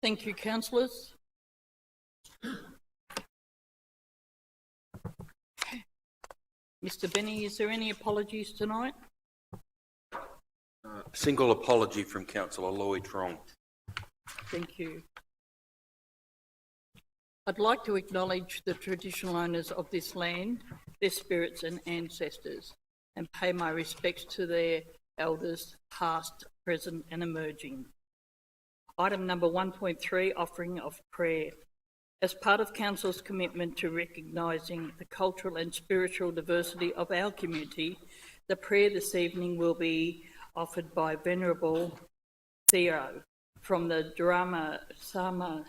Thank you, councillors. Mr. Benny, is there any apologies tonight? Single apology from Councillor Lloyd Trong. Thank you. I'd like to acknowledge the traditional owners of this land, their spirits and ancestors, and pay my respects to their elders, past, present and emerging. Item number 1.3, offering of prayer. As part of Council's commitment to recognising the cultural and spiritual diversity of our community, the prayer this evening will be offered by Venerable Theo from the Dharma Sama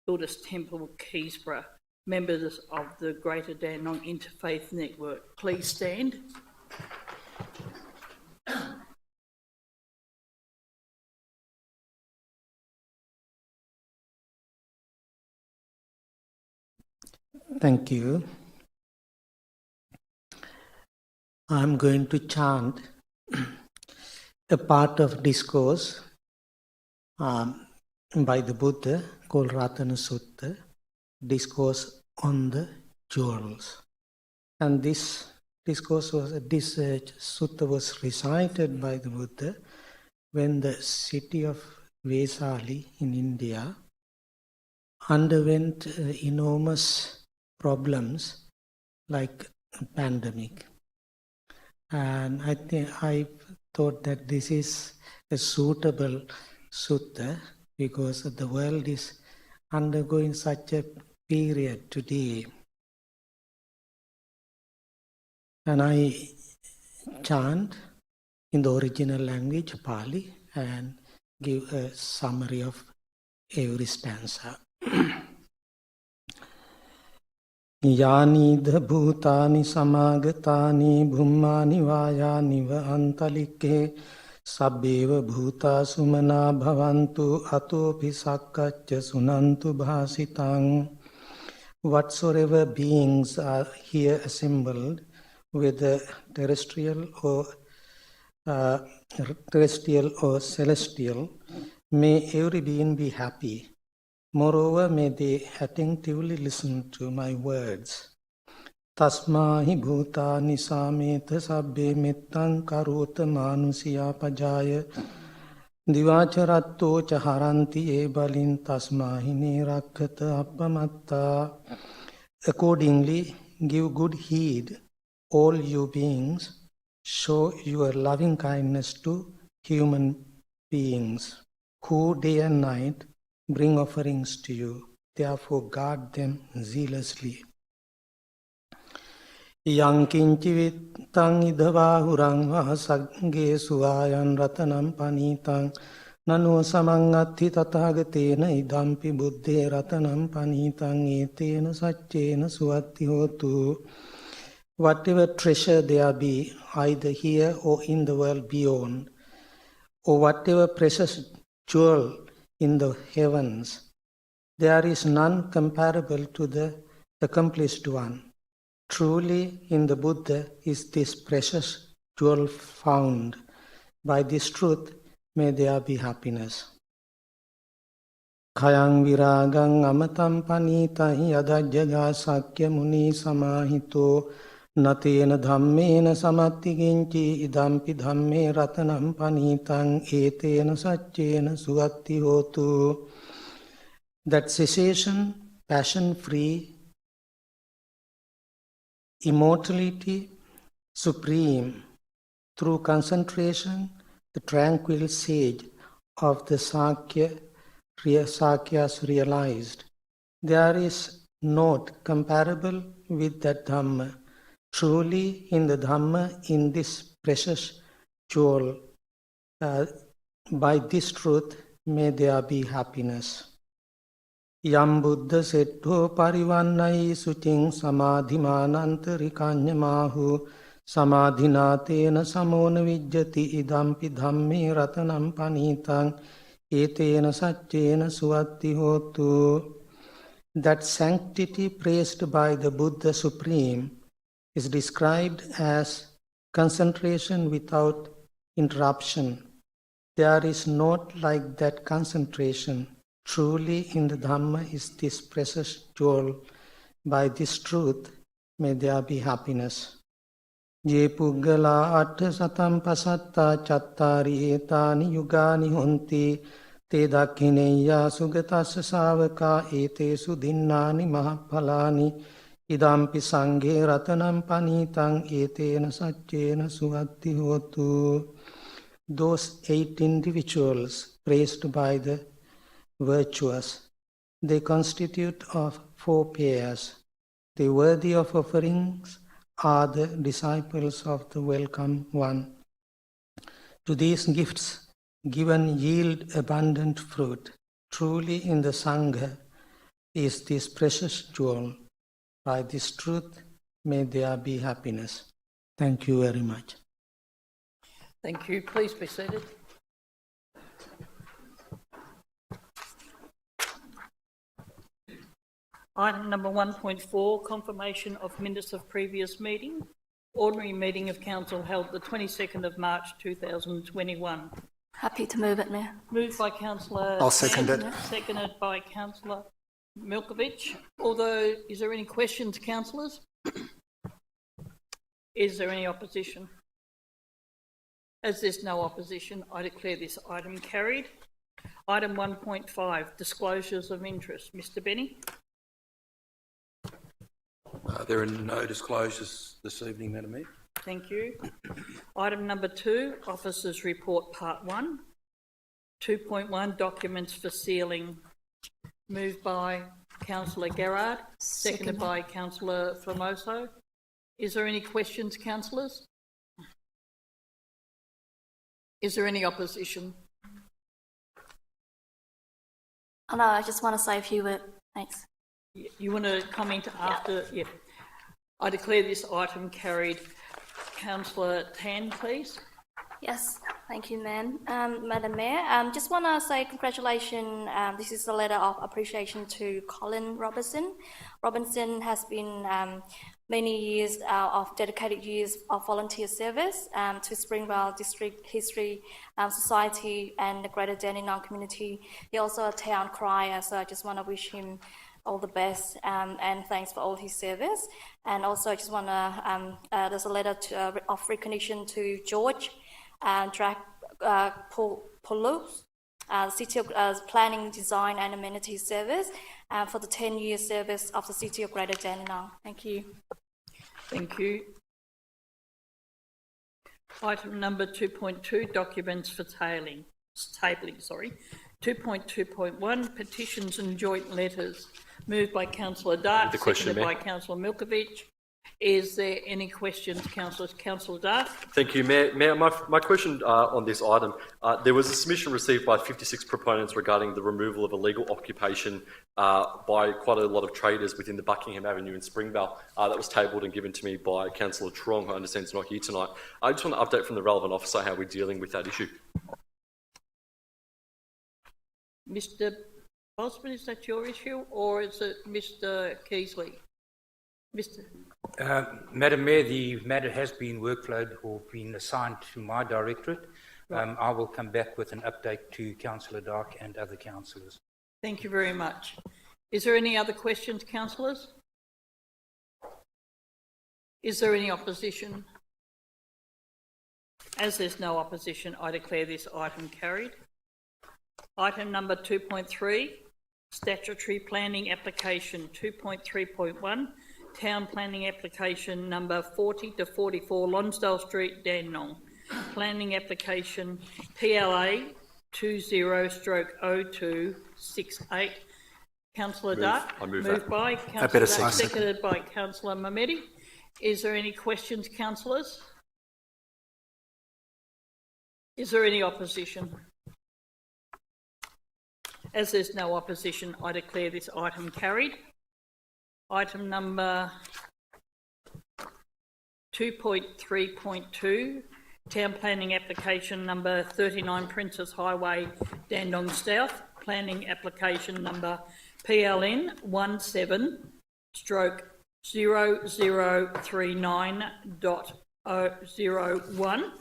Buddhist Temple, Keysborough, members of the Greater Dandenong Interfaith Network. Please stand. Thank you. I'm going to chant a part of discourse by the Buddha called Ratana Sutta, discourse on the jewels. And this sutta was recited by the Buddha when the city of Vesali in India underwent enormous problems like a pandemic. And I thought that this is a suitable sutta because the world is undergoing such a period today. And I chant in the original language, Pali, and give a summary of every stanza. Yanidha bhutani samagatani bhummani vayaniva antalike sabbeva bhuta sumana bhavantu atopi sakkaccha sunantu bhasitang. Whatsoever beings are here assembled, whether terrestrial or celestial, may every being be happy. Moreover, may they attentively listen to my words. Tasmahi bhutani sameta sabbe mettan karota manusiya pajaya divacharatto chaharanti ebalin tasmahi nerakkata appamatta. Accordingly, give good heed, all you beings, show your loving kindness to human beings, who day and night bring offerings to you. Therefore guard them zealously. Yankinchi vittang idhavahurang vahasagge suvayan ratanam panitang nano samangatti tathagatena idampi buddhe ratanam panitang etena saccena suatti hotu. Whatever treasure there be, either here or in the world beyond, or whatever precious jewel in the heavens, there is none comparable to the accomplished one. Truly, in the Buddha is this precious jewel found. By this truth, may there be happiness. Khayang viragang amatam panitahi yadajjaga sakya muni samahito natena dhammena samattiginchi idampi dhamme ratanam panitang etena saccena suvatti hotu. That cessation, passion-free, immortality supreme, through concentration, the tranquil sage of the Sakyas realized. There is naught comparable with that Dhamma. Truly, in the Dhamma, in this precious jewel, by this truth, may there be happiness. Yam Buddha Settho Parivannai Suching Samadhimanantarikanyamahu Samadhinatena Samona Vijjati Idampi Dhamme Ratanam Panitang Etena Saccena Suvatti Hotu. That sanctity praised by the Buddha Supreme is described as concentration without interruption. There is naught like that concentration. Truly in the Dhamma is this precious jewel. By this truth, may there be happiness. Je puggala atta satam pasatta chattari etani yugani honti te dakhineya sugatassa savaka etesu dinnani mahapalani idampi sanghe ratanam panitang etena saccena suvatti hotu. Those 8 individuals praised by the virtuous, they constitute of 4 pairs. The worthy of offerings are the disciples of the welcome one. To these gifts given yield abundant fruit. Truly in the Sangha is this precious jewel. By this truth may there be happiness. Thank you very much. Thank you. Please be seated. Item number 1.4, confirmation of minutes of previous meeting. Ordinary meeting of Council held the 22nd of March 2021. Happy to move it, Mayor. Moved by Councillor. I'll second it. Seconded by Councillor Milkovich. Although, is there any questions, councillors? Is there any opposition? As there's no opposition, I declare this item carried. Item 1.5, disclosures of interest. Mr. Benny? There are no disclosures this evening, Madam Mayor. Thank you. Item number 2, Officers' Report Part 1. 2.1, documents for sealing. Moved by Councillor Gerard, seconded by Councillor Formoso. Is there any questions, councillors? Is there any opposition? Oh no, I just want to say a few words. Thanks. You want to comment after? Yeah. I declare this item carried. Councillor Tan, please. Yes, thank you, Madam Mayor. Just want to say congratulations. This is a letter of appreciation to Colin Robinson. Robinson has been many years of dedicated years of volunteer service to Springvale District History Society and the Greater Dandenong Community. He's also a town crier, so I just want to wish him all the best and thanks for all his service. And also I just want to, there's a letter of recognition to George Poulos, City of Planning, Design and Amenities Service for the 10-year service of the City of Greater Dandenong. Thank you. Thank you. Item number 2.2, documents for tabling. 2.2.1, petitions and joint letters. Moved by Councillor Dart, seconded by Councillor Milkovich. Is there any questions, councillors? Councillor Dart. Thank you, Mayor. Mayor, my question on this item, there was a submission received by 56 proponents regarding the removal of illegal occupation by quite a lot of traders within the Buckingham Avenue in Springvale. That was tabled and given to me by Councillor Trong, who I understand is not here tonight. I just want an update from the relevant officer how we're dealing with that issue. Mr. Osborne, is that your issue, or is it Mr. Keasley? Madam Mayor, the matter has been workload or been assigned to my directorate. Right. I will come back with an update to Councillor Dark and other councillors. Thank you very much. Is there any other questions, councillors? Is there any opposition? As there's no opposition, I declare this item carried. Item number 2.3, statutory planning application. 2.3.1, town planning application number 40 to 44 Lonsdale Street, Dandenong. Planning application PLA 20/0268. Councillor Dart. I move moved that. by Councillor Dart, seconded by Councillor Mamedi. Is there any questions, councillors? Is there any opposition? As there's no opposition, I declare this item carried. Item number 2.3.2, town planning application number 39 Princess Highway, Dandenong South, planning application number PLN 17/0039.001.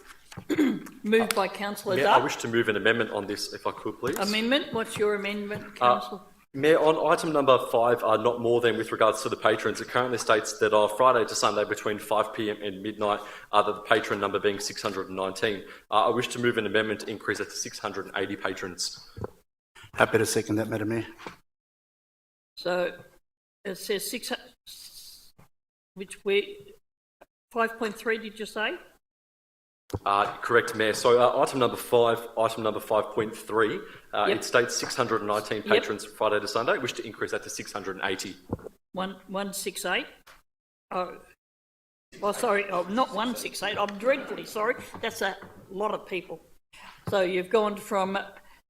Moved by councillor Mayor, I Duff. wish to move an amendment on this, if I could, please. Amendment, what's your amendment, councillor? Mayor, on item number 5, not more than with regards to the patrons, it currently states that on Friday to Sunday between 5 p.m. and midnight, that the patron number being 619. I wish to move an amendment to increase it to 680 patrons. Happy to second that, Madam Mayor. So it says 5.3 did you say? Correct, Mayor. So item number 5, item number 5.3, Yep. it states 619 patrons Friday to Sunday. I wish to increase that to 680. 168? Oh, sorry, not 168. I'm dreadfully sorry. That's a lot of people. So you've gone from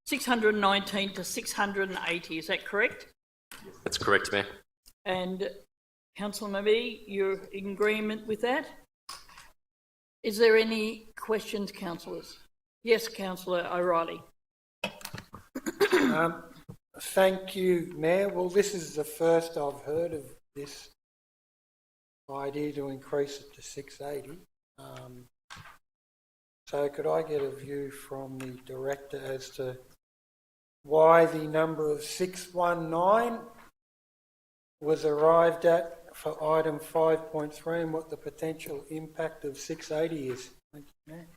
619 to 680, is that correct? That's correct, Mayor. And Councillor Mamedi, you're in agreement with that? Is there any questions, councillors? Yes, Councillor O'Reilly. Thank you, Mayor. Well, this is the first I've heard of this idea to increase it to 680. So could I get a view from the Director as to why the number of 619 was arrived at for item 5.3 and what the potential impact of 680 is? Thank you, Mayor.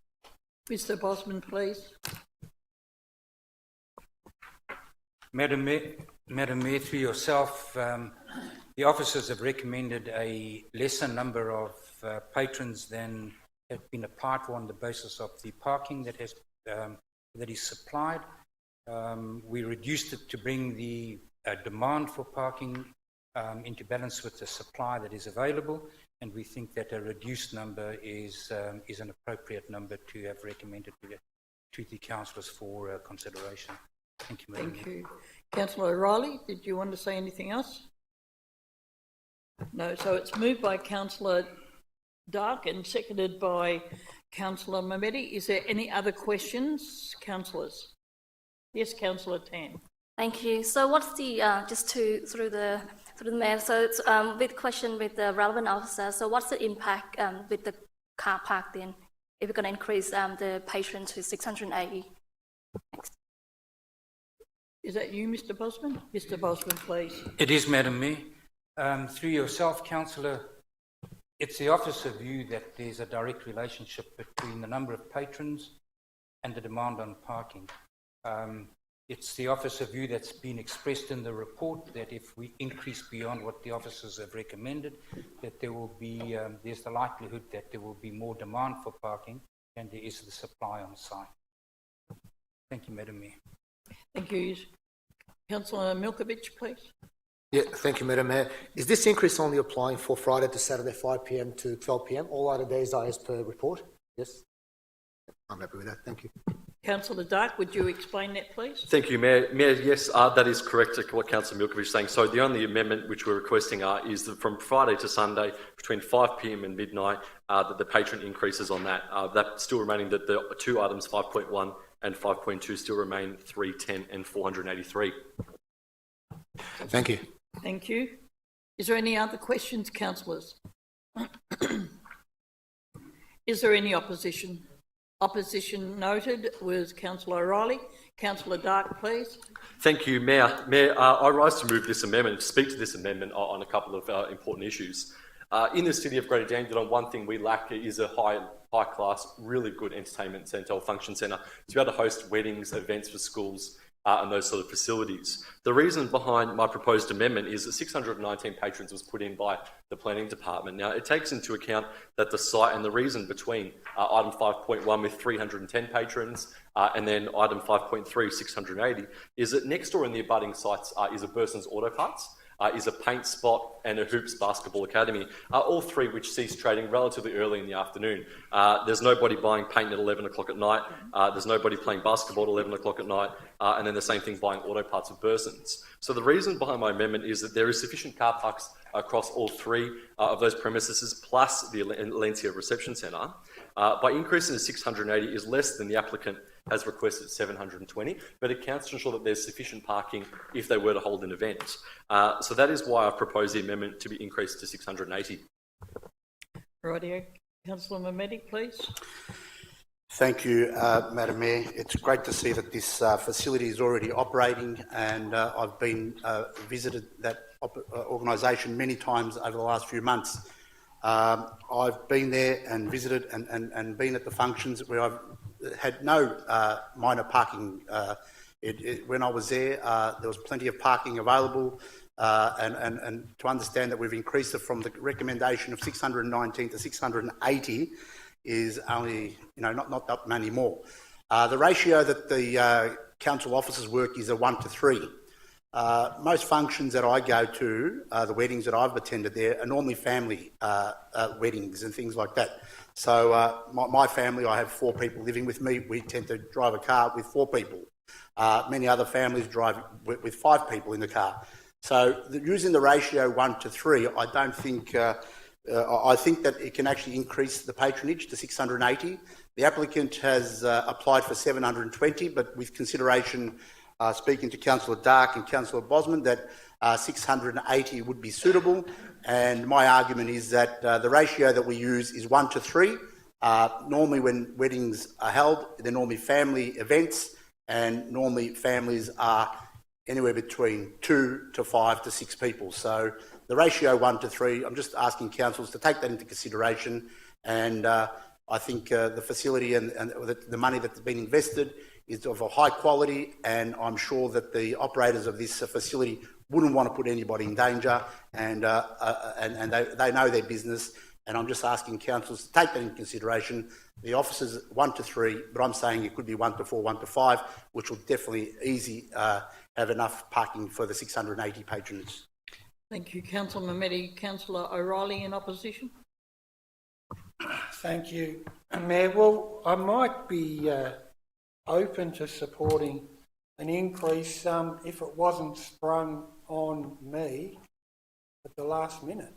Mr. Bosman, please. Madam Mayor, through yourself, the officers have recommended a lesser number of patrons than have been applied for on the basis of the parking that is supplied. We reduced it to bring the demand for parking into balance with the supply that is available, and we think that a reduced number is an appropriate number to have recommended to the councillors for consideration. Thank you, Madam Mayor. Thank you. Councillor O'Reilly, did you want to say anything else? No, so it's moved by Councillor Dark and seconded by Councillor Mamedi. Is there any other questions, councillors? Yes, Councillor Tan. Thank you. So what's the, through the Mayor, so it's with question with the relevant officer, so what's the impact with the car park then, if we're going to increase the patron to 680? Thanks. Is that you, Mr. Bosman? Mr. Bosman, please. It is, Madam Mayor. Through yourself, Councillor, it's the officer view that there's a direct relationship between the number of patrons and the demand on parking. It's the officer view that's been expressed in the report that if we increase beyond what the officers have recommended, that there will be, there's the likelihood that there will be more demand for parking than there is the supply on site. Thank you, Madam Mayor. Thank you. Councillor Milkovich, please. Yeah, thank you, Madam Mayor. Is this increase only applying for Friday to Saturday, 5 p.m. to 12 p.m? All other days are as per report? Yes? I'm happy with that. Thank you. Councillor Dark, would you explain that, please? Thank you, Mayor. Mayor, yes, that is correct, what Councillor Milkovich is saying. So the only amendment which we're requesting is that from Friday to Sunday, between 5 p.m. and midnight, that the patron increases on that. That still remaining that the two items, 5.1 and 5.2, still remain 310 and 483. Thank you. Thank you. Is there any other questions, councillors? Is there any opposition? Opposition noted was Councillor O'Reilly. Councillor Dark, please. Thank you, Mayor. Mayor, I rise to move this amendment, to speak to this amendment on a couple of important issues. In the city of Greater Dandenong, one thing we lack is a high-class, really good entertainment centre or function centre to be able to host weddings, events for schools, and those sort of facilities. The reason behind my proposed amendment is that 619 patrons was put in by the planning department. Now, it takes into account that the site and the reason between item 5.1 with 310 patrons and then item 5.3, 680, is that next door in the abutting sites is a Burson's Auto Parts, is a paint spot and a Hoops Basketball Academy, all three which cease trading relatively early in the afternoon. There's nobody buying paint at 11 o'clock at night, there's nobody playing basketball at 11 o'clock at night, and then the same thing buying auto parts at Burson's. So the reason behind my amendment is that there is sufficient car parks across all three of those premises, plus the Alencia Reception Centre. By increasing to 680 is less than the applicant has requested 720, but it counts to ensure that there's sufficient parking if they were to hold an event. So that is why I've proposed the amendment to be increased to 680. Rightio. Councillor Mamedi, please. Thank you, Madam Mayor. It's great to see that this facility is already operating, and I've been visited that organisation many times over the last few months. I've been there and visited and been at the functions where I've had no minor parking. When I was there was plenty of parking available, and to understand that we've increased it from the recommendation of 619 to 680 is only, not that many more. The ratio that the council officers work is a 1 to 3. Most functions that I go to, the weddings that I've attended there, are normally family weddings and things like that. So my family, I have 4 people living with me. We tend to drive a car with 4 people. Many other families drive with 5 people in the car. So using the ratio 1 to 3, I don't think... I think that it can actually increase the patronage to 680. The applicant has applied for 720, but with consideration, speaking to Councillor Dark and Councillor Bosman, that 680 would be suitable. And my argument is that the ratio that we use is 1 to 3. Normally when weddings are held, they're normally family events, and normally families are anywhere between 2 to 5 to 6 people. So the ratio 1 to 3, I'm just asking councils to take that into consideration, and I think the facility and the money that's been invested is of a high quality, and I'm sure that the operators of this facility wouldn't want to put anybody in danger, and they know their business, and I'm just asking councils to take that into consideration. The officers 1 to 3, but I'm saying it could be 1 to 4, 1 to 5, which will definitely have enough parking for the 680 patrons. Thank you, Councillor Mehmeti. Councillor O'Reilly in opposition. Thank you, Mayor. Well, I might be open to supporting an increase if it wasn't sprung on me at the last minute.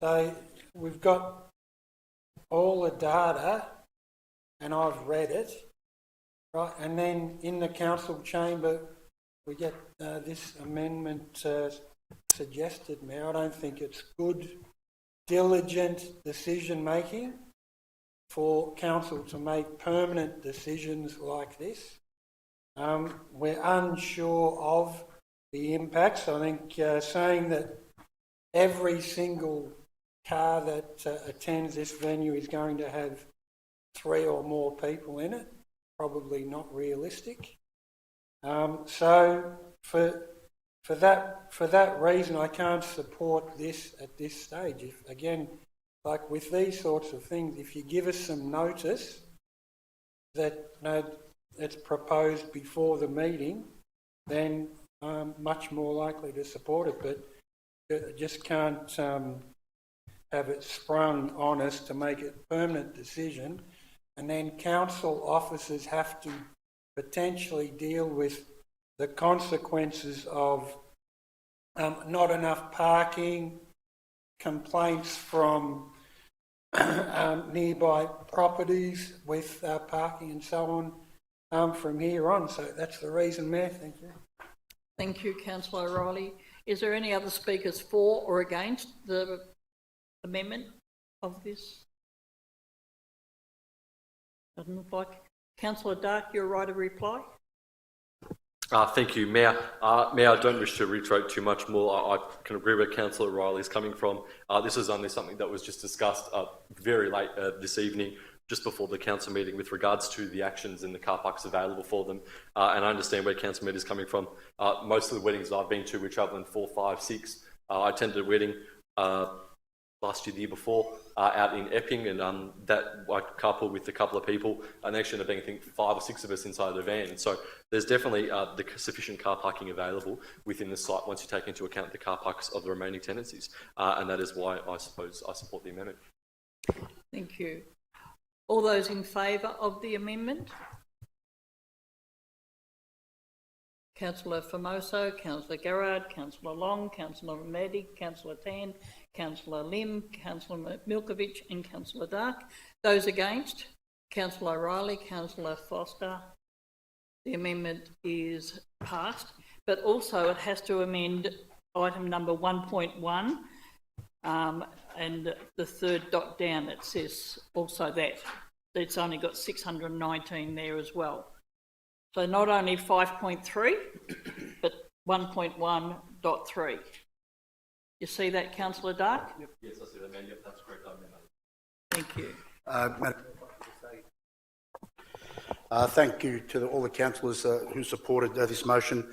So we've got all the data, and I've read it, right? And then in the council chamber, we get this amendment suggested, Mayor. I don't think it's good, diligent decision making for council to make permanent decisions like this. We're unsure of the impacts. I think saying that every single car that attends this venue is going to have 3 or more people in it, probably not realistic. So for that reason, I can't support this at this stage. If, again, like with these sorts of things, if you give us some notice that it's proposed before the meeting, then I'm much more likely to support it. But I just can't have it sprung on us to make it a permanent decision, and then council officers have to potentially deal with the consequences of not enough parking, complaints from nearby properties with parking and so on from here on. So that's the reason, Mayor. Thank you. Thank you, Councillor O'Reilly. Is there any other speakers for or against the amendment of this? Doesn't look like. Councillor Dark, your right of reply. Thank you, Mayor. Mayor, I don't wish to reiterate too much more. I can agree where Councillor O'Reilly is coming from. This is only something that was just discussed very late this evening, just before the council meeting, with regards to the actions in the car parks available for them. And I understand where Councillor Mehmeti is coming from. Most of the weddings I've been to, we travel in 4, 5, 6. I attended a wedding last year, the year before, out in Epping, and that I carpooled with a couple of people, and there actually ended up being, I think, 5 or 6 of us inside the van. So there's definitely the sufficient car parking available within the site once you take into account the car parks of the remaining tenancies, and that is why I suppose I support the amendment. Thank you. All those in favour of the amendment? Councillor Formoso, Councillor Garrard, Councillor Long, Councillor Mehmeti, Councillor Tan, Councillor Lim, Councillor Milkovich and Councillor Dark. Those against? Councillor O'Reilly, Councillor Foster. The amendment is passed, but also it has to amend item number 1.1 and the third dot down, it says also that. it's only got 619 there as well. So not only 5.3, but 1.1.3. You see that, Councillor Dark? Yep. Yes, I see that, man. Yep, that's correct. Thank you. Madam, thank you to all the councillors who supported this motion.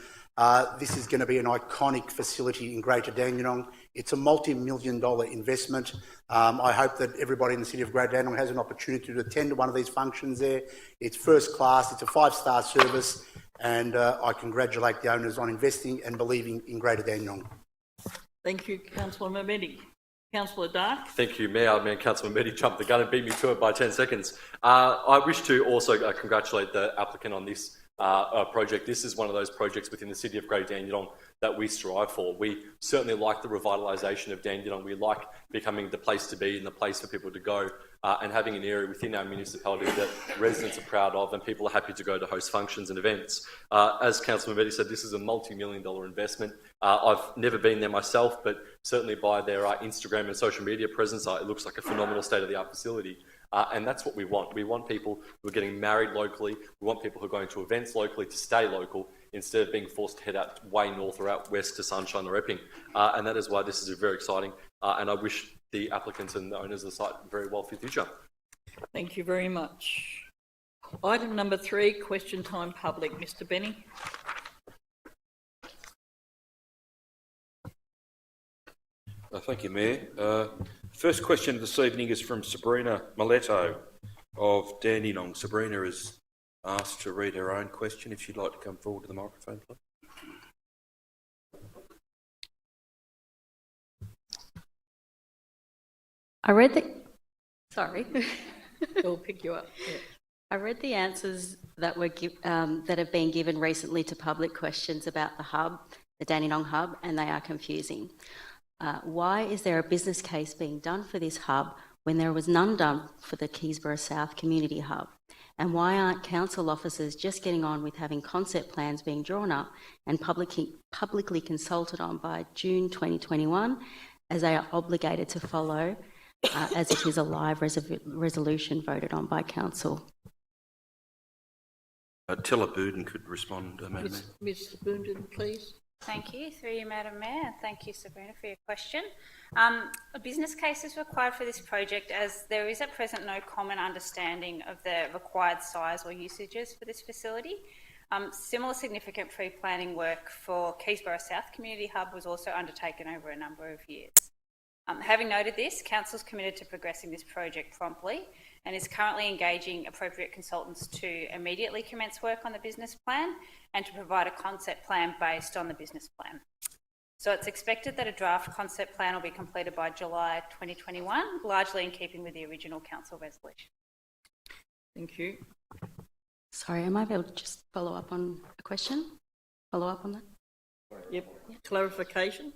This is going to be an iconic facility in Greater Dandenong. It's a multi-million-dollar investment. I hope that everybody in the city of Greater Dandenong has an opportunity to attend to one of these functions there. It's first class, it's a 5-star service, and I congratulate the owners on investing and believing in Greater Dandenong. Thank you, Councillor Mehmedi. Councillor Dark? Thank you, Mayor. Councillor Mehmedi jumped the gun and beat me to it by 10 seconds. I wish to also congratulate the applicant on this project. This is one of those projects within the city of Greater Dandenong that we strive for. We certainly like the revitalisation of Dandenong. We like becoming the place to be and the place for people to go, and having an area within our municipality that residents are proud of and people are happy to go to host functions and events. As Councillor Mehmedi said, this is a multi-million-dollar investment. I've never been there myself, but certainly by their Instagram and social media presence, it looks like a phenomenal state-of-the-art facility. And that's what we want. We want people who are getting married locally. We want people who are going to events locally to stay local instead of being forced to head out way north or out west to Sunshine or Epping. And that is why this is very exciting. And I wish the applicants and the owners of the site very well for the future. Thank you very much. Item number 3, question time public. Mr. Benny. Thank you, Mayor. First question this evening is from Sabrina Miletto of Dandenong. Sabrina is asked to read her own question. If she'd like to come forward to the microphone, please. I read the... Sorry. We'll pick you up. Yeah. I read the answers that were that have been given recently to public questions about the hub, the Dandenong hub, and they are confusing. Why is there a business case being done for this hub when there was none done for the Keysborough South Community Hub? And why aren't council officers just getting on with having concept plans being drawn up and publicly consulted on by June 2021, as they are obligated to follow, as it is a live resolution voted on by council? Tilla Buden could respond, Madam Mayor. Ms. Buden, please. Thank you. Through you, Madam Mayor. Thank you, Sabrina, for your question. A business case is required for this project as there is at present no common understanding of the required size or usages for this facility. Similar significant pre-planning work for Keysborough South Community Hub was also undertaken over a number of years. Having noted this, Council is committed to progressing this project promptly and is currently engaging appropriate consultants to immediately commence work on the business plan and to provide a concept plan based on the business plan. So it's expected that a draft concept plan will be completed by July 2021, largely in keeping with the original Council resolution. Thank you. Sorry, am I able to just follow up on a question? Follow up on that? Yep. Clarification?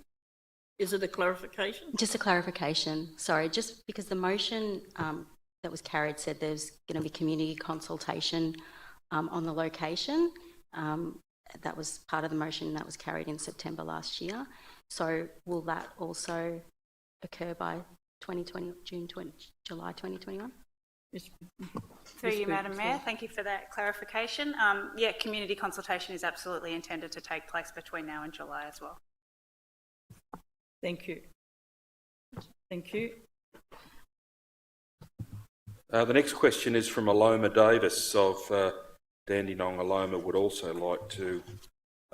Is it a clarification? Just a clarification. Sorry, just because the motion that was carried said there's going to be community consultation on the location. That was part of the motion that was carried in September last year. So will that also occur by July 2021? Through you, Madam Mayor, thank you for that clarification. Yeah, community consultation is absolutely intended to take place between now and July as well. Thank you. Thank you. The next question is from Aloma Davis of Dandenong. Aloma would also like to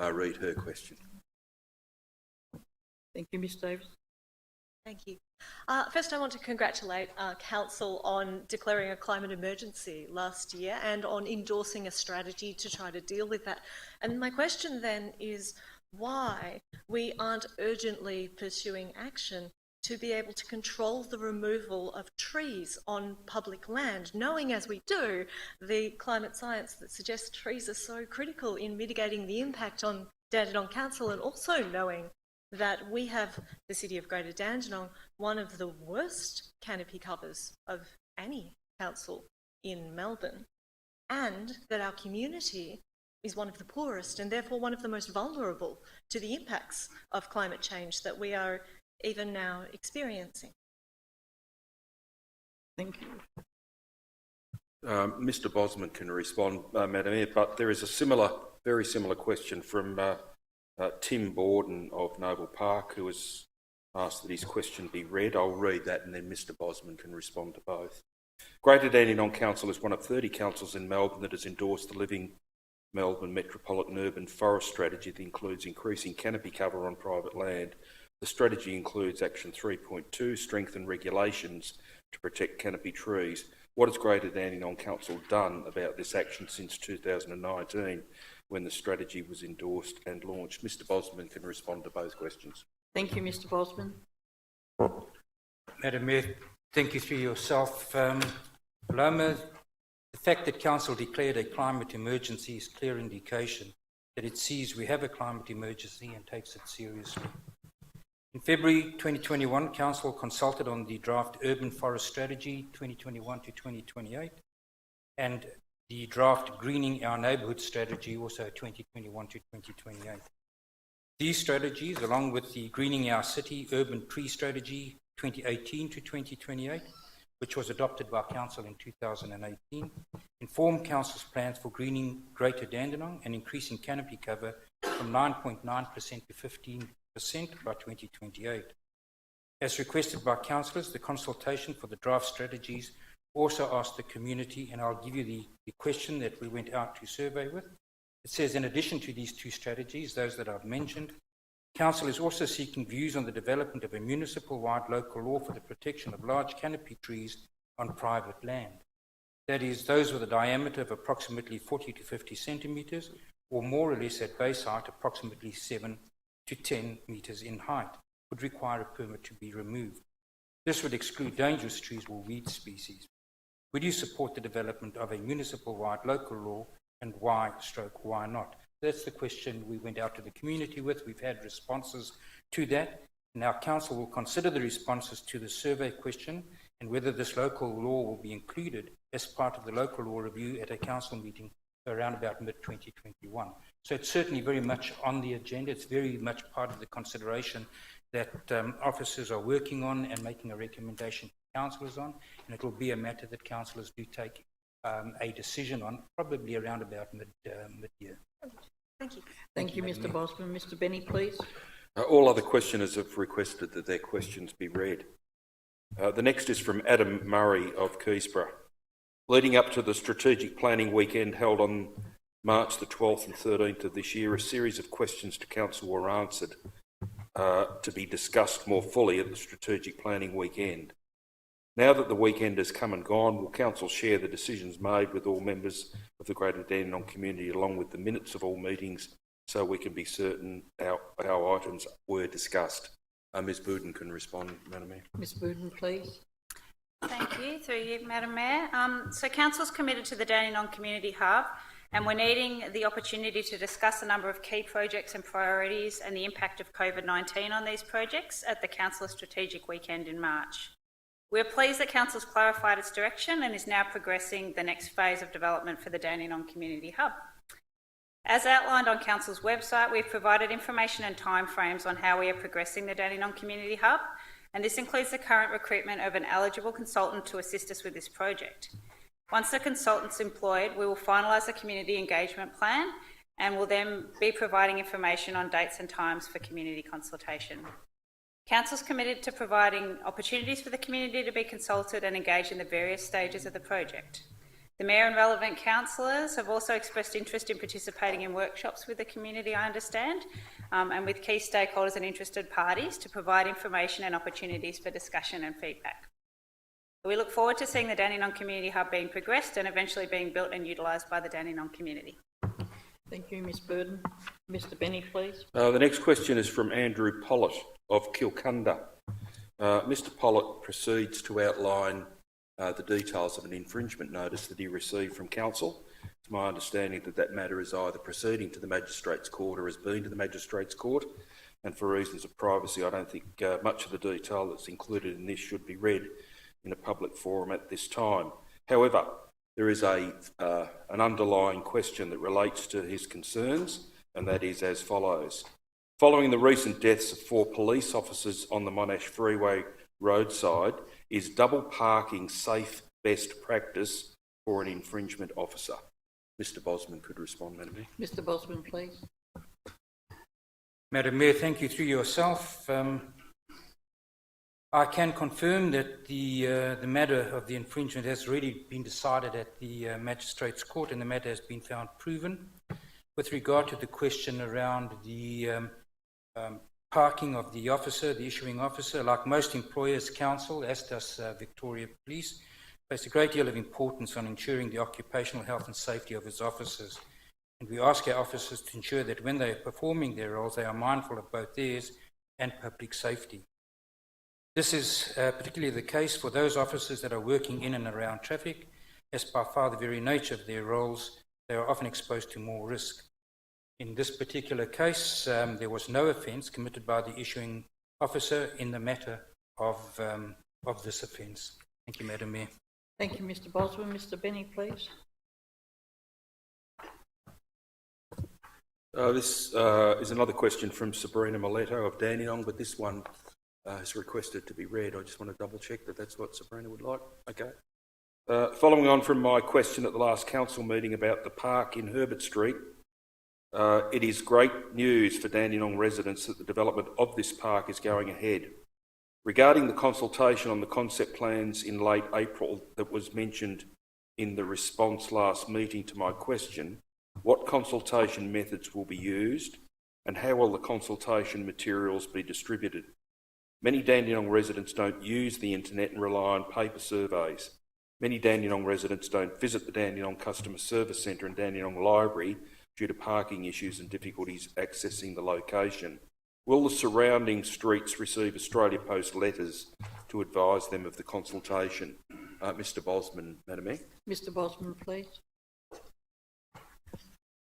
read her question. Thank you, Ms Davis. Thank you. First, I want to congratulate Council on declaring a climate emergency last year and on endorsing a strategy to try to deal with that. And my question then is why we aren't urgently pursuing action to be able to control the removal of trees on public land, knowing as we do the climate science that suggests trees are so critical in mitigating the impact on Dandenong Council, and also knowing that we have the City of Greater Dandenong, one of the worst canopy covers of any council in Melbourne, and that our community is one of the poorest and therefore one of the most vulnerable to the impacts of climate change that we are even now experiencing. Thank you. Mr Bosman can respond, Madam Mayor, but there is a very similar question from Tim Borden of Noble Park, who has asked that his question be read. I'll read that and then Mr Bosman can respond to both. Greater Dandenong Council is one of 30 councils in Melbourne that has endorsed the Living Melbourne Metropolitan Urban Forest Strategy that includes increasing canopy cover on private land. The strategy includes Action 3.2, strengthen regulations to protect canopy trees. What has Greater Dandenong Council done about this action since 2019 when the strategy was endorsed and launched? Mr Bosman can respond to both questions. Thank you, Mr Bosman. Madam Mayor, thank you through yourself. Paloma, the fact that Council declared a climate emergency is clear indication that it sees we have a climate emergency and takes it seriously. In February 2021, Council consulted on the draft Urban Forest Strategy 2021 to 2028 and the draft Greening Our Neighbourhood Strategy, also 2021 to 2028. These strategies, along with the Greening Our City Urban Tree Strategy 2018 to 2028, which was adopted by Council in 2018, inform Council's plans for greening Greater Dandenong and increasing canopy cover from 9.9% to 15% by 2028. As requested by councillors, the consultation for the draft strategies also asked the community, and I'll give you the question that we went out to survey with. It says, in addition to these two strategies, those that I've mentioned, Council is also seeking views on the development of a municipal-wide local law for the protection of large canopy trees on private land. That is, those with a diameter of approximately 40 to 50 centimetres, or more or less at base height approximately 7 to 10 metres in height, would require a permit to be removed. This would exclude dangerous trees or weed species. Would you support the development of a municipal-wide local law, and why not? That's the question we went out to the community with. We've had responses to that. Now Council will consider the responses to the survey question and whether this local law will be included as part of the local law review at a Council meeting around about mid-2021. So it's certainly very much on the agenda. It's very much part of the consideration that officers are working on and making a recommendation to councillors on, and it will be a matter that councillors do take a decision on, probably around about mid-year. Thank you. Thank you, Mr Bosman. Mr Benny, please. All other questioners have requested that their questions be read. The next is from Adam Murray of Keysborough. Leading up to the strategic planning weekend held on March the 12th and 13th of this year, a series of questions to Council were answered to be discussed more fully at the strategic planning weekend. Now that the weekend has come and gone, will Council share the decisions made with all members of the Greater Dandenong community along with the minutes of all meetings so we can be certain our items were discussed? Ms Buden can respond, Madam Mayor. Ms Buden, please. Thank you, through you, Madam Mayor. So Council's committed to the Dandenong Community Hub, and we're needing the opportunity to discuss a number of key projects and priorities and the impact of COVID-19 on these projects at the Council Strategic Weekend in March. We're pleased that Council's clarified its direction and is now progressing the next phase of development for the Dandenong Community Hub. As outlined on Council's website, we've provided information and timeframes on how we are progressing the Dandenong Community Hub, and this includes the current recruitment of an eligible consultant to assist us with this project. Once the consultant's employed, we will finalise the community engagement plan and will then be providing information on dates and times for community consultation. Council's committed to providing opportunities for the community to be consulted and engage in the various stages of the project. The Mayor and relevant councillors have also expressed interest in participating in workshops with the community, I understand, and with key stakeholders and interested parties to provide information and opportunities for discussion and feedback. We look forward to seeing the Dandenong Community Hub being progressed and eventually being built and utilised by the Dandenong community. Thank you, Ms Burden. Mr Benny, please. The next question is from Andrew Pollitt of Kilcunda. Mr Pollitt proceeds to outline the details of an infringement notice that he received from Council. It's my understanding that that matter is either proceeding to the Magistrates Court or has been to the Magistrates Court, and for reasons of privacy I don't think much of the detail that's included in this should be read in a public forum at this time. However, there is an underlying question that relates to his concerns, and that is as follows. Following the recent deaths of 4 police officers on the Monash Freeway roadside, is double parking safe best practice or an infringement officer. Mr Bosman could respond, Madam Mayor. Mr Bosman, please. Madam Mayor, thank you through yourself. I can confirm that the matter of the infringement has already been decided at the Magistrates Court, and the matter has been found proven. With regard to the question around the parking of the officer, the issuing officer, like most employers' council, as does Victoria Police, place a great deal of importance on ensuring the occupational health and safety of its officers. And we ask our officers to ensure that when they are performing their roles, they are mindful of both theirs and public safety. This is particularly the case for those officers that are working in and around traffic, as by far the very nature of their roles, they are often exposed to more risk. In this particular case, there was no offence committed by the issuing officer in the matter of this offence. Thank you, Madam Mayor. Thank you, Mr Bosman. Mr Benny, please. This is another question from Sabrina Miletto of Dandenong, but this one is requested to be read. I just want to double check that that's what Sabrina would like. Okay. Following on from my question at the last council meeting about the park in Herbert Street, it is great news for Dandenong residents that the development of this park is going ahead. Regarding the consultation on the concept plans in late April that was mentioned in the response last meeting to my question, what consultation methods will be used and how will the consultation materials be distributed? Many Dandenong residents don't use the internet and rely on paper surveys. Many Dandenong residents don't visit the Dandenong Customer Service Centre and Dandenong Library due to parking issues and difficulties accessing the location. Will the surrounding streets receive Australia Post letters to advise them of the consultation? Mr Bosman, Madam Mayor. Mr Bosman, please.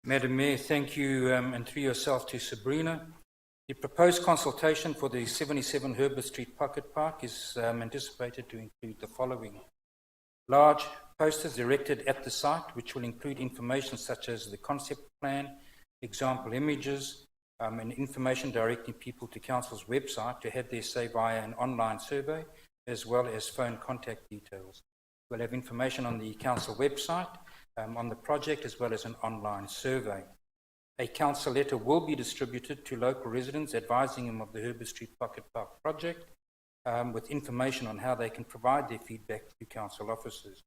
Madam Mayor, thank you, and through yourself to Sabrina. The proposed consultation for the 77 Herbert Street Pocket Park is anticipated to include the following. Large posters erected at the site, which will include information such as the concept plan, example images, and information directing people to Council's website to have their say via an online survey, as well as phone contact details. We'll have information on the Council website, on the project, as well as an online survey. A Council letter will be distributed to local residents advising them of the Herbert Street Pocket Park project, with information on how they can provide their feedback to Council officers.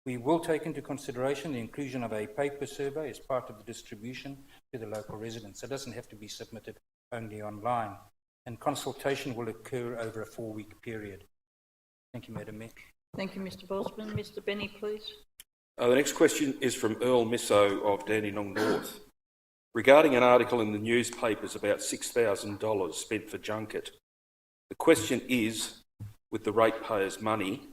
We will take into consideration the inclusion of a paper survey as part of the distribution to the local residents. It doesn't have to be submitted only online, and consultation will occur over a 4-week period. Thank you, Madam Mayor. Thank you, Mr Bosman. Mr Benny, please. The next question is from Earl Misso of Dandenong North. Regarding an article in the newspapers about $6,000 spent for junket, the question is, with the ratepayers' money,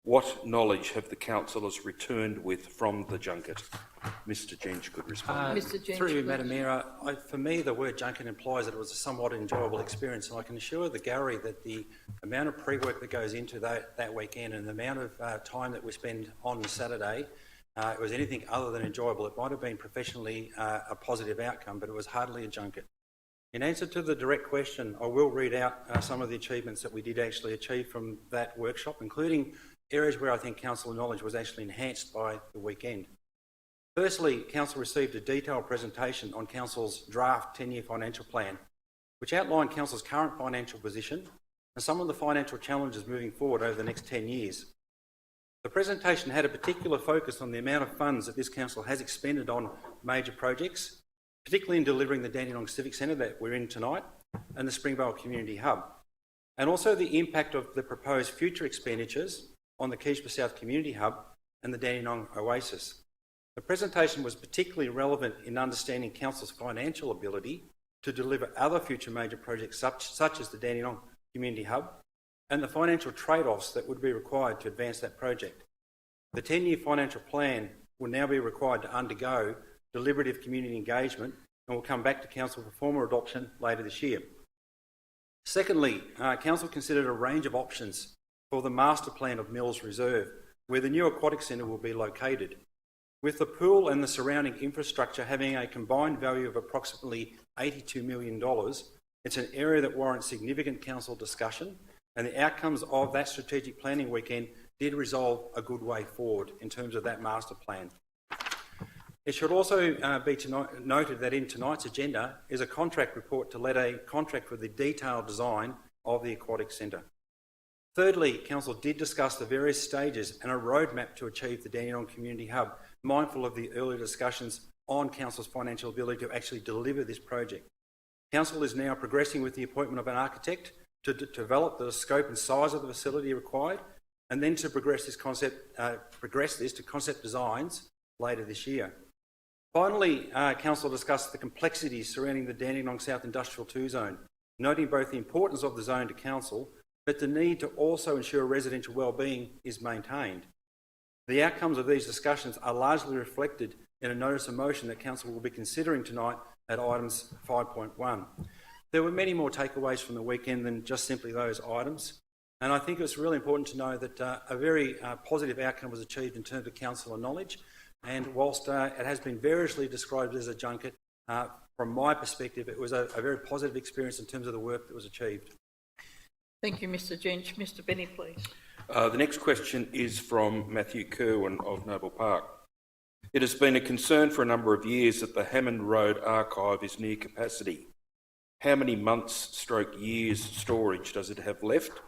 what knowledge have the councillors returned with from the junket? Mr Jench could respond. Mr Jench, through you, please. Madam Mayor, for me the word junket implies that it was a somewhat enjoyable experience, and I can assure the gallery that the amount of pre-work that goes into that weekend and the amount of time that we spend on the Saturday, it was anything other than enjoyable. It might have been professionally a positive outcome, but it was hardly a junket. In answer to the direct question, I will read out some of the achievements that we did actually achieve from that workshop, including areas where I think council knowledge was actually enhanced by the weekend. Firstly, council received a detailed presentation on council's draft 10-year financial plan, which outlined council's current financial position and some of the financial challenges moving forward over the next 10 years. The presentation had a particular focus on the amount of funds that this council has expended on major projects, particularly in delivering the Dandenong Civic Centre that we're in tonight and the Springvale Community Hub, and also the impact of the proposed future expenditures on the Keysborough South Community Hub and the Dandenong Oasis. The presentation was particularly relevant in understanding council's financial ability to deliver other future major projects such as the Dandenong Community Hub and the financial trade-offs that would be required to advance that project. The 10-year financial plan will now be required to undergo deliberative community engagement and will come back to council for formal adoption later this year. Secondly, council considered a range of options for the master plan of Mills Reserve, where the new aquatic centre will be located. With the pool and the surrounding infrastructure having a combined value of approximately $82 million, it's an area that warrants significant council discussion, and the outcomes of that strategic planning weekend did resolve a good way forward in terms of that master plan. It should also be noted that in tonight's agenda is a contract report to let a contract for the detailed design of the aquatic centre. Thirdly, Council did discuss the various stages and a roadmap to achieve the Dandenong Community Hub, mindful of the earlier discussions on Council's financial ability to actually deliver this project. Council is now progressing with the appointment of an architect to develop the scope and size of the facility required, and then to progress this to concept designs later this year. Finally, Council discussed the complexities surrounding the Dandenong South Industrial 2 zone, noting both the importance of the zone to Council, but the need to also ensure residential wellbeing is maintained. The outcomes of these discussions are largely reflected in a notice of motion that Council will be considering tonight at items 5.1. There were many more takeaways from the weekend than just simply those items, and I think it's really important to know that a very positive outcome was achieved in terms of Council knowledge, and whilst it has been variously described as a junket, from my perspective it was a very positive experience in terms of the work that was achieved. Thank you, Mr Jench. Mr Benny, please. The next question is from Matthew Kerwin of Noble Park. It has been a concern for a number of years that the Hammond Road archive is near capacity. How many months/years storage does it have left?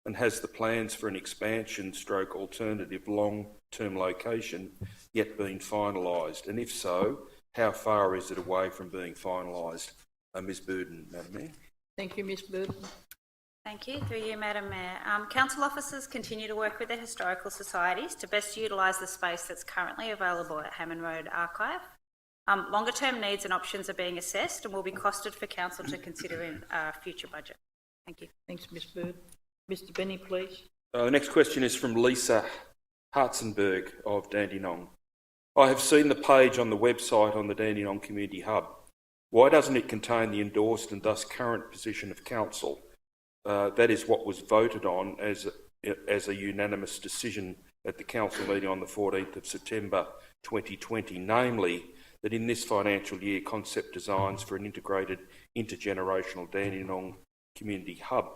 And has the plans for an expansion/alternative long-term location yet been finalised? And if so, how far is it away from being finalised? Ms Burden, Madam Mayor. Thank you, Ms Burden. Thank you. Through you, Madam Mayor. Council officers continue to work with the historical societies to best utilise the space that's currently available at Hammond Road Archive. Longer term needs and options are being assessed and will be costed for Council to consider in a future budget. Thank you. Thanks, Ms Bird. Mr Benny, please. The next question is from Lisa Hartzenberg of Dandenong. I have seen the page on the website on the Dandenong Community Hub. Why doesn't it contain the endorsed and thus current position of Council? That is what was voted on as a unanimous decision at the Council meeting on the 14th of September 2020, namely that in this financial year concept designs for an integrated intergenerational Dandenong Community Hub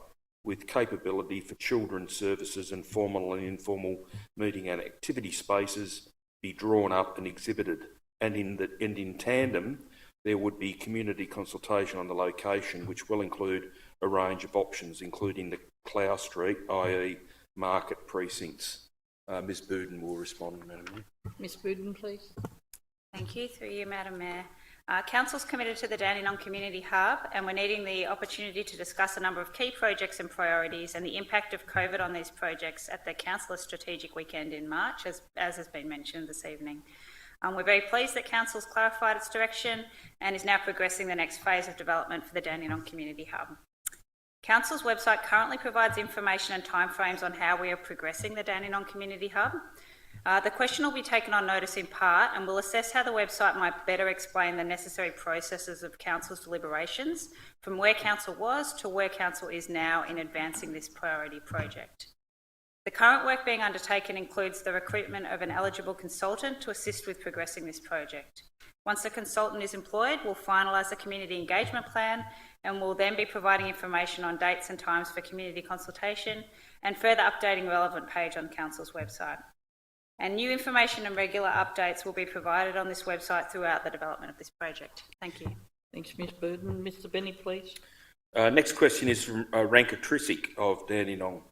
with capability for children's services and formal and informal meeting and activity spaces be drawn up and exhibited, and in tandem there would be community consultation on the location, which will include a range of options, including the Clough Street, i.e. market precincts. Ms Burden will respond, Madam Mayor. Ms Burden, please. Thank you. Through you, Madam Mayor. Council's committed to the Dandenong Community Hub, and we're needing the opportunity to discuss a number of key projects and priorities and the impact of COVID on these projects at the Council's Strategic Weekend in March, as has been mentioned this evening. We're very pleased that Council's clarified its direction and is now progressing the next phase of development for the Dandenong Community Hub. Council's website currently provides information and timeframes on how we are progressing the Dandenong Community Hub. The question will be taken on notice in part, and we'll assess how the website might better explain the necessary processes of Council's deliberations from where Council was to where Council is now in advancing this priority project. The current work being undertaken includes the recruitment of an eligible consultant to assist with progressing this project. Once the consultant is employed, we'll finalise the community engagement plan and will then be providing information on dates and times for community consultation and further updating relevant page on Council's website. And new information and regular updates will be provided on this website throughout the development of this project. Thank you. Thanks, Ms Burden. Mr Benny, please. Next question is from Ranka Trisick of Dandenong.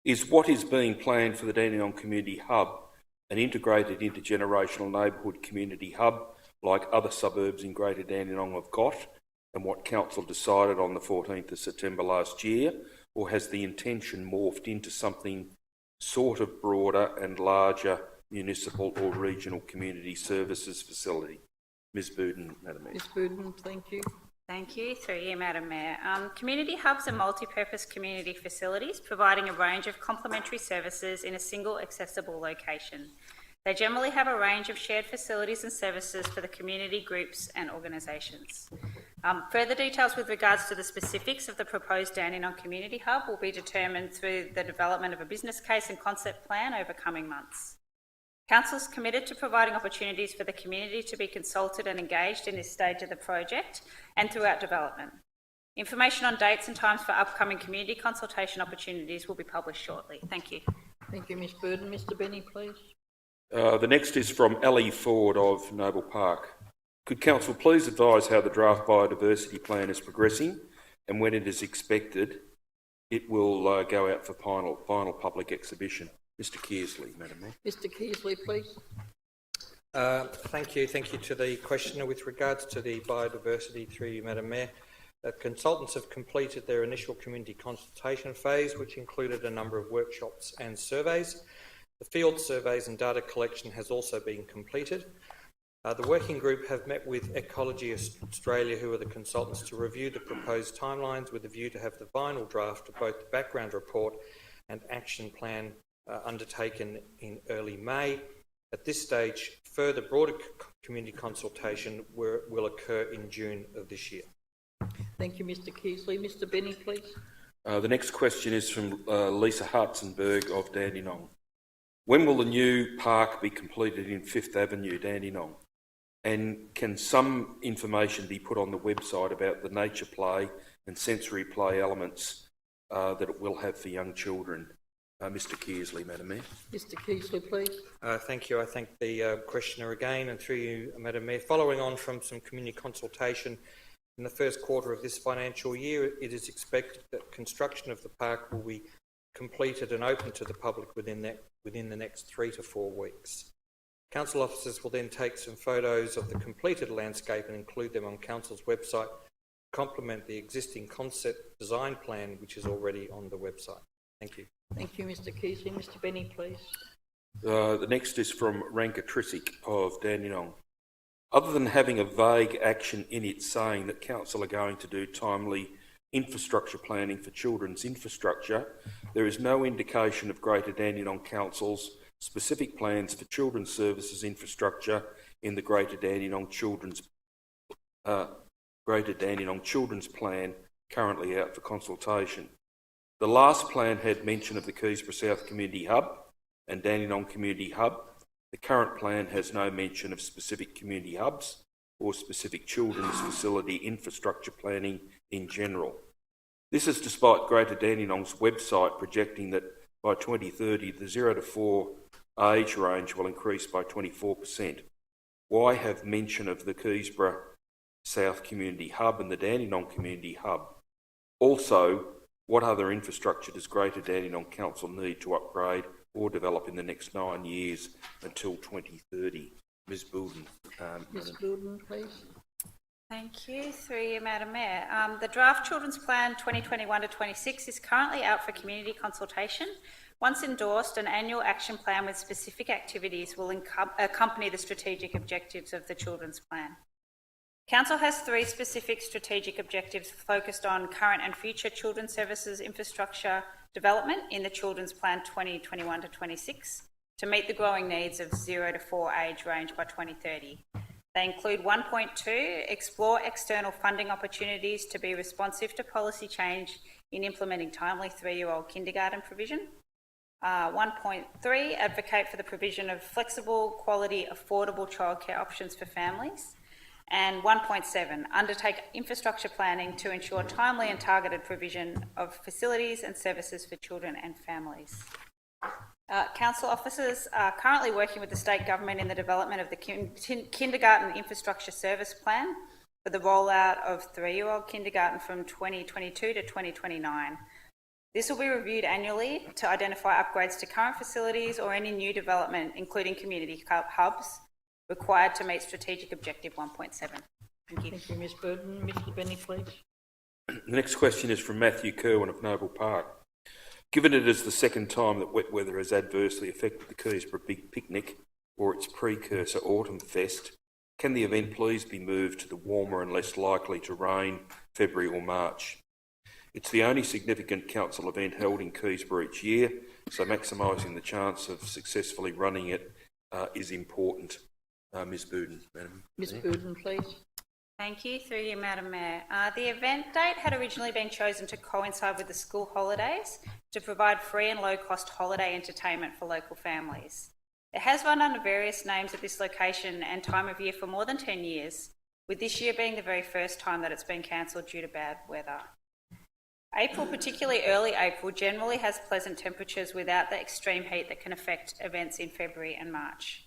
Is what is being planned for the Dandenong Community Hub an integrated intergenerational neighbourhood community hub like other suburbs in Greater Dandenong have got, and what Council decided on the 14th of September last year, or has the intention morphed into something sort of broader and larger municipal or regional community services facility? Ms Burden, Madam Mayor. Ms Burden, thank you. Thank you. Through you, Madam Mayor. Community hubs are multi-purpose community facilities providing a range of complementary services in a single accessible location. They generally have a range of shared facilities and services for the community groups and organisations. Further details with regards to the specifics of the proposed Dandenong Community Hub will be determined through the development of a business case and concept plan over coming months. Council is committed to providing opportunities for the community to be consulted and engaged in this stage of the project and throughout development. Information on dates and times for upcoming community consultation opportunities will be published shortly. Thank you. Thank you, Ms Burden. Mr Benny, please. The next is from Ellie Ford of Noble Park. Could Council please advise how the draft biodiversity plan is progressing and when it is expected it will go out for final public exhibition? Mr Kearsley, Madam Mayor. Mr Kearsley, please. Thank you. Thank you to the questioner. With regards to the biodiversity, through you, Madam Mayor, consultants have completed their initial community consultation phase, which included a number of workshops and surveys. The field surveys and data collection has also been completed. The working group have met with Ecology Australia, who are the consultants, to review the proposed timelines with a view to have the final draft of both the background report and action plan undertaken in early May. At this stage, further broader community consultation will occur in June of this year. Thank you, Mr Kearsley. Mr Benny, please. The next question is from Lisa Hartzenberg of Dandenong. When will the new park be completed in 5th Avenue, Dandenong? And can some information be put on the website about the nature play and sensory play elements that it will have for young children? Mr Kearsley, Madam Mayor. Mr Kearsley, please. Thank you. I thank the questioner again, and through you, Madam Mayor. Following on from some community consultation in the first quarter of this financial year, it is expected that construction of the park will be completed and open to the public within the next 3 to 4 weeks. Council officers will then take some photos of the completed landscape and include them on Council's website to complement the existing concept design plan, which is already on the website. Thank you. Thank you, Mr Kearsley. Mr Benny, please. The next is from Ranka Trisick of Dandenong. Other than having a vague action in it saying that Council are going to do timely infrastructure planning for children's infrastructure, there is no indication of Greater Dandenong Council's specific plans for children's services infrastructure in the Greater Dandenong Children's Plan currently out for consultation. The last plan had mention of the Keysborough South Community Hub and Dandenong Community Hub. The current plan has no mention of specific community hubs or specific children's facility infrastructure planning in general. This is despite Greater Dandenong's website projecting that by 2030 the 0 to 4 age range will increase by 24%. Why have mention of the Keysborough South Community Hub and the Dandenong Community Hub? Also, what other infrastructure does Greater Dandenong Council need to upgrade or develop in the next 9 years until 2030? Ms Boulden. Ms Boulden, please. Thank you. Through you, Madam Mayor. The draft Children's Plan 2021 to 26 is currently out for community consultation. Once endorsed, an annual action plan with specific activities will accompany the strategic objectives of the Children's Plan. Council has 3 specific strategic objectives focused on current and future children's services infrastructure development in the Children's Plan 2021 to 26 to meet the growing needs of 0 to 4 age range by 2030. They include 1.2, explore external funding opportunities to be responsive to policy change in implementing timely 3-year-old kindergarten provision. 1.3, advocate for the provision of flexible, quality, affordable childcare options for families. And 1.7, undertake infrastructure planning to ensure timely and targeted provision of facilities and services for children and families. Council officers are currently working with the state government in the development of the Kindergarten Infrastructure Service Plan for the rollout of 3-year-old kindergarten from 2022 to 2029. This will be reviewed annually to identify upgrades to current facilities or any new development, including community hubs, required to meet strategic objective 1.7. Thank you. Thank you, Ms Burden. Mr Benny, please. The next question is from Matthew Kerwin of Noble Park. Given it is the second time that wet weather has adversely affected the Keysborough Big Picnic or its precursor Autumn Fest, can the event please be moved to the warmer and less likely to rain February or March? It's the only significant council event held in Keysborough each year, so maximising the chance of successfully running it is important. Ms Boulden, Madam. Ms Boulden, please. Thank you. Through you, Madam Mayor. The event date had originally been chosen to coincide with the school holidays to provide free and low-cost holiday entertainment for local families. It has run under various names at this location and time of year for more than 10 years, with this year being the very first time that it's been cancelled due to bad weather. April, particularly early April, generally has pleasant temperatures without the extreme heat that can affect events in February and March.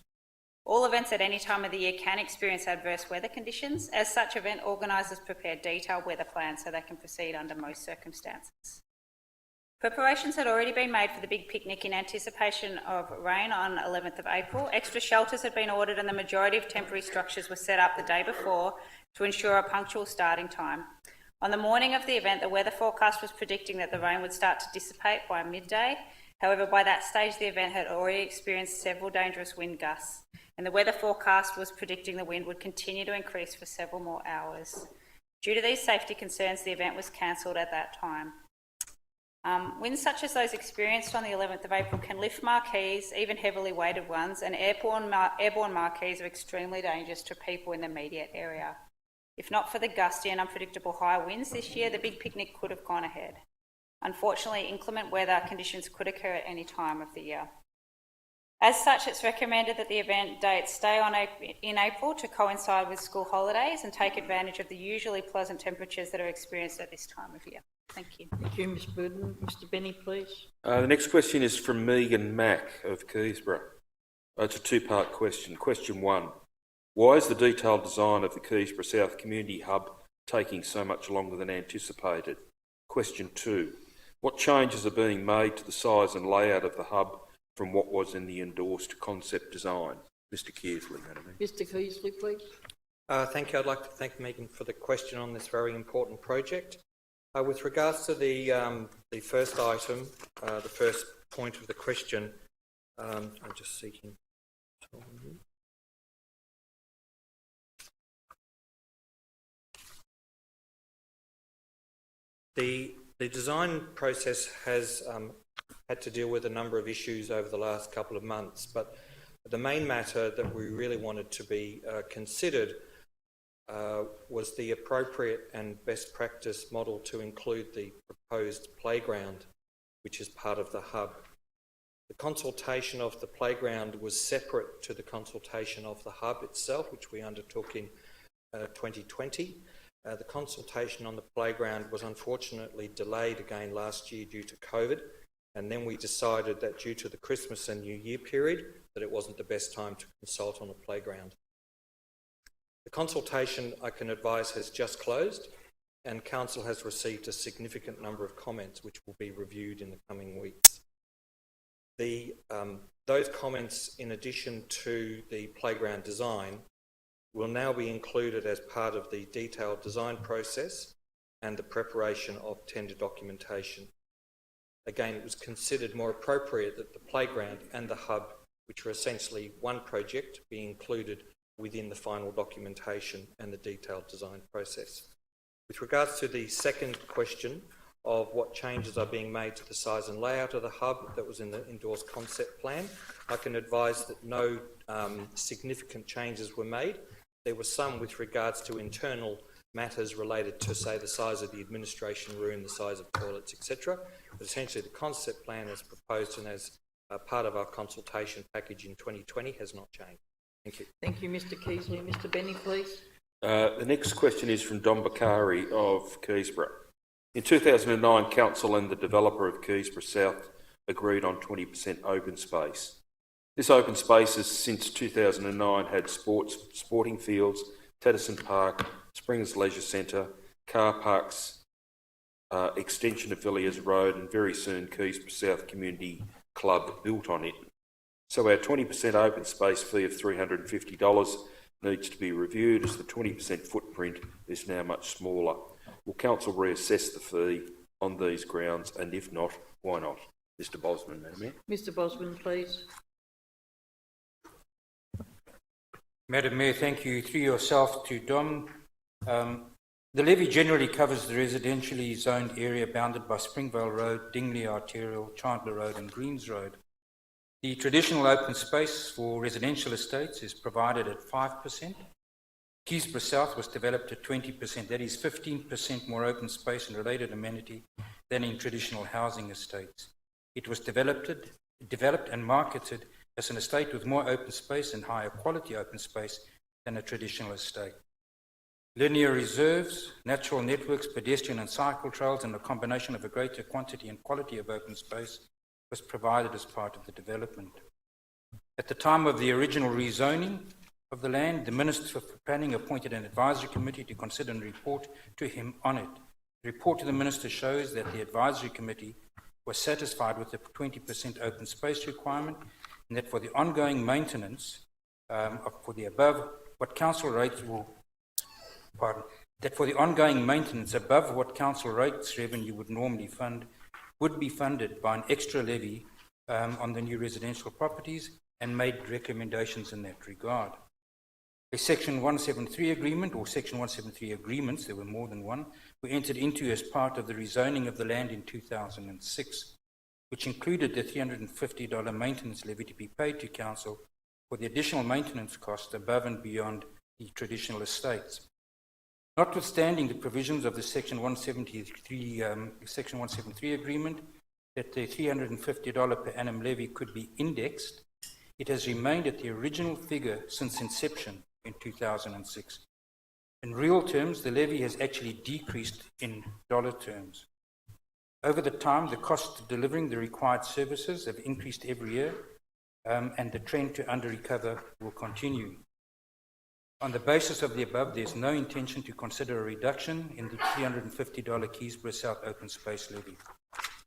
All events at any time of the year can experience adverse weather conditions. As such, event organisers prepare detailed weather plans so they can proceed under most circumstances. Preparations had already been made for the big picnic in anticipation of rain on 11th of April. Extra shelters had been ordered and the majority of temporary structures were set up the day before to ensure a punctual starting time. On the morning of the event, the weather forecast was predicting that the rain would start to dissipate by midday. However, by that stage, the event had already experienced several dangerous wind gusts, and the weather forecast was predicting the wind would continue to increase for several more hours. Due to these safety concerns, the event was cancelled at that time. Winds such as those experienced on the 11th of April can lift marquees, even heavily weighted ones, and airborne marquees are extremely dangerous to people in the immediate area. If not for the gusty and unpredictable high winds this year, the big picnic could have gone ahead. Unfortunately, inclement weather conditions could occur at any time of the year. As such, it's recommended that the event dates stay on in April to coincide with school holidays and take advantage of the usually pleasant temperatures that are experienced at this time of year. Thank you. Thank you, Ms Burden. Mr Benny, please. The next question is from Megan Mack of Keysborough. It's a two-part question. Question 1. Why is the detailed design of the Keysborough South Community Hub taking so much longer than anticipated? Question 2. What changes are being made to the size and layout of the hub from what was in the endorsed concept design? Mr Kearsley, Madam Mayor. Mr Kearsley, please. Thank you. I'd like to thank Megan for the question on this very important project. With regards to the first item, the first point of the question, I'm just seeking. The design process has had to deal with a number of issues over the last couple of months, but the main matter that we really wanted to be considered was the appropriate and best practice model to include the proposed playground, which is part of the hub. The consultation of the playground was separate to the consultation of the hub itself, which we undertook in 2020. The consultation on the playground was unfortunately delayed again last year due to COVID, and then we decided that due to the Christmas and New Year period that it wasn't the best time to consult on a playground. The consultation, I can advise, has just closed, and Council has received a significant number of comments which will be reviewed in the coming weeks. Those comments, in addition to the playground design, will now be included as part of the detailed design process and the preparation of tender documentation. Again, it was considered more appropriate that the playground and the hub, which are essentially one project, be included within the final documentation and the detailed design process. With regards to the second question of what changes are being made to the size and layout of the hub that was in the endorsed concept plan, I can advise that no significant changes were made. There were some with regards to internal matters related to, say, the size of the administration room, the size of toilets, etc. But essentially the concept plan as proposed and as part of our consultation package in 2020 has not changed. Thank you. Thank you, Mr Kearsley. Mr Benny, please. The next question is from Don Bakari of Keysborough. In 2009, Council and the developer of Keysborough South agreed on 20% open space. This open space has since 2009 had sporting fields, Tedderson Park, Springs Leisure Centre, car parks, extension of Villiers Road, and very soon Keysborough South Community Club built on it. So our 20% open space fee of $350 needs to be reviewed as the 20% footprint is now much smaller. Will Council reassess the fee on these grounds, and if not, why not? Mr Bosman, Madam Mayor. Mr Bosman, please. Madam Mayor, thank you. Through yourself to Dom. The levy generally covers the residentially zoned area bounded by Springvale Road, Dingley Arterial, Chandler Road and Greens Road. The traditional open space for residential estates is provided at 5%. Keysborough South was developed at 20%. That is 15% more open space and related amenity than in traditional housing estates. It was developed and marketed as an estate with more open space and higher quality open space than a traditional estate. linear reserves, natural networks, pedestrian and cycle trails, and a combination of a greater quantity and quality of open space was provided as part of the development. At the time of the original rezoning of the land, the Minister for Planning appointed an advisory committee to consider and report to him on it. The report to the Minister shows that the advisory committee was satisfied with the 20% open space requirement, and that for the ongoing maintenance for the above what council rates above what council rates revenue would normally fund would be funded by an extra levy on the new residential properties, and made recommendations in that regard. A Section 173 agreement, or Section 173 agreements, there were more than one, were entered into as part of the rezoning of the land in 2006, which included the $350 maintenance levy to be paid to council for the additional maintenance cost above and beyond the traditional estates. Notwithstanding the provisions of the Section 173 agreement that the $350 per annum levy could be indexed, it has remained at the original figure since inception in 2006. In real terms, the levy has actually decreased in dollar terms. Over the time, the cost of delivering the required services have increased every year, and the trend to under-recover will continue. On the basis of the above, there is no intention to consider a reduction in the $350 Keysborough South Open Space levy.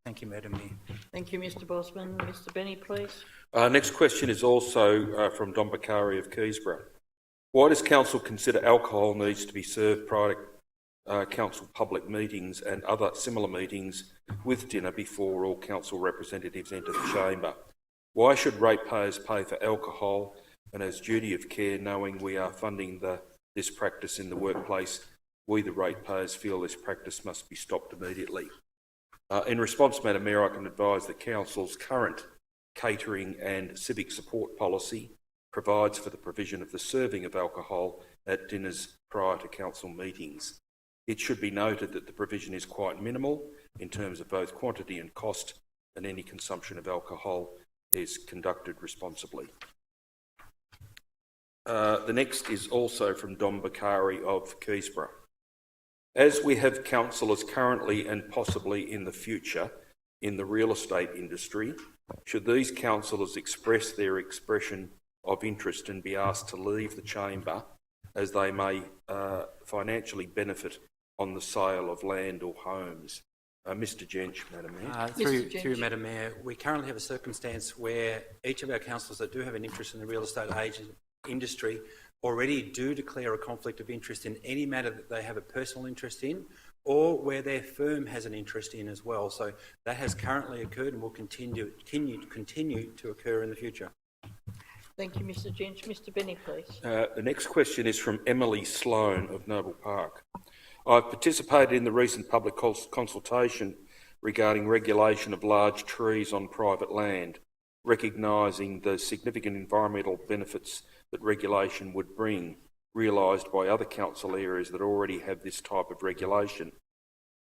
Thank you, Madam Mayor. Thank you, Mr Bosman. Mr Benny, please. Next question is also from Don Bakari of Keysborough. Why does Council consider alcohol needs to be served prior to Council public meetings and other similar meetings with dinner before all Council representatives enter the chamber? Why should ratepayers pay for alcohol, and as duty of care, knowing we are funding this practice in the workplace, we the ratepayers feel this practice must be stopped immediately? In response, Madam Mayor, I can advise that Council's current catering and civic support policy provides for the provision of the serving of alcohol at dinners prior to Council meetings. It should be noted that the provision is quite minimal in terms of both quantity and cost, and any consumption of alcohol is conducted responsibly. The next is also from Don Bakari of Keysborough. As we have councillors currently and possibly in the future in the real estate industry, should these councillors express their expression of interest and be asked to leave the chamber, as they may financially benefit on the sale of land or homes? Mr Jench, Madam Mayor. Through Madam Mayor, we currently have a circumstance where each of our councillors that do have an interest in the real estate industry already do declare a conflict of interest in any matter that they have a personal interest in, or where their firm has an interest in as well. So that has currently occurred and will continue to occur in the future. Thank you, Mr Jench. Mr Benny, please. The next question is from Emily Sloan of Noble Park. I've participated in the recent public consultation regarding regulation of large trees on private land, recognising the significant environmental benefits that regulation would bring, realised by other council areas that already have this type of regulation.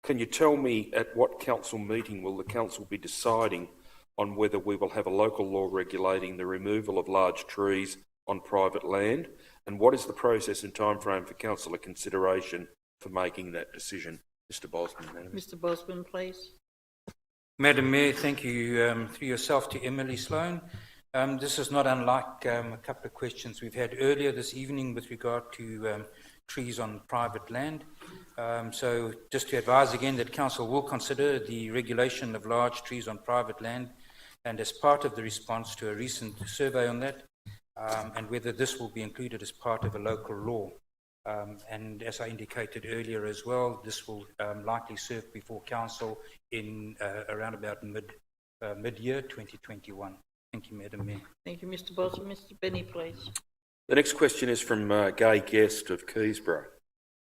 Can you tell me at what council meeting will the council be deciding on whether we will have a local law regulating the removal of large trees on private land, and what is the process and timeframe for councillor consideration for making that decision? Mr Bosman, Madam. Mr Bosman, please. Madam Mayor, thank you through yourself to Emily Sloan. This is not unlike a couple of questions we've had earlier this evening with regard to trees on private land. So just to advise again that Council will consider the regulation of large trees on private land, and as part of the response to a recent survey on that, and whether this will be included as part of a local law. And as I indicated earlier as well, this will likely serve before Council in around about mid-year 2021. Thank you, Madam Mayor. Thank you, Mr Bosman. Mr Benny, please. The next question is from Gay Guest of Keysborough.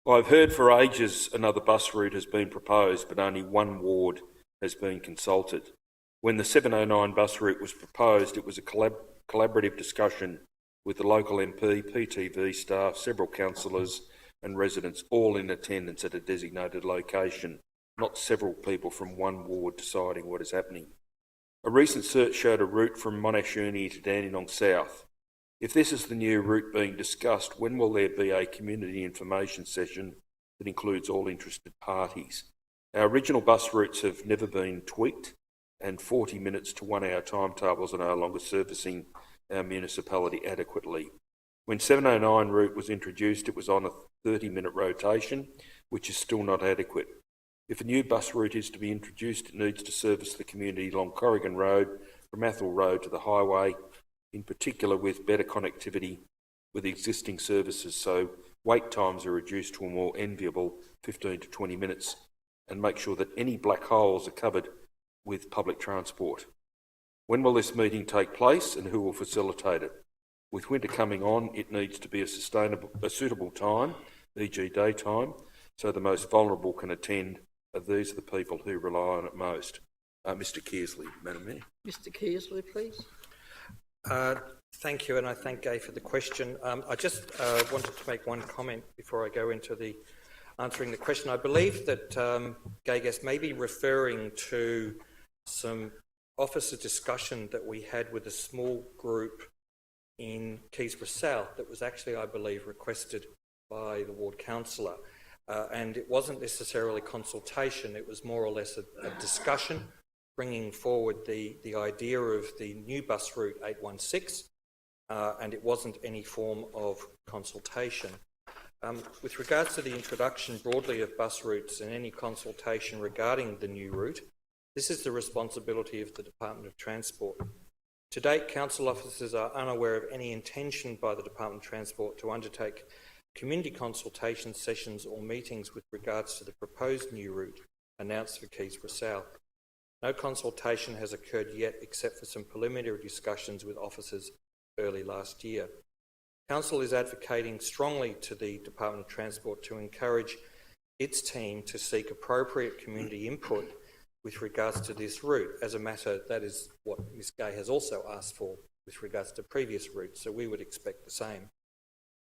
I've heard for ages another bus route has been proposed, but only one ward has been consulted. When the 709 bus route was proposed, it was a collaborative discussion with the local MP, PTV staff, several councillors and residents, all in attendance at a designated location, not several people from one ward deciding what is happening. A recent search showed a route from Monash Uni to Dandenong South. If this is the new route being discussed, when will there be a community information session that includes all interested parties? Our original bus routes have never been tweaked, and 40 minutes to 1 hour timetables are no longer servicing our municipality adequately. When 709 route was introduced, it was on a 30-minute rotation, which is still not adequate. If a new bus route is to be introduced, it needs to service the community along Corrigan Road, from Athol Road to the highway, in particular with better connectivity with existing services, so wait times are reduced to a more enviable 15 to 20 minutes, and make sure that any black holes are covered with public transport. When will this meeting take place and who will facilitate it? With winter coming on, it needs to be a suitable time, e.g. daytime, so the most vulnerable can attend. These are the people who rely on it most. Mr Kearsley, Madam Mayor. Mr Kearsley, please. Thank you, and I thank Gay for the question. I just wanted to make one comment before I go into the answering the question. I believe that Gay Guest may be referring to some officer discussion that we had with a small group in Keysborough South that was actually, I believe, requested by the ward councillor. And it wasn't necessarily consultation, it was more or less a discussion bringing forward the idea of the new bus route 816, and it wasn't any form of consultation. With regards to the introduction broadly of bus routes and any consultation regarding the new route, this is the responsibility of the Department of Transport. To date, council officers are unaware of any intention by the Department of Transport to undertake community consultation sessions or meetings with regards to the proposed new route announced for Keysborough South. No consultation has occurred yet except for some preliminary discussions with officers early last year. Council is advocating strongly to the Department of Transport to encourage its team to seek appropriate community input with regards to this route. As a matter, that is what Ms Gay has also asked for with regards to previous routes, so we would expect the same.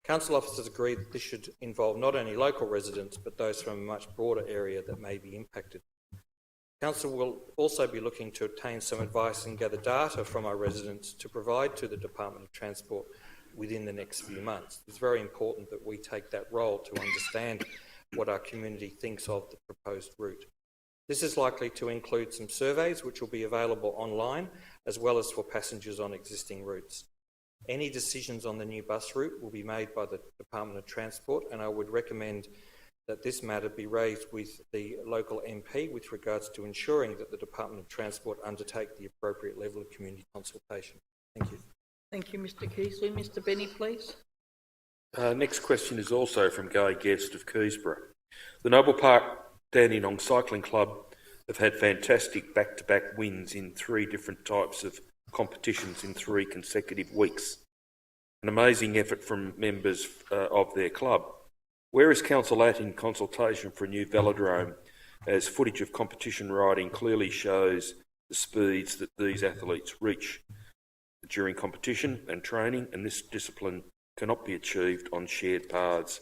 Council officers agree that this should involve not only local residents but those from a much broader area that may be impacted. Council will also be looking to obtain some advice and gather data from our residents to provide to the Department of Transport within the next few months. It's very important that we take that role to understand what our community thinks of the proposed route. This is likely to include some surveys which will be available online as well as for passengers on existing routes. Any decisions on the new bus route will be made by the Department of Transport, and I would recommend that this matter be raised with the local MP with regards to ensuring that the Department of Transport undertake the appropriate level of community consultation. Thank you. Thank you, Mr Kearsley. Mr Benny, please. Next question is also from Guy Guest of Keysborough. The Noble Park Dandenong Cycling Club have had fantastic back-to-back wins in 3 different types of competitions in 3 consecutive weeks. An amazing effort from members of their club. Where is Council at in consultation for a new velodrome, as footage of competition riding clearly shows the speeds that these athletes reach during competition and training, and this discipline cannot be achieved on shared paths.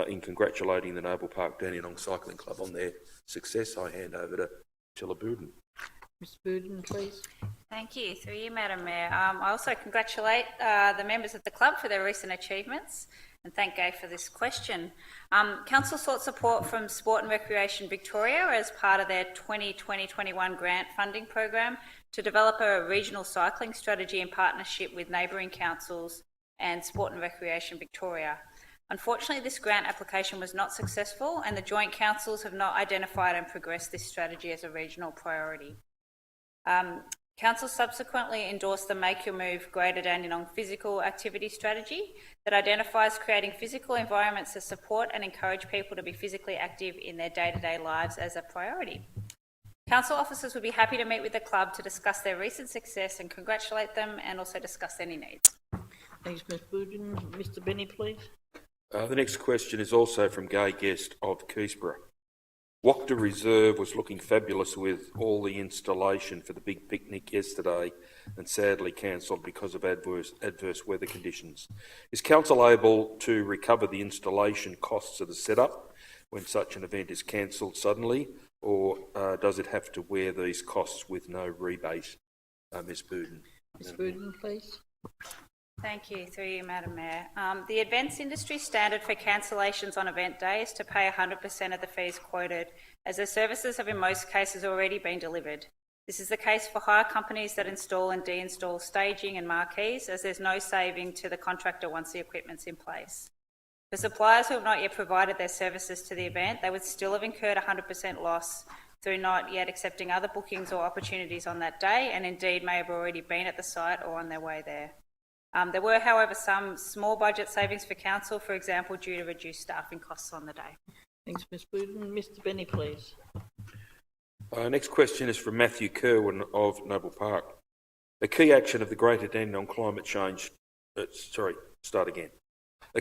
In congratulating the Noble Park Dandenong Cycling Club on their success, I hand over to Chilla Buden. Ms Buden, please. Thank you. Through you, Madam Mayor. I also congratulate the members of the club for their recent achievements and thank Gay for this question. Council sought support from Sport and Recreation Victoria as part of their 2020-21 grant funding program to develop a regional cycling strategy in partnership with neighbouring councils and Sport and Recreation Victoria. Unfortunately, this grant application was not successful and the joint councils have not identified and progressed this strategy as a regional priority. Council subsequently endorsed the Make Your Move Greater Dandenong Physical Activity Strategy that identifies creating physical environments that support and encourage people to be physically active in their day-to-day lives as a priority. Council officers would be happy to meet with the club to discuss their recent success and congratulate them and also discuss any needs. Thanks, Ms Buden. Mr Benny, please. The next question is also from Gay Guest of Keysborough. Wakta Reserve was looking fabulous with all the installation for the big picnic yesterday and sadly cancelled because of adverse weather conditions. Is Council able to recover the installation costs of the setup when such an event is cancelled suddenly, or does it have to wear these costs with no rebate? Ms Buden. Ms Buden, please. Thank you, through you, Madam Mayor. The events industry standard for cancellations on event day is to pay 100% of the fees quoted, as their services have in most cases already been delivered. This is the case for hire companies that install and deinstall staging and marquees, as there's no saving to the contractor once the equipment's in place. For suppliers who have not yet provided their services to the event, they would still have incurred 100% loss through not yet accepting other bookings or opportunities on that day, and indeed may have already been at the site or on their way there. There were, however, some small budget savings for council, for example, due to reduced staffing costs on the day. Thanks, Ms Booten. Mr Benny, please. Next question is from Matthew Kerwin of Noble Park. A key action of the Greater Dandenong Climate Change... A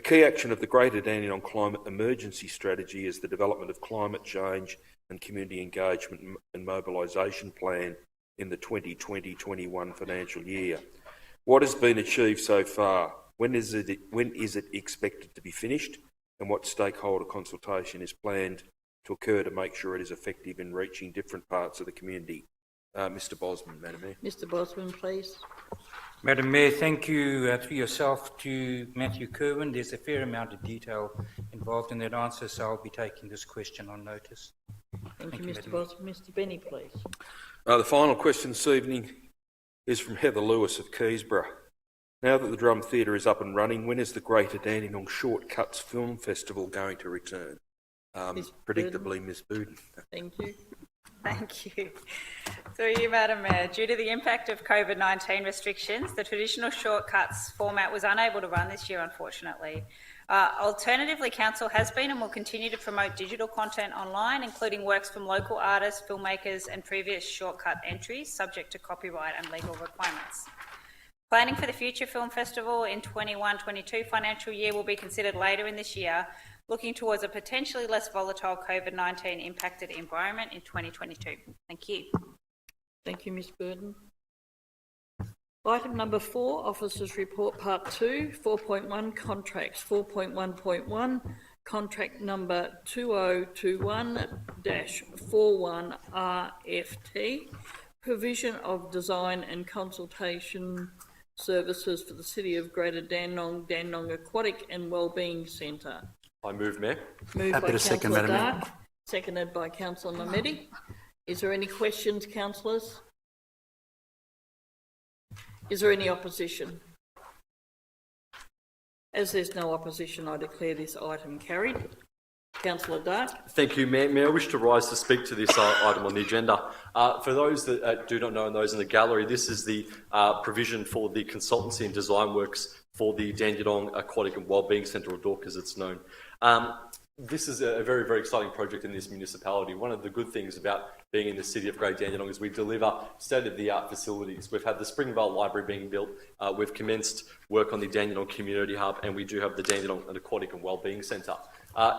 key action of the Greater Dandenong Climate Emergency Strategy is the development of climate change and community engagement and mobilisation plan in the 2020-21 financial year. What has been achieved so far? When is it expected to be finished? And what stakeholder consultation is planned to occur to make sure it is effective in reaching different parts of the community? Mr Bosman, Madam Mayor. Mr Bosman, please. Madam Mayor, thank you through yourself to Matthew Kerwin. There's a fair amount of detail involved in that answer, so I'll be taking this question on notice. Thank you, Mr Bosman. Mr Benny, please. The final question this evening is from Heather Lewis of Keysborough. Now that the Drum Theatre is up and running, when is the Greater Dandenong Shortcuts Film Festival going to return? Predictably, Ms Booten. Thank you. Thank you. Through you, Madam Mayor. Due to the impact of COVID-19 restrictions, the traditional shortcuts format was unable to run this year, unfortunately. Alternatively, Council has been and will continue to promote digital content online, including works from local artists, filmmakers and previous shortcut entries, subject to copyright and legal requirements. Planning for the future film festival in 21-22 financial year will be considered later in this year, looking towards a potentially less volatile COVID-19 impacted environment in 2022. Thank you. Thank you, Ms Burden. Item number 4, Officers' Report Part 2, 4.1 Contracts, 4.1.1 Contract number 2021-41 RFT, Provision of Design and Consultation Services for the City of Greater Dandenong, Dandenong Aquatic and Wellbeing Centre. I move, Mayor. Moved Happy by to second, Councillor Madam Mayor. Dark, seconded by Councillor Mamedi. Is there any questions, councillors? Is there any opposition? As there's no opposition, I declare this item carried. Councillor Dark. Thank you, Mayor. May I wish to rise to speak to this item on the agenda. For those that do not know and those in the gallery, this is the provision for the consultancy and design works for the Dandenong Aquatic and Wellbeing Centre, or DORC as it's known. This is a very, very exciting project in this municipality. One of the good things about being in the city of Great Dandenong is we deliver state-of-the-art facilities. We've had the Springvale Library being built, we've commenced work on the Danielon Community Hub, and we do have the Dandenong Aquatic and Wellbeing Centre.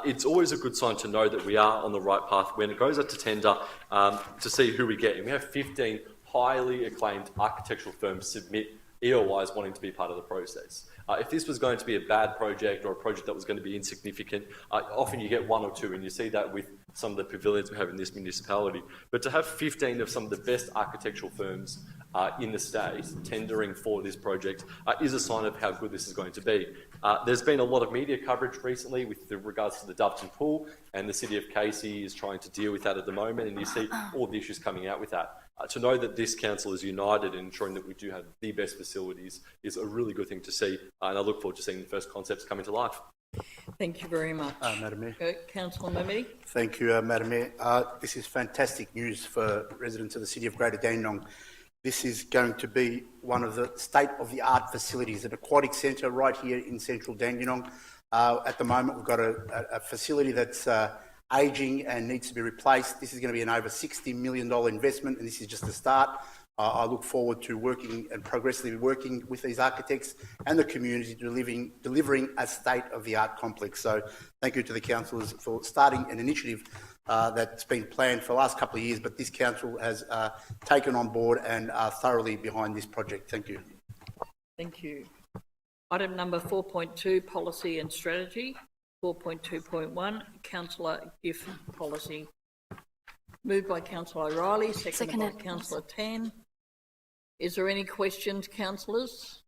It's always a good sign to know that we are on the right path when it goes up to tender to see who we get. And we have 15 highly acclaimed architectural firms submit EOIs wanting to be part of the process. If this was going to be a bad project or a project that was going to be insignificant, often you get 1 or 2, and you see that with some of the pavilions we have in this municipality. But to have 15 of some of the best architectural firms in the state tendering for this project is a sign of how good this is going to be. There's been a lot of media coverage recently with regards to the Doveton Pool, and the City of Casey is trying to deal with that at the moment, and you see all the issues coming out with that. To know that this council is united in ensuring that we do have the best facilities is a really good thing to see, and I look forward to seeing the first concepts come into life. Thank you very much. Madam Mayor. Councillor Mamedi. Thank you, Madam Mayor. This is fantastic news for residents of the City of Greater Dandenong. This is going to be one of the state-of-the-art facilities, an aquatic centre right here in central Dandenong. At the moment, we've got a facility that's ageing and needs to be replaced. This is going to be an over $60 million investment, and this is just the start. I look forward to working and progressively working with these architects and the community delivering a state-of-the-art complex. So thank you to the councillors for starting an initiative that's been planned for the last couple of years, but this council has taken on board and are thoroughly behind this project. Thank you. Thank you. Item number 4.2, Policy and Strategy. 4.2.1, Councillor Gift Policy. Moved by Councillor O'Reilly, seconded by Councillor Tan. Is there any questions, councillors?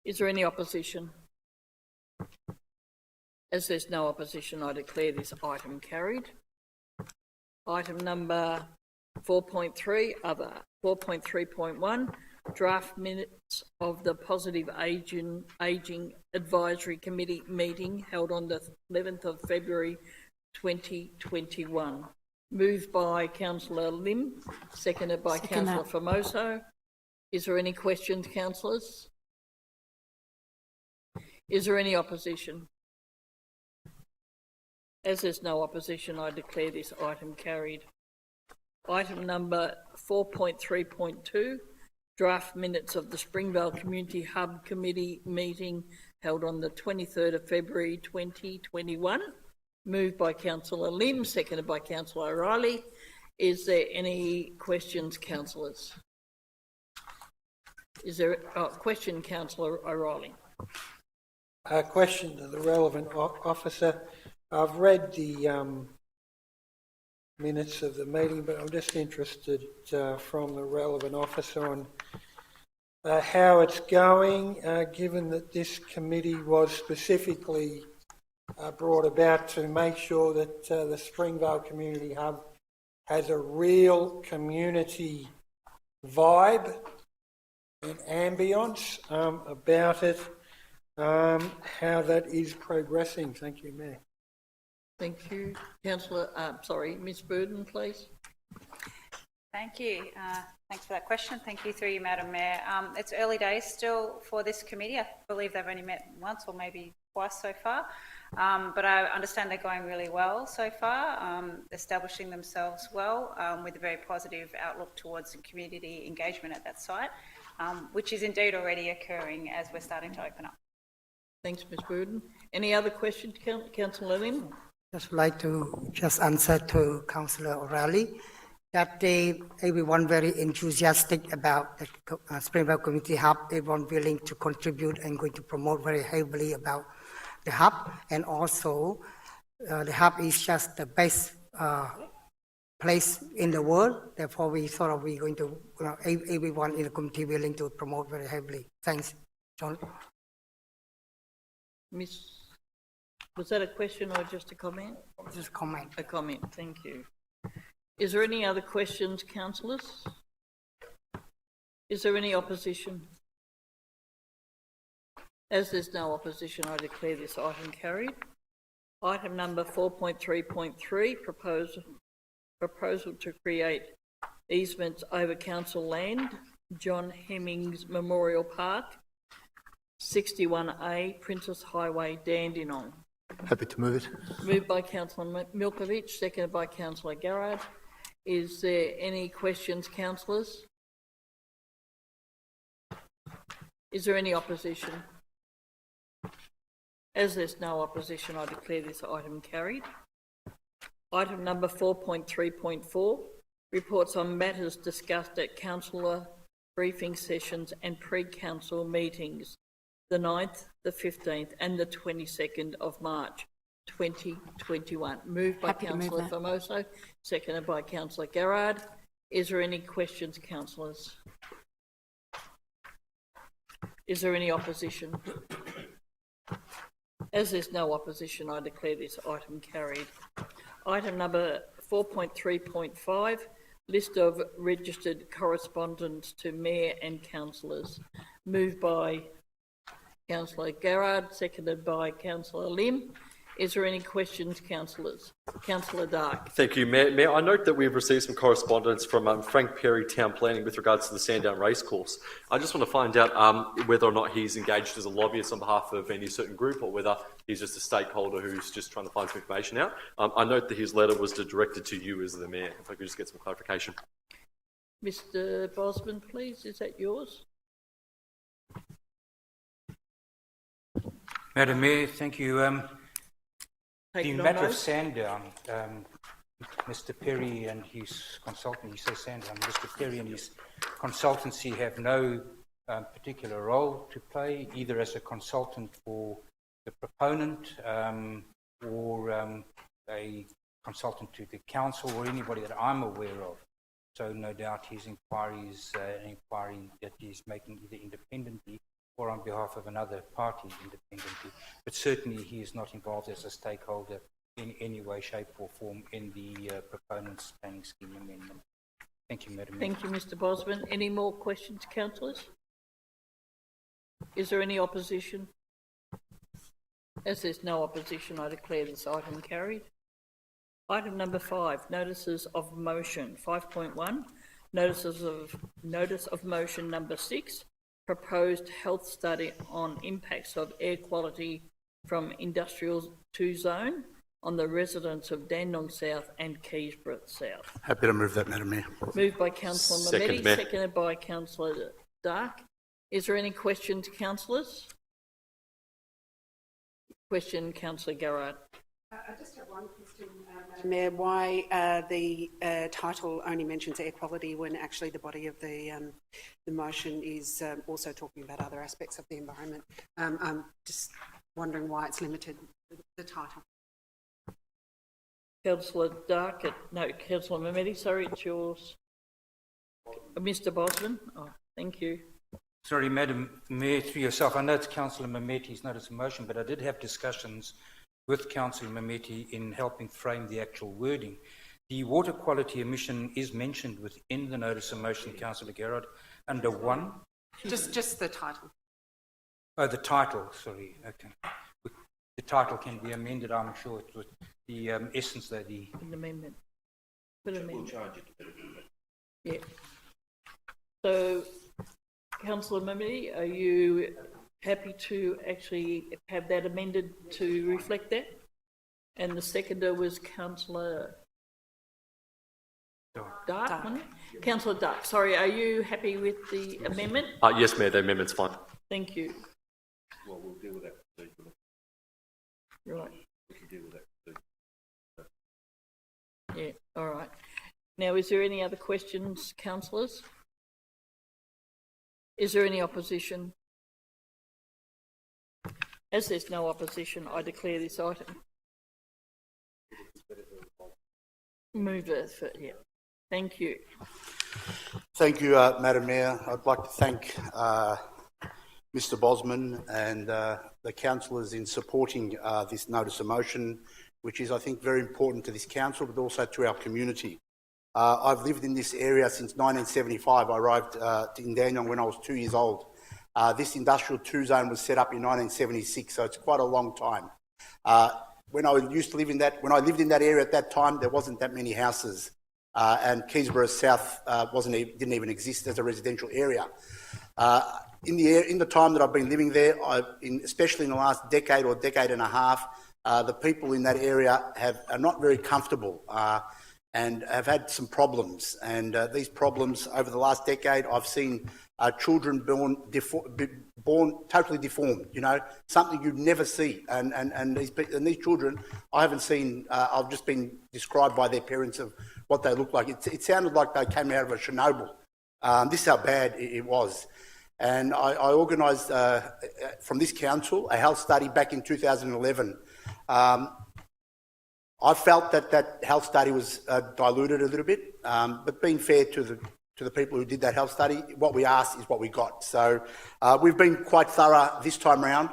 Is there any opposition? As there's no opposition, I declare this item carried. Item number 4.3, other. 4.3.1, draft minutes of the Positive Ageing Advisory Committee meeting held on the 11th of February 2021. Moved by Councillor Lim, seconded by Councillor Formoso. Is there any questions, councillors? Is there any opposition? As there's no opposition, I declare this item carried. Item number 4.3.2, draft minutes of the Springvale Community Hub Committee meeting held on the 23rd of February 2021. Moved by Councillor Lim, seconded by Councillor O'Reilly. Is there any questions, councillors? Is there a question, Councillor O'Reilly? A question to the relevant officer. I've read the minutes of the meeting, but I'm just interested from the relevant officer on how it's going, given that this committee was specifically brought about to make sure that the Springvale Community Hub has a real community vibe and ambience about it, how that is progressing. Thank you, Mayor. Thank you. Councillor, Ms Burden, please. Thank you. Thanks for that question. Thank you through you, Madam Mayor. It's early days still for this committee. I believe they've only met once or maybe twice so far, but I understand they're going really well so far, establishing themselves well with a very positive outlook towards community engagement at that site, which is indeed already occurring as we're starting to open up. Thanks, Ms Burden. Any other questions, Councillor Lim? Just like to just answer to Councillor O'Reilly that everyone very enthusiastic about the Springvale Community Hub. Everyone willing to contribute and going to promote very heavily about the hub, and also the hub is just the best place in the world. Therefore, we're going to everyone in the community willing to promote very heavily. Thanks, John. Was that a question or just a comment? Just a comment. A comment, thank you. Is there any other questions, councillors? Is there any opposition? As there's no opposition, I declare this item carried. Item number 4.3.3, proposal to create easements over council land, John Hemmings Memorial Park, 61A, Princess Highway, Dandenong. Happy to move it. Moved by Councillor Milkovich, seconded by Councillor Garrard. Is there any questions, councillors? Is there any opposition? As there's no opposition, I declare this item carried. Item number 4.3.4, reports on matters discussed at councillor briefing sessions and pre-council meetings, the 9th, the 15th and the 22nd of March 2021. Moved by Councillor Formoso, seconded by Councillor Garrard. Is there any questions, councillors? Is there any opposition? As there's no opposition, I declare this item carried. Item number 4.3.5, list of registered correspondence to Mayor and councillors. Moved by Councillor Garrard, seconded by Councillor Lim. Is there any questions, councillors? Councillor Dark. Thank you, Mayor. Mayor, I note that we've received some correspondence from Frank Perry, Town Planning, with regards to the Sandown Racecourse. I just want to find out whether or not he's engaged as a lobbyist on behalf of any certain group, or whether he's just a stakeholder who's just trying to find some information out. I note that his letter was directed to you as the Mayor. If I could just get some clarification. Mr Bosman, please, is that yours? Madam Mayor, thank you. The matter of Sandown, Mr Perry and his consultant, you say Sandown, Mr Perry and his consultancy have no particular role to play, either as a consultant for the proponent or a consultant to the council or anybody that I'm aware of. So no doubt his inquiry is an inquiry that he's making either independently or on behalf of another party independently, but certainly he is not involved as a stakeholder in any way, shape or form in the proponent's planning scheme amendment. Thank you, Madam Mayor. Thank you, Mr Bosman. Any more questions, councillors? Is there any opposition? As there's no opposition, I declare this item carried. Item number 5, notices of motion. 5.1, notice of motion number 6, proposed health study on impacts of air quality from Industrial 2 Zone on the residents of Dandenong South and Keysborough South. Happy to move that, Madam Mayor. Moved by Councillor Second, Mehmeti, Mayor. seconded by Councillor Dark. Is there any questions, councillors? Question, Councillor Garrard. I just have one question, Madam Mayor. Why the title only mentions air quality when actually the body of the motion is also talking about other aspects of the environment? I'm just wondering why it's limited, the title. Councillor Dark, Councillor Mehmeti, sorry, it's yours. Mr Bosman, thank you. Sorry, Madam Mayor, through yourself. I know it's Councillor Mehmeti's notice of motion, but I did have discussions with Councillor Mehmeti in helping frame the actual wording. The water quality emission is mentioned within the notice of motion, Councillor Garrard, under 1. Just the title. Oh, the title, sorry, okay. The title can be amended, I'm sure, with the essence that the... An amendment. Put amendment. We'll change it. Yeah. So, Councillor Mehmeti, are you happy to actually have that amended to reflect that? And the seconder was Councillor Dark, wasn't it? Councillor Dark, sorry, are you happy with the amendment? Yes, Mayor, the amendment's fine. Thank you. Well, we'll deal with that procedurally. Right. We can deal with that procedurally. Yeah, all right. Now, is there any other questions, councillors? Is there any opposition? As there's no opposition, I declare this item. Move it, yeah. Thank you. Thank you, Madam Mayor. I'd like to thank Mr Bosman and the councillors in supporting this notice of motion, which is, I think, very important to this council, but also to our community. I've lived in this area since 1975. I arrived in Dandenong when I was 2 years old. This Industrial 2 Zone was set up in 1976, so it's quite a long time. When I lived in that area at that time, there wasn't that many houses, and Keysborough South didn't even exist as a residential area. In the time that I've been living there, especially in the last decade or decade and a half, the people in that area are not very comfortable and have had some problems. And these problems over the last decade, I've seen children born totally deformed, something you'd never see. And these children, I haven't seen, I've just been described by their parents of what they look like. It sounded like they came out of a Chernobyl. This is how bad it was. And I organised, from this council, a health study back in 2011. I felt that health study was diluted a little bit, but being fair to the people who did that health study, what we asked is what we got. So we've been quite thorough this time around,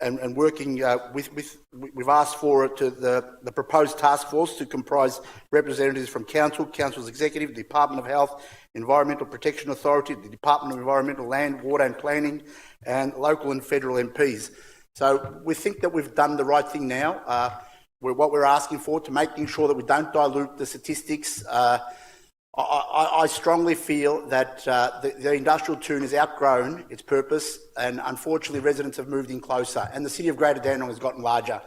and working we've asked for the proposed task force to comprise representatives from council's executive, the Department of Health, Environmental Protection Authority, the Department of Environmental Land, Water and Planning, and local and federal MPs. So we think that we've done the right thing now. What we're asking for, to making sure that we don't dilute the statistics. I strongly feel that the industrial tune has outgrown its purpose, and unfortunately residents have moved in closer, and the city of Greater Dandenong has gotten larger.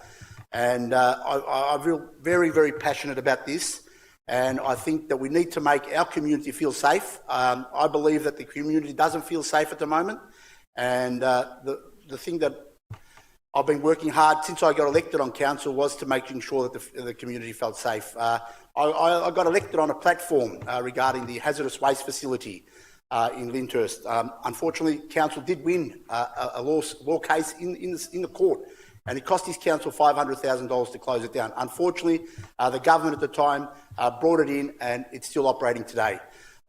And I feel very, very passionate about this, and I think that we need to make our community feel safe. I believe that the community doesn't feel safe at the moment, and the thing that I've been working hard since I got elected on council was to making sure that the community felt safe. I got elected on a platform regarding the hazardous waste facility in Lyndhurst. Unfortunately, council did win a law case in the court, and it cost his council $500,000 to close it down. Unfortunately, the government at the time brought it in, and it's still operating today.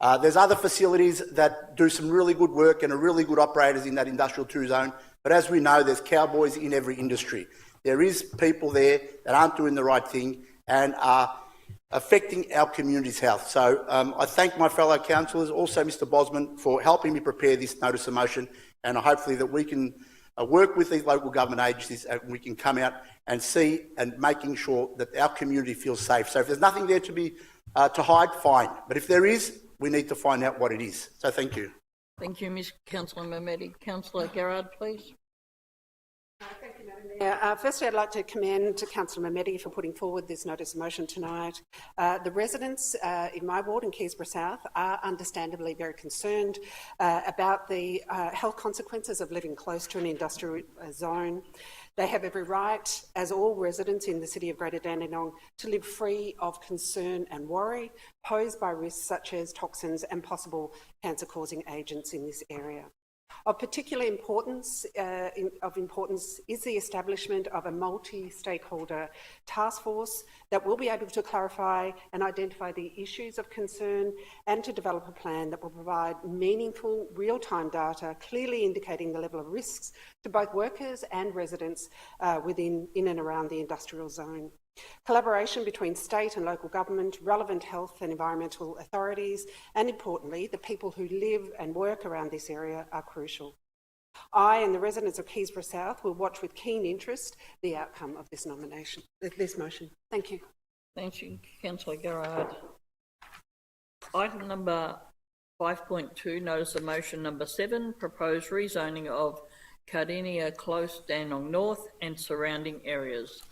There's other facilities that do some really good work and are really good operators in that industrial 2 zone, but as we know, there's cowboys in every industry. There is people there that aren't doing the right thing and are affecting our community's health. So I thank my fellow councillors, also Mr Bosman, for helping me prepare this notice of motion, and hopefully that we can work with these local government agencies and we can come out and see and making sure that our community feels safe. So if there's nothing there to be to hide, fine. But if there is, we need to find out what it is. So thank you. Thank you, Ms Councillor Mehmedi. Councillor Garrard, please. Thank you, Madam Mayor. Firstly, I'd like to commend Councillor Mehmedi for putting forward this notice of motion tonight. The residents in my ward in Keysborough South are understandably very concerned about the health consequences of living close to an industrial zone. They have every right, as all residents in the city of Greater Dandenong, to live free of concern and worry posed by risks such as toxins and possible cancer-causing agents in this area. Of particular importance, is the establishment of a multi-stakeholder task force that will be able to clarify and identify the issues of concern and to develop a plan that will provide meaningful real-time data clearly indicating the level of risks to both workers and residents in and around the industrial zone. Collaboration between state and local government, relevant health and environmental authorities, and importantly, the people who live and work around this area are crucial. I and the residents of Keysborough South will watch with keen interest the outcome of this motion. Thank you. Thank you, Councillor Garrard. Item number 5.2, notice of motion number 7, proposed rezoning of Cardinia Close, Dandenong North and surrounding areas.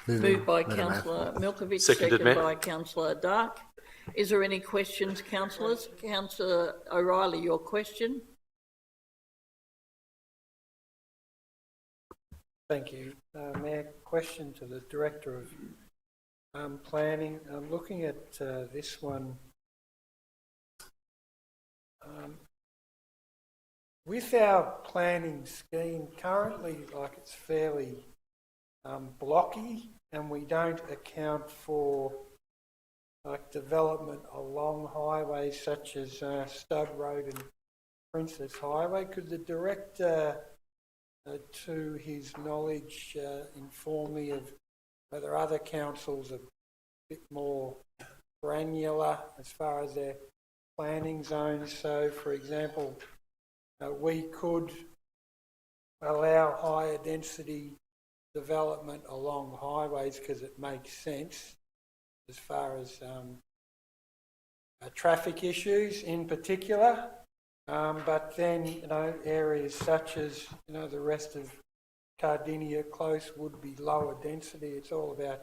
Moved by Councillor Milkovich, seconded by Councillor Dark. Is there any questions, councillors? Councillor O'Reilly, your question. Thank you. Mayor, question to the Director of Planning. I'm looking at this one. With our planning scheme currently, it's fairly blocky, and we don't account for development along highways such as Stud Road and Princess Highway. Could the Director, to his knowledge, inform me of whether other councils are a bit more granular as far as their planning zones? So, for example, we could allow higher density development along highways because it makes sense as far as traffic issues in particular. But then, areas such as, the rest of Cardinia Close would be lower density. It's all about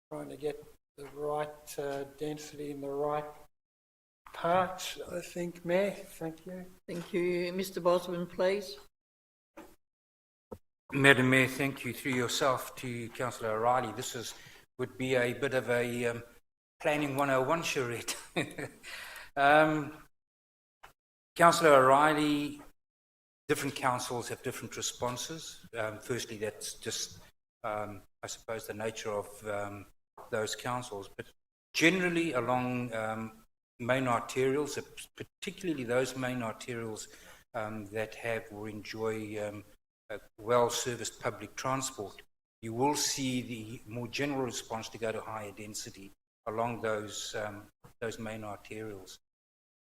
trying to get the right density in the right parts, I think, Mayor. Thank you. Thank you. Mr Bosman, please. Madam Mayor, thank you through yourself to Councillor O'Reilly. This would be a bit of a planning 101 charrette. Councillor O'Reilly, different councils have different responses. Firstly, that's just, I suppose, the nature of those councils. But generally along main arterials, particularly those main arterials that have or enjoy well-serviced public transport, you will see the more general response to go to higher density along those main arterials.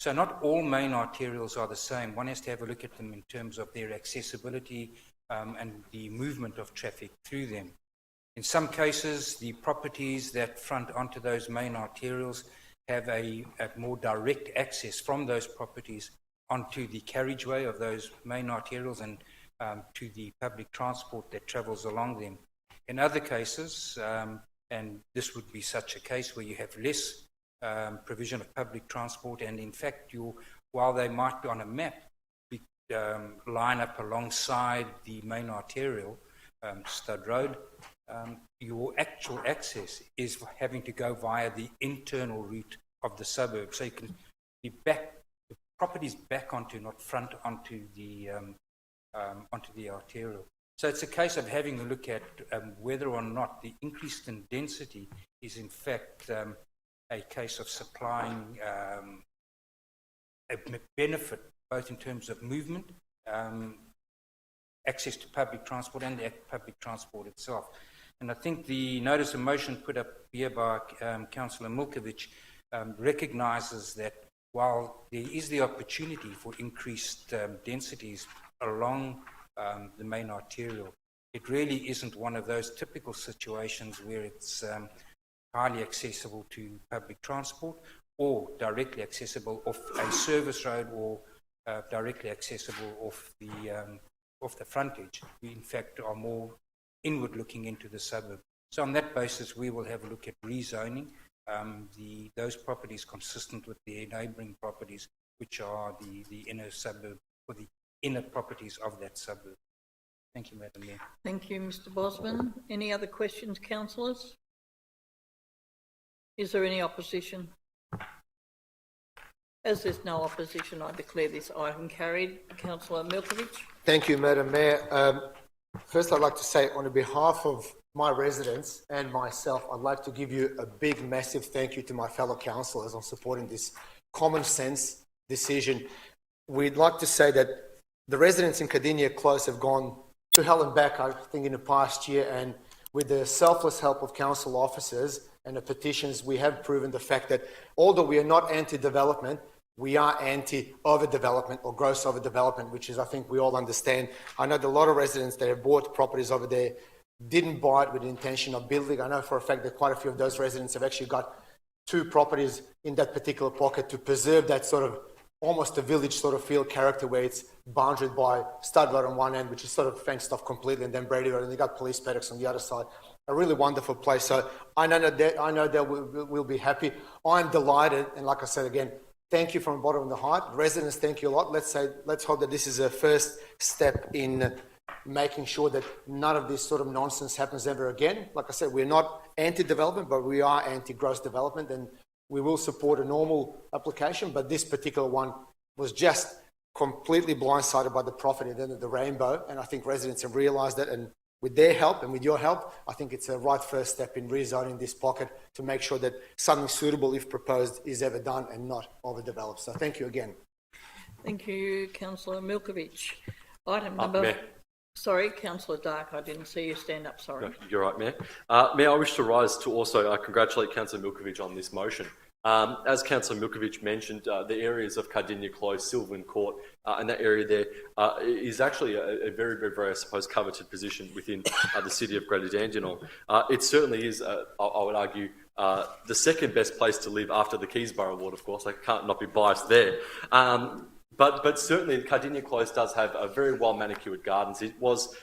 So not all main arterials are the same. One has to have a look at them in terms of their accessibility and the movement of traffic through them. In some cases, the properties that front onto those main arterials have a more direct access from those properties onto the carriageway of those main arterials and to the public transport that travels along them. In other cases, and this would be such a case where you have less provision of public transport, and in fact, while they might be on a map line up alongside the main arterial, Stud Road, your actual access is having to go via the internal route of the suburb. So you can be back, the property's back onto, not front onto the arterial. So it's a case of having a look at whether or not the increase in density is in fact a case of supplying benefit, both in terms of movement, access to public transport and the public transport itself. And I think the notice of motion put up here by Councillor Milkovich recognises that while there is the opportunity for increased densities along the main arterial, it really isn't one of those typical situations where it's highly accessible to public transport or directly accessible off a service road or directly accessible off the frontage. We, in fact, are more inward looking into the suburb. So on that basis, we will have a look at rezoning those properties consistent with the neighbouring properties, which are the inner suburb or the inner properties of that suburb. Thank you, Madam Mayor. Thank you, Mr Bosman. Any other questions, councillors? Is there any opposition? As there's no opposition, I declare this item carried. Councillor Milkovich. Thank you, Madam Mayor. First, I'd like to say on behalf of my residents and myself, I'd like to give you a big, massive thank you to my fellow councillors on supporting this common sense decision. We'd like to say that the residents in Cardinia Close have gone to hell and back, I think, in the past year, and with the selfless help of council officers and the petitions, we have proven the fact that although we are not anti-development, we are anti-overdevelopment or gross overdevelopment, which is, I think we all understand. I know that a lot of residents that have bought properties over there didn't buy it with the intention of building. I know for a fact that quite a few of those residents have actually got 2 properties in that particular pocket to preserve that sort of almost a village sort of feel character where it's boundaried by Stud Road on one end, which is sort of fenced off completely, and then Brady Road, and you've got police paddocks on the other side. A really wonderful place. So I know that we'll be happy. I'm delighted, and like I said again, thank you from the bottom of the heart. Residents, thank you a lot. Let's hope that this is a first step in making sure that none of this sort of nonsense happens ever again. Like I said, we're not anti-development, but we are anti-gross development, and we will support a normal application, but this particular one was just completely blindsided by the profit at the end of the rainbow, and I think residents have realised that, and with their help and with your help, I think it's a right first step in rezoning this pocket to make sure that something suitable, if proposed, is ever done and not overdeveloped. So thank you again. Thank you, Councillor Milkovich. Item number... Sorry, Councillor Dark, I didn't see you stand up, sorry. No, you're right, Mayor. Mayor, I wish to rise to also congratulate Councillor Milkovich on this motion. As Councillor Milkovich mentioned, the areas of Cardinia Close, Sylvan Court, and that area there is actually a very, very, very, I suppose, coveted position within the city of Greater Dandenong. It certainly is, I would argue, the second best place to live after the Keysborough ward, of course. I can't not be biased there. But certainly, Cardinia Close does have a very well-manicured gardens. It was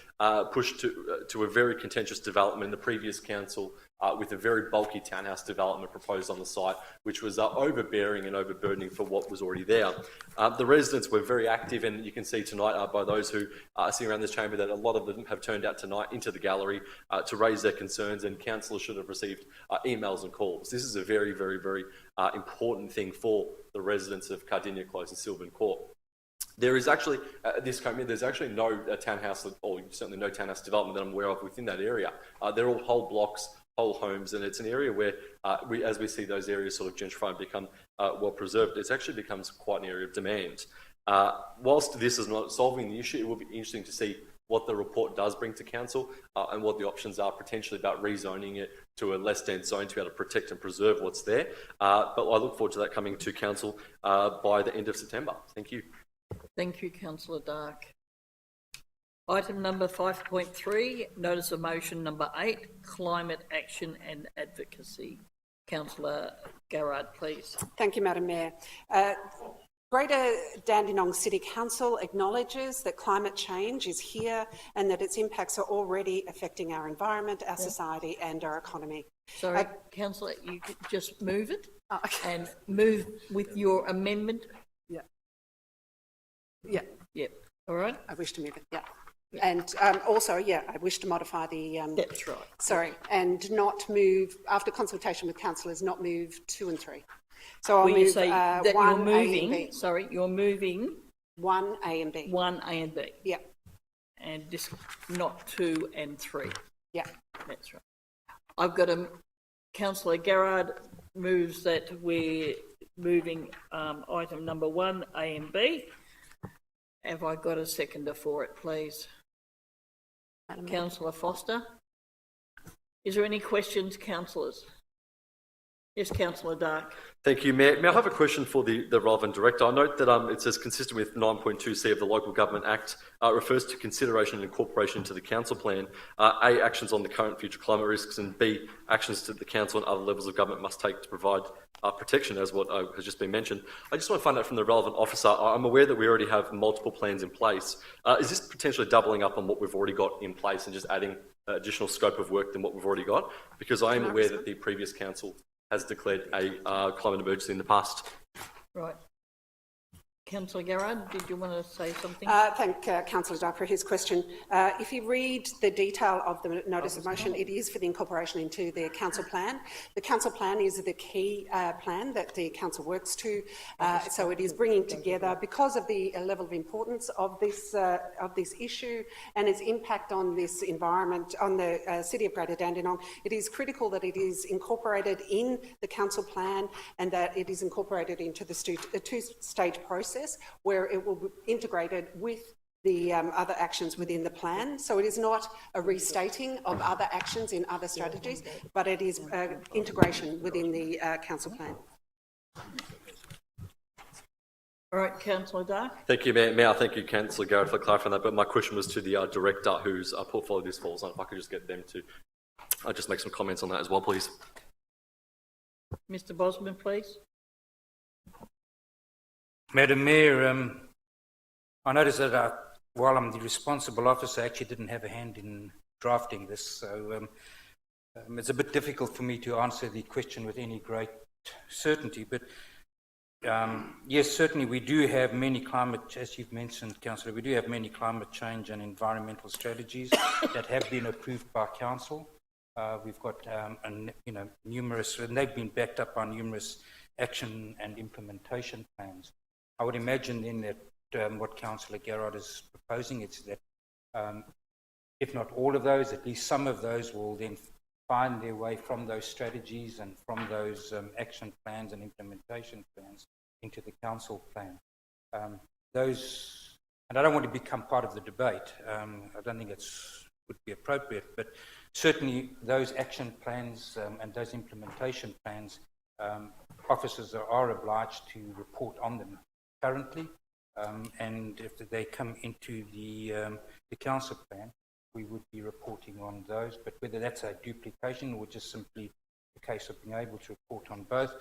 pushed to a very contentious development in the previous council with a very bulky townhouse development proposed on the site, which was overbearing and overburdening for what was already there. The residents were very active, and you can see tonight by those who are sitting around this chamber that a lot of them have turned out tonight into the gallery to raise their concerns, and councillors should have received emails and calls. This is a very, very, very important thing for the residents of Cardinia Close and Sylvan Court. There is actually, there's actually no townhouse, or certainly no townhouse development that I'm aware of within that area. They're all whole blocks, whole homes, and it's an area where, as we see those areas sort of gentrify and become well preserved, it actually becomes quite an area of demand. Whilst this is not solving the issue, it will be interesting to see what the report does bring to council and what the options are potentially about rezoning it to a less dense zone to be able to protect and preserve what's there. But I look forward to that coming to council by the end of September. Thank you. Thank you, Councillor Dark. Item number 5.3, notice of motion number 8, climate action and advocacy. Councillor Garrard, please. Thank you, Madam Mayor. Greater Dandenong City Council acknowledges that climate change is here and that its impacts are already affecting our environment, our society and our economy. Sorry, Councillor, you could just move it and move with your amendment. Yeah. Yeah. Yep. All right. I wish to move it, yeah. And also, I wish to modify the... That's right. Sorry, and not move, after consultation with councillors, not move 2 and 3. So I'll Will move you say that you're moving, A and B. sorry, you're moving 1 A and B. 1 A and B. Yeah. And this, not 2 and 3. Yeah. That's right. I've got Councillor Garrard moves that we moving item number 1, A and B. Have I got a seconder for it, please? Councillor Foster. Is there any questions, councillors? Yes, Councillor Dark. Thank you, Mayor. May I have a question for the relevant director? I note that it says consistent with 9.2C of the Local Government Act, refers to consideration and incorporation into the council plan. A, actions on the current future climate risks, and B, actions that the council and other levels of government must take to provide protection, as what has just been mentioned. I just want to find out from the relevant officer, I'm aware that we already have multiple plans in place. Is this potentially doubling up on what we've already got in place and just adding additional scope of work than what we've already got? Because I am aware that the previous council has declared a climate emergency in the past. Right. Councillor Garrard, did you want to say something? Thank Councillor Dark for his question. If you read the detail of the notice of motion, it is for the incorporation into the council plan. The council plan is the key plan that the council works to, so it is bringing together, because of the level of importance of this issue and its impact on this environment, on the City of Greater Dandenong, it is critical that it is incorporated in the council plan and that it is incorporated into the two-stage process where it will be integrated with the other actions within the plan. So it is not a restating of other actions in other strategies, but it is integration within the council plan. All right, Councillor Dark. Thank you, Mayor. Thank you, Councillor Garrett, for clarifying that. But my question was to the director whose portfolio this falls on. If I could just get them to just make some comments on that as well, please. Mr. Bosman, please. Madam Mayor, I noticed that while I'm the responsible officer, I actually didn't have a hand in drafting this, so it's a bit difficult for me to answer the question with any great certainty. But yes, certainly we do have many climate, as you've mentioned, Councillor, we do have many climate change and environmental strategies that have been approved by Council. We've got numerous, and they've been backed up by numerous action and implementation plans. I would imagine then that what Councillor Garrard is proposing is that if not all of those, at least some of those will then find their way from those strategies and from those action plans and implementation plans into the council plan. Those, and I don't want to become part of the debate. I don't think it would be appropriate, but certainly those action plans and those implementation plans, officers are obliged to report on them currently, and if they come into the council plan, we would be reporting on those. But whether that's a duplication or just simply a case of being able to report on both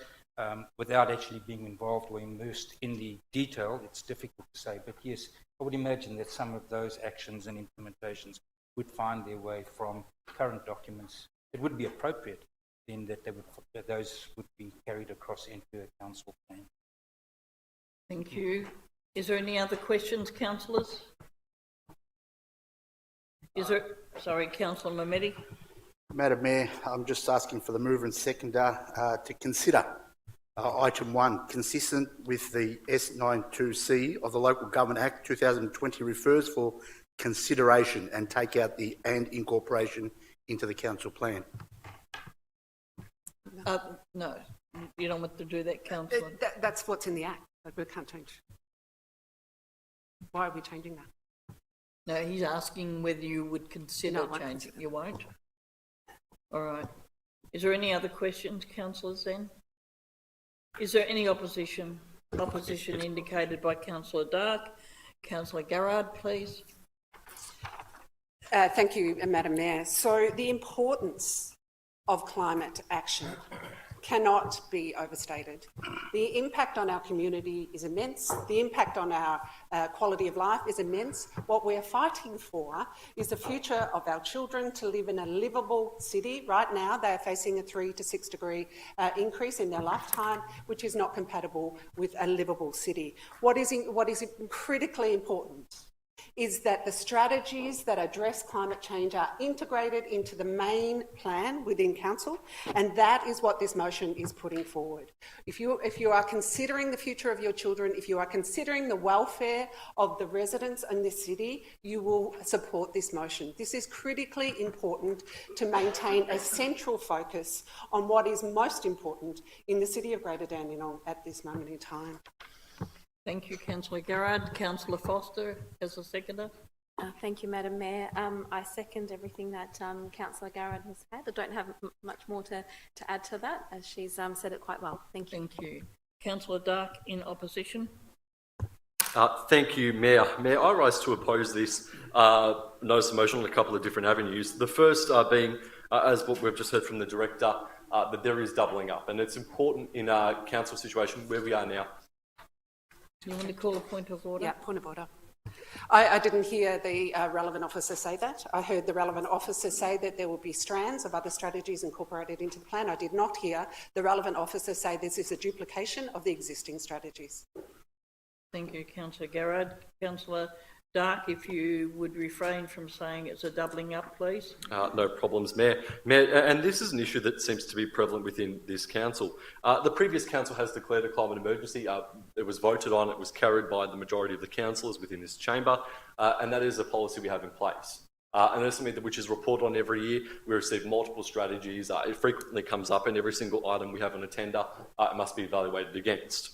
without actually being involved or immersed in the detail, it's difficult to say. But yes, I would imagine that some of those actions and implementations would find their way from current documents. It would be appropriate then that those would be carried across into a council plan. Thank you. Is there any other questions, councillors? Is there, sorry, Councillor Mamedi. Madam Mayor, I'm just asking for the mover and seconder to consider item 1, consistent with the S92C of the Local Government Act 2020, refers for consideration and take out the "and incorporation" into the council plan. No, you don't want to do that, Councillor. That's what's in the Act, but we can't change. Why are we changing that? No, he's asking whether you would consider changing. You won't? All right. Is there any other questions, councillors, then? Is there any opposition? Opposition indicated by Councillor Dark. Councillor Garrard, please. Thank you, Madam Mayor. So the importance of climate action cannot be overstated. The impact on our community is immense. The impact on our quality of life is immense. What we're fighting for is the future of our children to live in a livable city. Right now, they are facing a 3 to 6 degree increase in their lifetime, which is not compatible with a livable city. What is critically important is that the strategies that address climate change are integrated into the main plan within council, and that is what this motion is putting forward. If you are considering the future of your children, if you are considering the welfare of the residents in this city, you will support this motion. This is critically important to maintain a central focus on what is most important in the city of Greater Dandenong at this moment in time. Thank you, Councillor Garrard. Councillor Foster as a seconder. Thank you, Madam Mayor. I second everything that Councillor Garrard has said. I don't have much more to add to that, as she's said it quite well. Thank you. Thank you. Councillor Dark in opposition. Thank you, Mayor. Mayor, I rise to oppose this notice of motion on a couple of different avenues. The first being, as what we've just heard from the Director, that there is doubling up, and it's important in our council situation where we are now. Do you want to call a point of order? Yeah, point of order. I didn't hear the relevant officer say that. I heard the relevant officer say that there will be strands of other strategies incorporated into the plan. I did not hear the relevant officer say this is a duplication of the existing strategies. Thank you, Councillor Garrard. Councillor Dark, if you would refrain from saying it's a doubling up, please. No problems, Mayor. Mayor, and this is an issue that seems to be prevalent within this council. The previous council has declared a climate emergency. It was voted on, it was carried by the majority of the councillors within this chamber, and that is a policy we have in place. And that is something which is reported on every year. We receive multiple strategies. It frequently comes up in every single item we have on a tender. It must be evaluated against.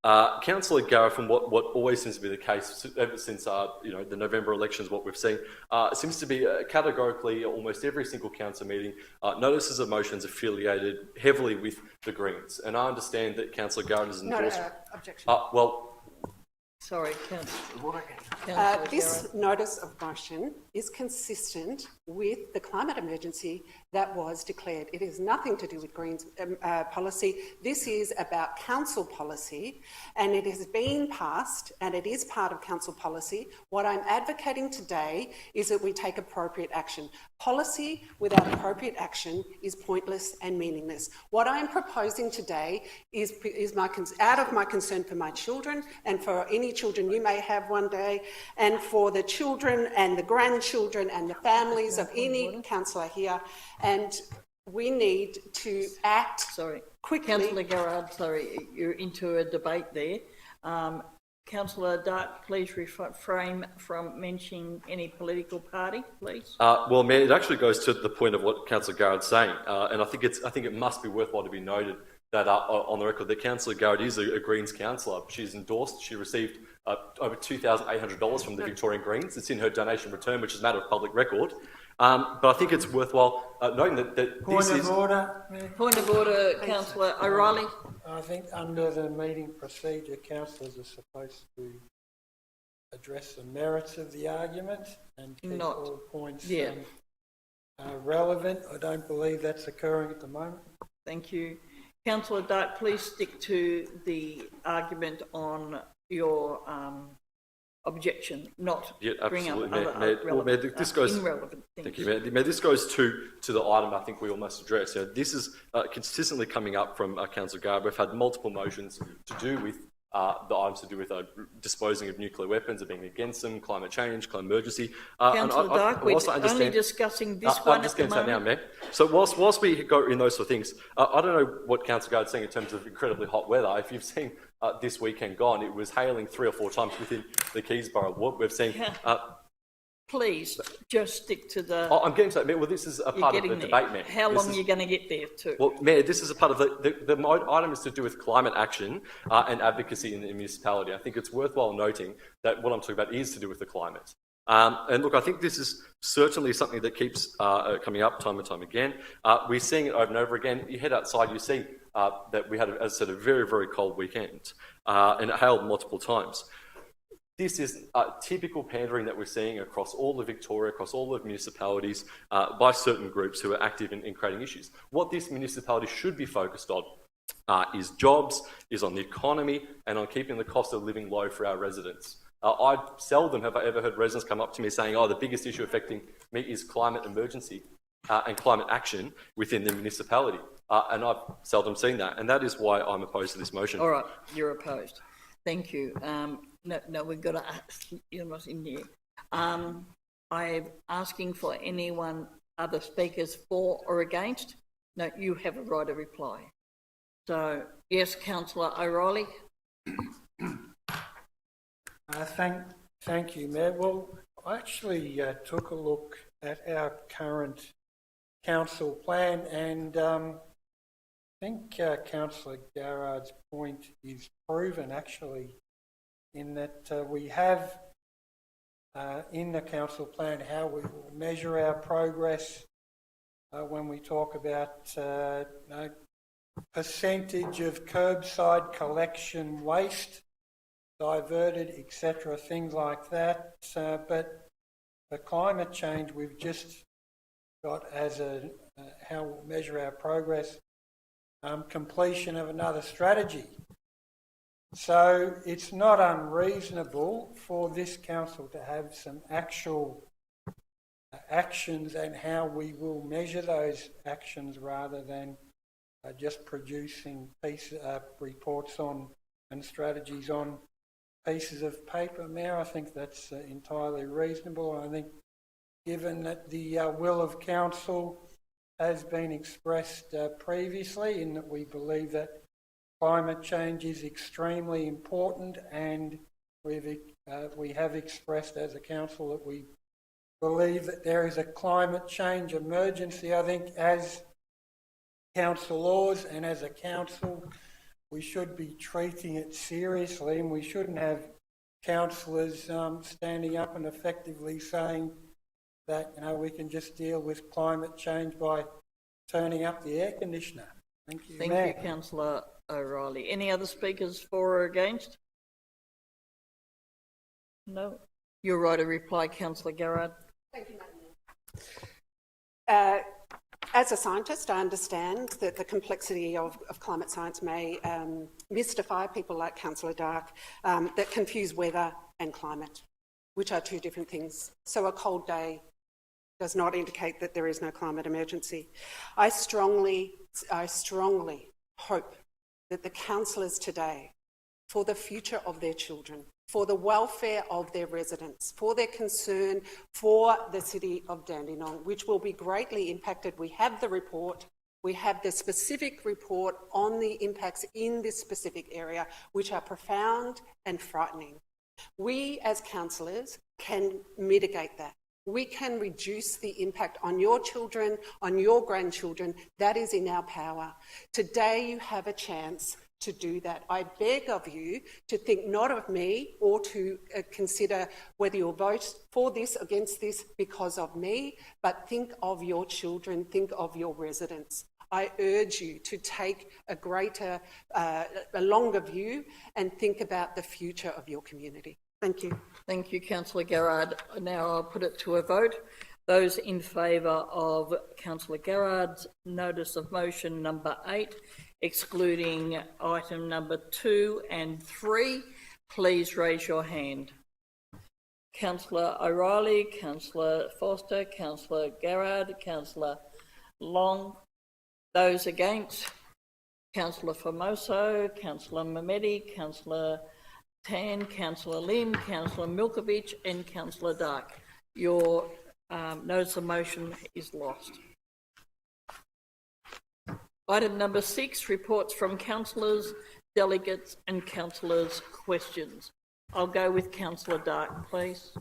Councillor Garrett, from what always seems to be the case ever since the November elections, what we've seen seems to be categorically almost every single council meeting notices of motions affiliated heavily with the Greens, and I understand that Councillor Garrett is endorsed. No, objection. Sorry, Councillor. This notice of motion is consistent with the climate emergency that was declared. It has nothing to do with Greens policy. This is about council policy, and it has been passed, and it is part of council policy. What I'm advocating today is that we take appropriate action. Policy without appropriate action is pointless and meaningless. What I'm proposing today is out of my concern for my children and for any children you may have one day, and for the children and the grandchildren and the families of any councillor here. And we need to act quickly. Councillor Garrard, sorry, you're into a debate there. Councillor Dark, please refrain from mentioning any political party, please. Well, Mayor, it actually goes to the point of what Councillor Garrett's saying, and I think it must be worthwhile to be noted that on the record that Councillor Garrett is a Greens councillor. She's endorsed. She received over $2,800 from the Victorian Greens. It's in her donation return, which is a matter of public record. But I think it's worthwhile noting that Point of order. Point of order, Councillor O'Reilly. I think under the meeting procedure, councillors are supposed to address the merits of the argument and keep all points relevant. I don't believe that's occurring at the moment. Thank you. Councillor Dark, please stick to the argument on your objection, not bring up other irrelevant things. Thank you, Mayor. This goes to the item I think we all must address. This is consistently coming up from Councillor Garrett. We've had multiple motions to do with the items to do with disposing of nuclear weapons, of being against them, climate change, climate emergency. Councillor Dark, we're only discussing this one I'm just at the getting to that now, moment. Mayor. So whilst we go in those sort of things, I don't know what Councillor Garrett's saying in terms of incredibly hot weather. If you've seen this weekend gone, it was hailing 3 or 4 times within the Keysborough ward. We've seen... Please, just stick to the... I'm getting to that, Mayor. Well, this is a part of the debate, Mayor. How long are you going to get there too? Well, Mayor, this is a part of the item is to do with climate action and advocacy in the municipality. I think it's worthwhile noting that what I'm talking about is to do with the climate. And look, I think this is certainly something that keeps coming up time and time again. We're seeing it over and over again. You head outside, you see that we had, as I said, a very, very cold weekend, and it hailed multiple times. This is typical pandering that we're seeing across all of Victoria, across all of municipalities, by certain groups who are active in creating issues. What this municipality should be focused on is jobs, is on the economy, and on keeping the cost of living low for our residents. I seldom have I ever heard residents come up to me saying, the biggest issue affecting me is climate emergency and climate action within the municipality. And I've seldom seen that, and that is why I'm opposed to this motion. All right, you're opposed. Thank you. No, we've got to ask, you're not in here. I'm asking for anyone, other speakers for or against. No, you have a right of reply. So, yes, Councillor O'Reilly. Thank you, Mayor. Well, I actually took a look at our current council plan, and I think Councillor Garrard's point is proven, actually, in that we have in the council plan how we will measure our progress when we talk about percentage of curbside collection waste diverted, etc., things like that. But for climate change, we've just got as how we'll measure our progress, completion of another strategy. So it's not unreasonable for this council to have some actual actions and how we will measure those actions rather than just producing reports on and strategies on pieces of paper. Mayor, I think that's entirely reasonable. I think given that the will of council has been expressed previously, in that we believe that climate change is extremely important, and we have expressed as a council that we believe that there is a climate change emergency. I think as councillors and as a council, we should be treating it seriously, and we shouldn't have councillors standing up and effectively saying that we can just deal with climate change by turning up the air conditioner. Thank you, Thank you, Councillor O'Reilly. Any other speakers for or against? No. Your right to reply, Councillor Garrard. Thank you, Madam Mayor. As a scientist, I understand that the complexity of climate science may mystify people like Councillor Dark that confuse weather and climate, which are two different things. So a cold day does not indicate that there is no climate emergency. I strongly hope that the councillors today, for the future of their children, for the welfare of their residents, for their concern for the city of Dandenong, which will be greatly impacted. We have the report, we have the specific report on the impacts in this specific area, which are profound and frightening. We as councillors can mitigate that. We can reduce the impact on your children, on your grandchildren. That is in our power. Today you have a chance to do that. I beg of you to think not of me or to consider whether you'll vote for this, against this because of me, but think of your children, think of your residents. I urge you to take a greater, a longer view and think about the future of your community. Thank you. Thank you, Councillor Garrard. Now I'll put it to a vote. Those in favour of Councillor Garrard's notice of motion number 8, excluding item number 2 and 3, please raise your hand. Councillor O'Reilly, Councillor Foster, Councillor Garrard, Councillor Long. Those against, Councillor Formoso, Councillor Mamedi, Councillor Tan, Councillor Lim, Councillor Milkovich and Councillor Dark. Your notice of motion is lost. Item number 6, reports from councillors, delegates and councillors' questions. I'll go with Councillor Dark, please.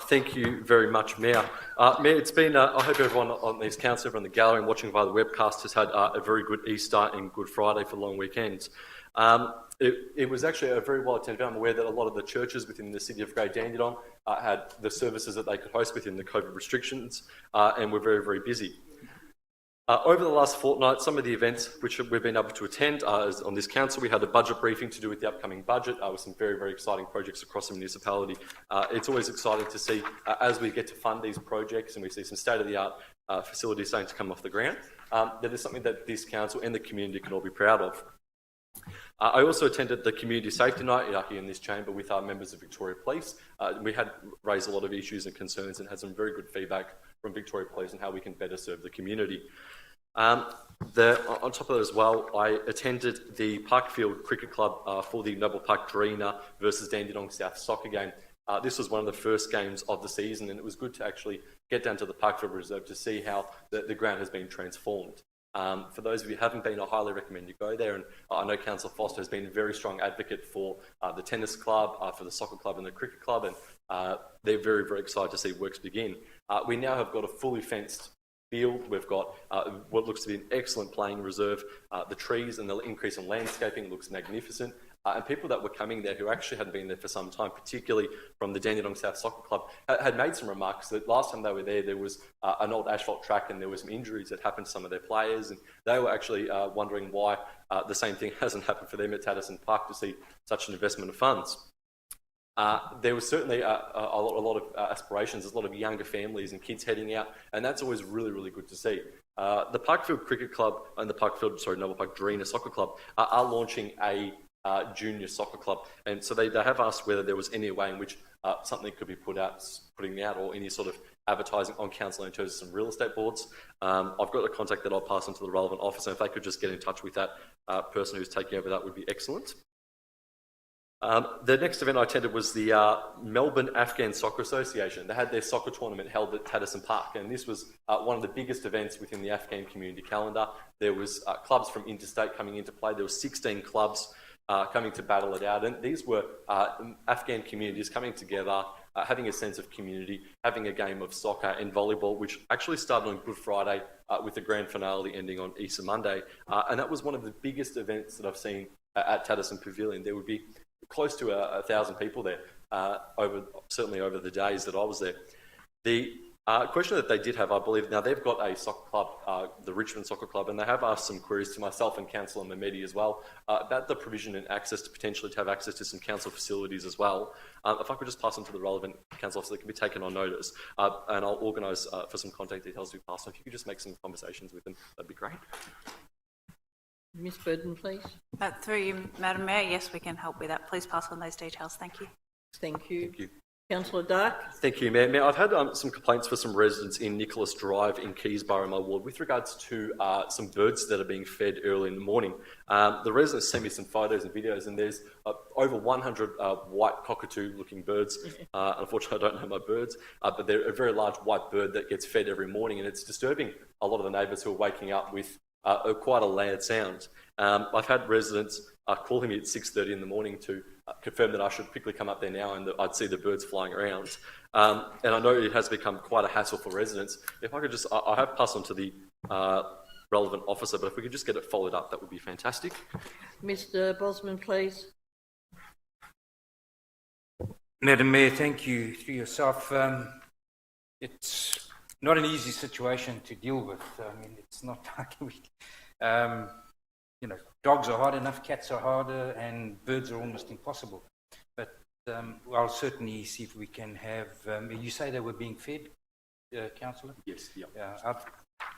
Thank you very much, Mayor. Mayor, it's been, I hope everyone on this council, everyone in the gallery and watching via the webcast has had a very good Easter and Good Friday for long weekends. It was actually a very well attended. I'm aware that a lot of the churches within the city of Great Dandenong had the services that they could host within the COVID restrictions and were very, very busy. Over the last fortnight, some of the events which we've been able to attend on this council, we had a budget briefing to do with the upcoming budget with some very, very exciting projects across the municipality. It's always exciting to see as we get to fund these projects and we see some state-of-the-art facilities starting to come off the ground, that is something that this council and the community can all be proud of. I also attended the Community Safety Night here in this chamber with our members of Victoria Police. We had raised a lot of issues and concerns and had some very good feedback from Victoria Police on how we can better serve the community. On top of that as well, I attended the Parkfield Cricket Club for the Noble Park Dreener versus Dandenong South soccer game. This was one of the first games of the season, and it was good to actually get down to the Parkfield Reserve to see how the ground has been transformed. For those of you who haven't been, I highly recommend you go there, and I know Councillor Foster has been a very strong advocate for the tennis club, for the soccer club and the cricket club, and they're very, very excited to see works begin. We now have got a fully fenced field. We've got what looks to be an excellent playing reserve. The trees and the increase in landscaping looks magnificent. And people that were coming there who actually hadn't been there for some time, particularly from the Dandenong South Soccer Club, had made some remarks that last time they were there was an old asphalt track and there were some injuries that happened to some of their players, and they were actually wondering why the same thing hasn't happened for them at Tatterson Park to see such an investment of funds. There was certainly a lot of aspirations. There's a lot of younger families and kids heading out, and that's always really, really good to see. The Parkfield Cricket Club and the Noble Park Dreener Soccer Club are launching a junior soccer club, and so they have asked whether there was any way in which something could be putting out, or any sort of advertising on council in terms of some real estate boards. I've got a contact that I'll pass on to the relevant officer. If they could just get in touch with that person who's taking over, that would be excellent. The next event I attended was the Melbourne Afghan Soccer Association. They had their soccer tournament held at Tatterson Park, and this was one of the biggest events within the Afghan community calendar. There was clubs from interstate coming into play. There were 16 clubs coming to battle it out, and these were Afghan communities coming together, having a sense of community, having a game of soccer and volleyball, which actually started on Good Friday with the grand finale ending on Easter Monday, and that was one of the biggest events that I've seen at Tatterson Pavilion. There would be close to 1,000 people there, certainly over the days that I was there. The question that they did have, I believe, now they've got a soccer club, the Richmond Soccer Club, and they have asked some queries to myself and Councillor Mamedi as well about the provision and access to potentially to have access to some council facilities as well. If I could just pass on to the relevant council officer, that can be taken on notice, and I'll organise for some contact details to be passed on. If you could just make some conversations with them, that'd be great. Ms Burden, please. Through you, Madam Mayor, yes, we can help with that. Please pass on those details. Thank you. Thank you. Thank you. Councillor Dark. Thank you, Mayor. I've had some complaints for some residents in Nicholas Drive in Keysborough, in my ward, with regards to some birds that are being fed early in the morning. The residents sent me some photos and videos, and there's over 100 white cockatoo-looking birds. Unfortunately, I don't know my birds, but they're a very large white bird that gets fed every morning, and it's disturbing a lot of the neighbours who are waking up with quite a loud sound. I've had residents calling me at 6:30 in the morning to confirm that I should quickly come up there now and that I'd see the birds flying around. And I know it has become quite a hassle for residents. If I could just, I have passed on to the relevant officer, but if we could just get it followed up, that would be fantastic. Mr Bosman, please. Madam Mayor, thank you. Through yourself, it's not an easy situation to deal with. I mean, it's not like we, dogs are hard enough, cats are harder, and birds are almost impossible. But I'll certainly see if we can have. You say they were being fed, Councillor? Yes. Yeah.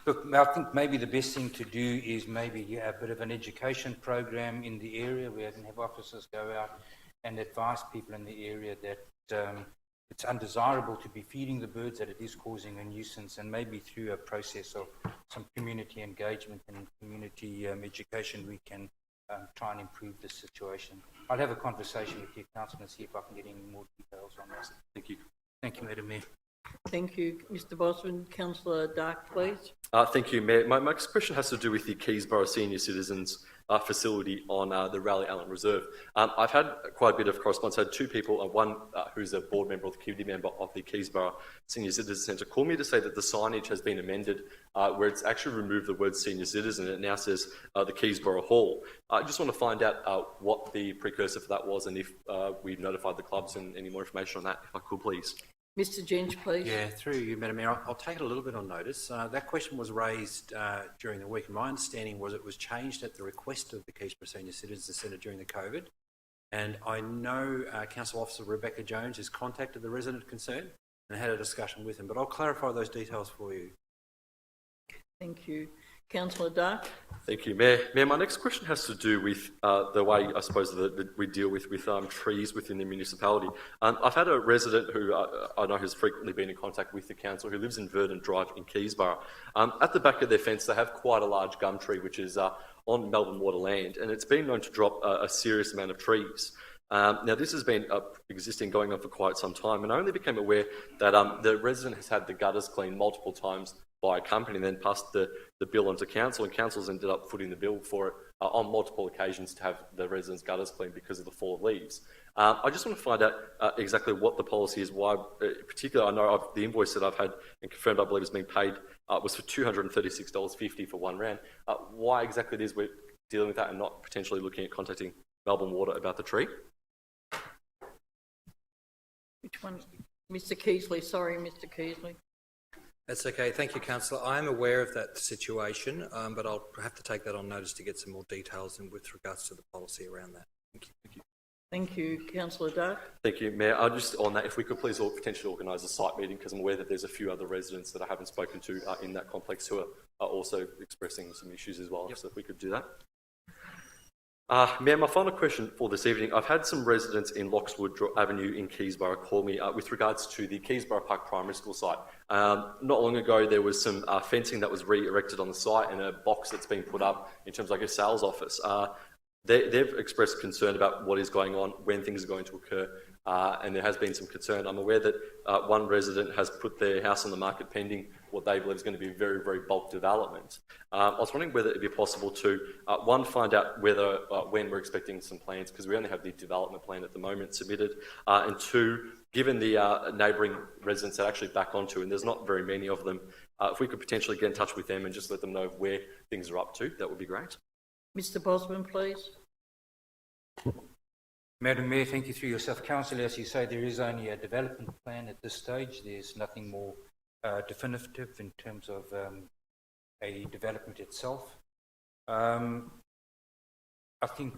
Look, I think maybe the best thing to do is maybe a bit of an education program in the area where we can have officers go out and advise people in the area that it's undesirable to be feeding the birds, that it is causing a nuisance, and maybe through a process of some community engagement and community education, we can try and improve the situation. I'll have a conversation with you, Councillor, and see if I can get any more details on this. Thank you. Thank you, Madam Mayor. Thank you, Mr Bosman. Councillor Dark, please. Thank you, Mayor. My next question has to do with the Keysborough Senior Citizens facility on the Raleigh Island Reserve. I've had quite a bit of correspondence. I had two people, one who's a board member or the community member of the Keysborough Senior Citizens Centre, call me to say that the signage has been amended where it's actually removed the word senior citizen, and it now says the Keysborough Hall. I just want to find out what the precursor for that was, and if we've notified the clubs, and any more information on that, if I could, please. Mr Jenge, please. Yeah, through you, Madam Mayor, I'll take it a little bit on notice. That question was raised during the week, and my understanding was it was changed at the request of the Keysborough Senior Citizens Centre during the COVID. And I know Council Officer Rebecca Jones has contacted the resident concerned and had a discussion with him, but I'll clarify those details for you. Thank you. Councillor Dark. Thank you, Mayor. Mayor, my next question has to do with the way, I suppose, that we deal with trees within the municipality. I've had a resident who I know has frequently been in contact with the council who lives in Verdant Drive in Keysborough. At the back of their fence, they have quite a large gum tree, which is on Melbourne water land, and it's been known to drop a serious amount of trees. Now, this has been going on for quite some time, and I only became aware that the resident has had the gutters cleaned multiple times by a company and then passed the bill onto council, and council's ended up footing the bill for it on multiple occasions to have the residents' gutters cleaned because of the fall of leaves. I just want to find out exactly what the policy is, why, particularly, I know the invoice that I've had and confirmed I believe is being paid was for $236.50 for one round. Why exactly it is we're dealing with that and not potentially looking at contacting Melbourne Water about the tree? Which one? Mr Keesley, sorry, Mr Keesley. That's okay. Thank you, Councillor. I am aware of that situation, but I'll have to take that on notice to get some more details and with regards to the policy around that. Thank you. Thank you, Councillor Dark. Thank you, Mayor. Just on that, if we could please potentially organise a site meeting, because I'm aware that there's a few other residents that I haven't spoken to in that complex who are also expressing some issues as well, so if we could do that. Mayor, my final question for this evening. I've had some residents in Loxwood Avenue in Keysborough call me with regards to the Keysborough Park Primary School site. Not long ago, there was some fencing that was re-erected on the site and a box that's been put up in terms of like a sales office. They've expressed concern about what is going on, when things are going to occur, and there has been some concern. I'm aware that one resident has put their house on the market pending what they believe is going to be very, very bulk development. I was wondering whether it'd be possible to, one, find out whether when we're expecting some plans, because we only have the development plan at the moment submitted, and two, given the neighbouring residents that actually back onto, and there's not very many of them, if we could potentially get in touch with them and just let them know where things are up to, that would be great. Mr Bosman, please. Madam Mayor, thank you through yourself. Councillor, as you say, there is only a development plan at this stage. There's nothing more definitive in terms of a development itself. I think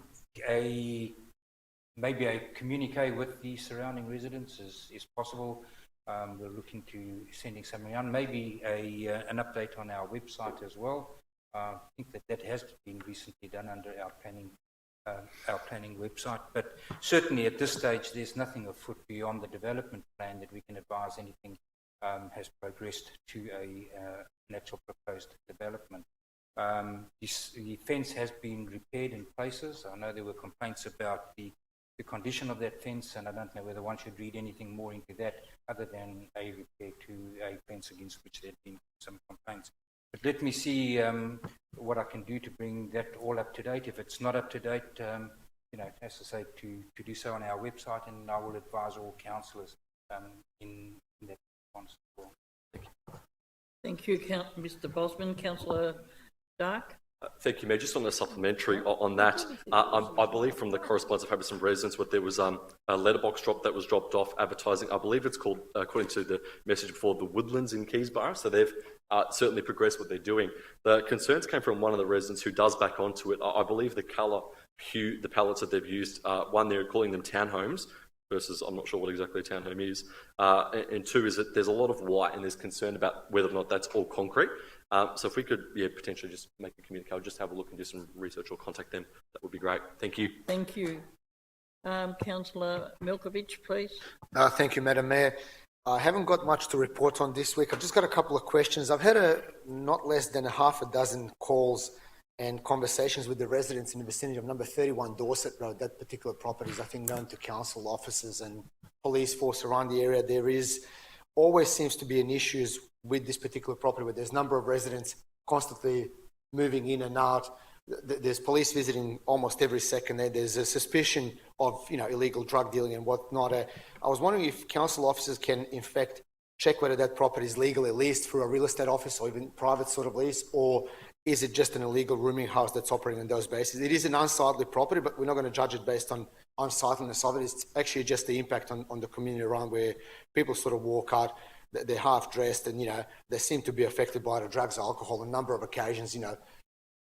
maybe a communique with the surrounding residents is possible. We're looking to sending something on, maybe an update on our website as well. I think that has been recently done under our planning website, but certainly at this stage there's nothing afoot beyond the development plan that we can advise anything has progressed to an actual proposed development. The fence has been repaired in places. I know there were complaints about the condition of that fence, and I don't know whether one should read anything more into that other than a repair to a fence against which there had been some complaints. But let me see what I can do to bring that all up to date. If it's not up to date, as I say, to do so on our website, and I will advise all councillors in that response as well. Thank you. Thank you, Mr Bosman. Councillor Dark. Thank you, Mayor. Just on a supplementary on that, I believe from the correspondence I've had with some residents, there was a letterbox drop that was dropped off advertising. I believe it's called, according to the message before, the Woodlands in Keysborough. So they've certainly progressed what they're doing. The concerns came from one of the residents who does back onto it. I believe the colour, hue, the palettes that they've used, one, they're calling them townhomes, versus I'm not sure what exactly a townhome is. And two is that there's a lot of white and there's concern about whether or not that's all concrete. So if we could potentially just make a communique, just have a look and do some research or contact them, that would be great. Thank you. Thank you. Councillor Milkovich, please. Thank you, Madam Mayor. I haven't got much to report on this week. I've just got a couple of questions. I've had not less than half a dozen calls and conversations with the residents in the vicinity of number 31 Dorset Road. That particular property is, I think, known to council officers and police force around the area. There always seems to be an issue with this particular property where there's a number of residents constantly moving in and out. There's police visiting almost every second there. There's a suspicion of illegal drug dealing and whatnot. I was wondering if council officers can, in fact, check whether that property is legally leased through a real estate office or even private sort of lease, or is it just an illegal rooming house that's operating on those bases? It is an unsightly property, but we're not going to judge it based on unsightliness of it. It's actually just the impact on the community around, where people sort of walk out, they're half dressed, and they seem to be affected by the drugs, alcohol, a number of occasions,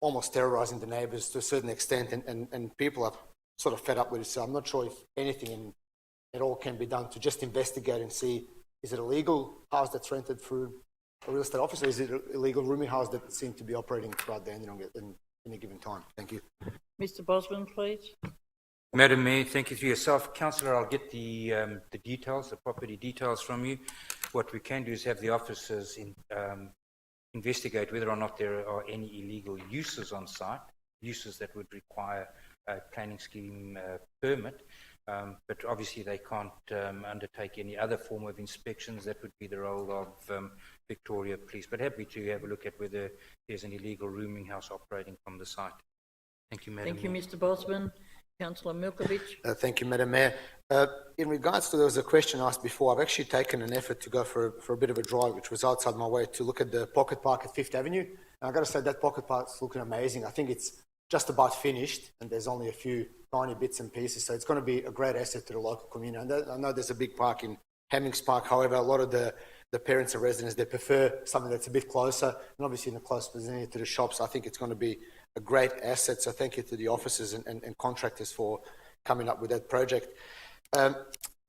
almost terrorising the neighbours to a certain extent, and people are sort of fed up with it. So I'm not sure if anything at all can be done to just investigate and see, is it a legal house that's rented through a real estate office, or is it an illegal rooming house that seems to be operating throughout Dandenong at any given time? Thank you. Mr Bosman, please. Madam Mayor, thank you to yourself. Councillor, I'll get the details, the property details from you. What we can do is have the officers investigate whether or not there are any illegal uses on site, uses that would require a planning scheme permit. But obviously they can't undertake any other form of inspections. That would be the role of Victoria Police. But happy to have a look at whether there's an illegal rooming house operating from the site. Thank you, Madam Thank Mayor. you, Mr Bosman. Councillor Milkovich. Thank you, Madam Mayor. In regards to, there was a question asked before, I've actually taken an effort to go for a bit of a drive, which was outside my way, to look at the pocket park at 5th Avenue. And I've got to say that pocket park's looking amazing. I think it's just about finished, and there's only a few tiny bits and pieces, so it's going to be a great asset to the local community. And I know there's a big park in Hammond's Park, however, a lot of the parents and residents, they prefer something that's a bit closer, and obviously in a close vicinity to the shops. I think it's going to be a great asset, so thank you to the officers and contractors for coming up with that project.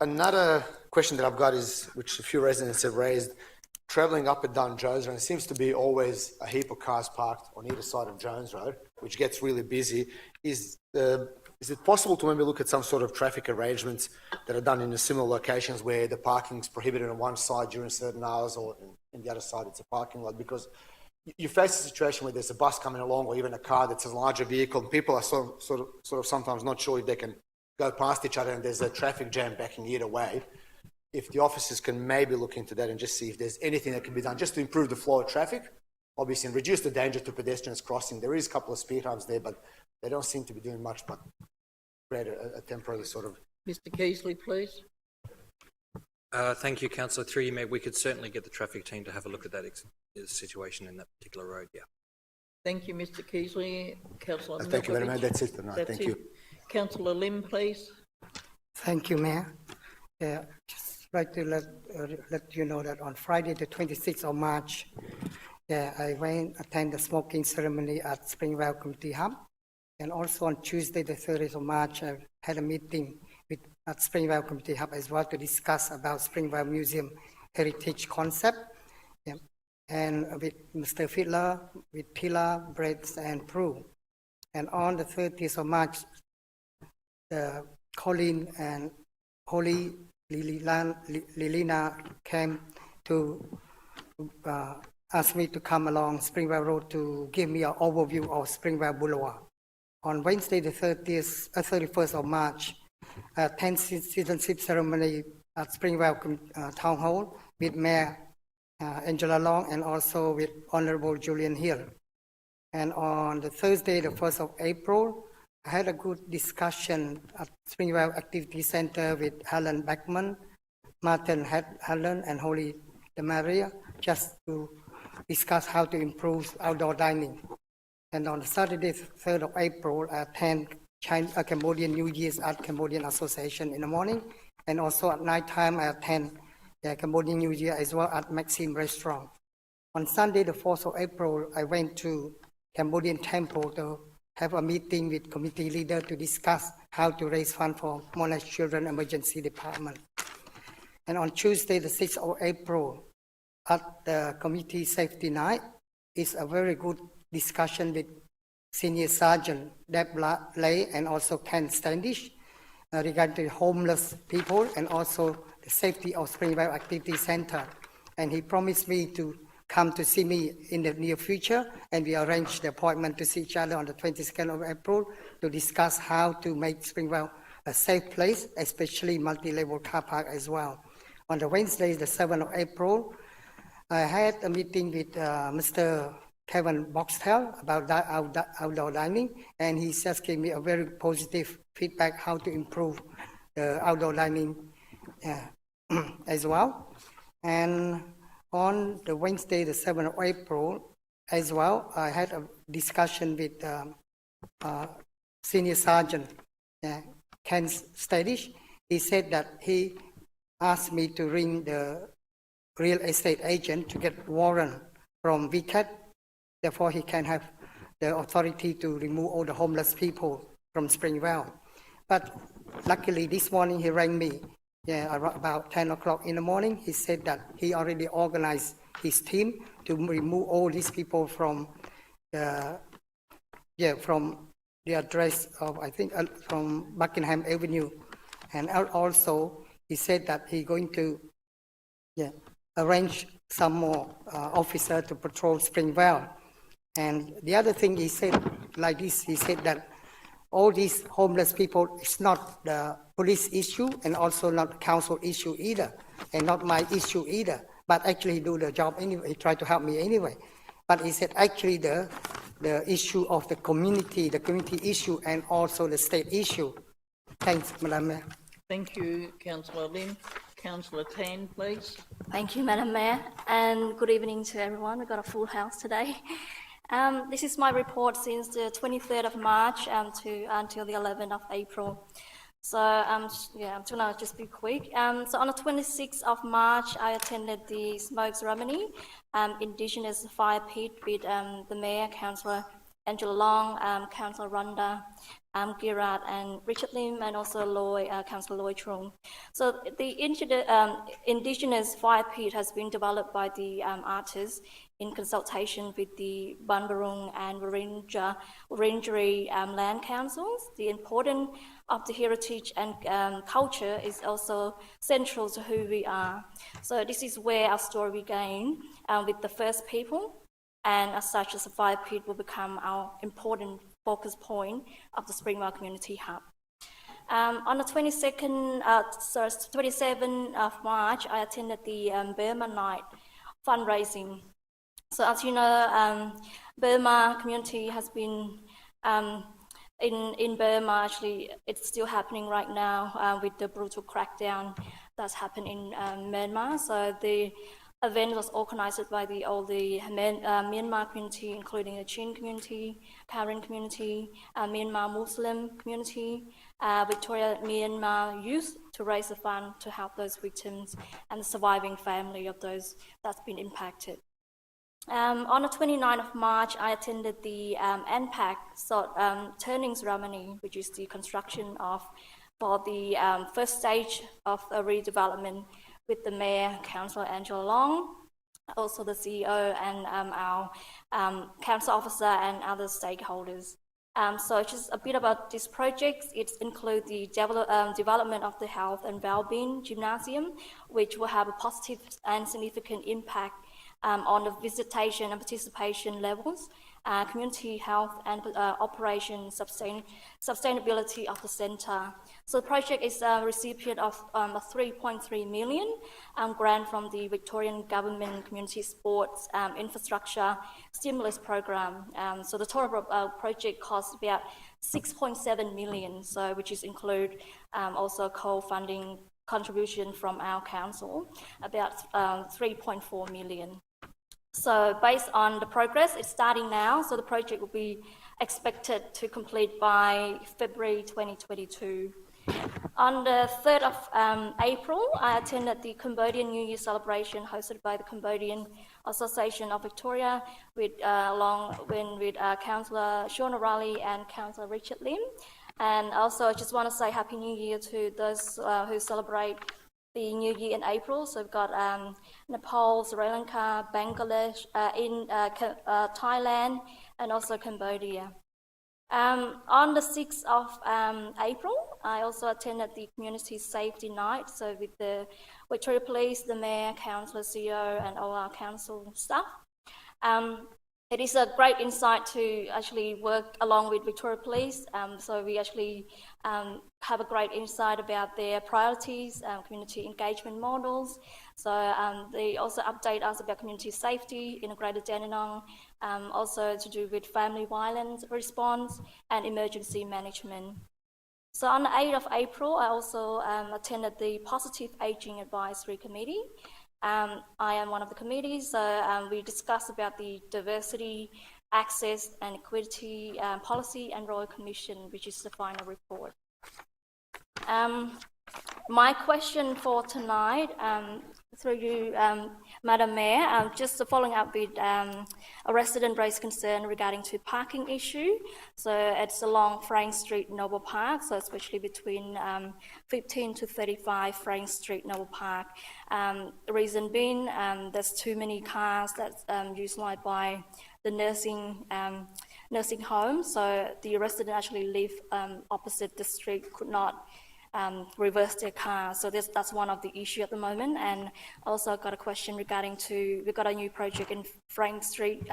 Another question that I've got is, which a few residents have raised, travelling up and down Jones Road, it seems to be always a heap of cars parked on either side of Jones Road, which gets really busy. Is it possible to maybe look at some sort of traffic arrangements that are done in the similar locations where the parking is prohibited on one side during certain hours, or in the other side it's a parking lot? Because you face a situation where there's a bus coming along, or even a car that's a larger vehicle, and people are sort of sometimes not sure if they can go past each other, and there's a traffic jam backing either way. If the officers can maybe look into that and just see if there's anything that can be done just to improve the flow of traffic, obviously, and reduce the danger to pedestrians crossing. There is a couple of speed humps there, but they don't seem to be doing much but create a temporary sort of... Mr Keasley, please. Thank you, Councillor. Through you, Mayor, we could certainly get the traffic team to have a look at that situation in that particular road, yeah. Thank you, Mr Keasley. Councillor Milkovich. Thank you very much. That's it for now. Thank you. Councillor Lim, please. Thank you, Mayor. Just like to let you know that on Friday, the 26th of March, I went attend the smoking ceremony at Springvale Community Hub. And also on Tuesday, the 30th of March, I had a meeting at Springvale Community Hub as well to discuss about Springvale Museum heritage concept. And with Mr. Fiedler, with Pila, Brett, and Prue. And on the 30th of March, Colin and Holly Lilina came to ask me to come along Springvale Road to give me an overview of Springvale Boulevard. On Wednesday, the 31st of March, a 10th citizenship ceremony at Springvale Town Hall with Mayor Angela Long and also with Honourable Julian Hill. And on the Thursday, the 1st of April, I had a good discussion at Springvale Activity Centre with Helen Beckman, Martin Helen, and Holly DeMaria, just to discuss how to improve outdoor dining. And on Saturday, 3rd of April, I attend Cambodian New Year's at Cambodian Association in the morning, and also at night time, I attend the Cambodian New Year as well at Maxim Restaurant. On Sunday, the 4th of April, I went to Cambodian Temple to have a meeting with committee leader to discuss how to raise funds for Monash Children Emergency Department. And on Tuesday, the 6th of April, at the committee safety night, is a very good discussion with Senior Sergeant Deb Lay and also Ken Standish regarding the homeless people and also the safety of Springvale Activity Centre. And he promised me to come to see me in the near future, and we arranged the appointment to see each other on the 22nd of April to discuss how to make Springvale a safe place, especially multi-level car park as well. On the Wednesday, the 7th of April, I had a meeting with Mr. Kevin Boxtel about outdoor dining, and he just gave me a very positive feedback how to improve the outdoor dining as well. And on the Wednesday, the 7th of April, as well, I had a discussion with Senior Sergeant Ken Standish. He said that he asked me to ring the real estate agent to get warrant from VCAT. Therefore, he can have the authority to remove all the homeless people from Springvale. But luckily, this morning he rang me about 10 o'clock in the morning. He said that he already organized his team to remove all these people from the address of, I think, from Buckingham Avenue. And also, he said that he's going to arrange some more officers to patrol Springvale. And the other thing he said like this, he said that all these homeless people, it's not the police issue and also not the council issue either, and not my issue either, but actually he do the job anyway, he tried to help me anyway. But he said actually the issue of the community issue and also the state issue. Thanks, Madam Mayor. Thank you, Councillor Lim. Councillor Tan, please. Thank you, Madam Mayor, and good evening to everyone. We've got a full house today. This is my report since the 23rd of March until the 11th of April. So, I'm going to just be quick. So on the 26th of March, I attended the smoke ceremony, Indigenous Fire Pit with the Mayor, Councillor Angela Long, Councillor Rhonda, Girat and Richard Lim, and also Councillor Lloyd Trung. So the Indigenous Fire Pit has been developed by the artists in consultation with the Bunburong and Wurundjeri land councils. The importance of the heritage and culture is also central to who we are. So this is where our story began with the first people, and as such, the fire pit will become our important focus point of the Springvale Community Hub. On the 27th of March, I attended the Burma Night fundraising. So as you know, Burma community has been in Burma, actually, it's still happening right now with the brutal crackdown that's happened in Myanmar. So the event was organised by the Myanmar community, including the Chin community, Karen community, Myanmar Muslim community, Victoria Myanmar youth, to raise the fund to help those victims and the surviving family of those that's been impacted. On the 29th of March, I attended the NPAC turning ceremony, which is the construction for the first stage of a redevelopment, with the Mayor, Councillor Angela Long, also the CEO and our council officer and other stakeholders. So just a bit about this project. It includes the development of the health and wellbeing gymnasium, which will have a positive and significant impact on the visitation and participation levels, community health and operation sustainability of the centre. So the project is a recipient of a 3.3 million grant from the Victorian Government Community Sports Infrastructure Stimulus Program. So the total project costs about 6.7 million, so which is include also co-funding contribution from our council, about 3.4 million. So based on the progress, it's starting now, so the project will be expected to complete by February 2022. On the 3rd of April, I attended the Cambodian New Year celebration hosted by the Cambodian Association of Victoria with Councillor Shauna Riley and Councillor Richard Lim. And also, I just want to say Happy New Year to those who celebrate the New Year in April. So we've got Nepal, Sri Lanka, Bangladesh, Thailand, and also Cambodia. On the 6th of April, I also attended the Community Safety Night, so with the Victoria Police, the Mayor, Councillor, CEO, and all our council staff. It is a great insight to actually work along with Victoria Police. So we actually have a great insight about their priorities, community engagement models. So they also update us about community safety, integrated Dandenong, also to do with family violence response and emergency management. So on the 8th of April, I also attended the Positive Ageing Advisory Committee. I am one of the committees, so we discussed about the diversity, access and equity policy and Royal Commission, which is the final report. My question for tonight, Through you, Madam Mayor, just following up with a resident raised concern regarding to parking issue. So it's along Frank Street, Noble Park, so especially between 15 to 35 Frank Street, Noble Park. The reason being, there's too many cars that's utilized by the nursing home, so the resident actually live opposite the street, could not reverse their car. So that's one of the issue at the moment. And also got a question regarding to, we've got a new project in Frank Street,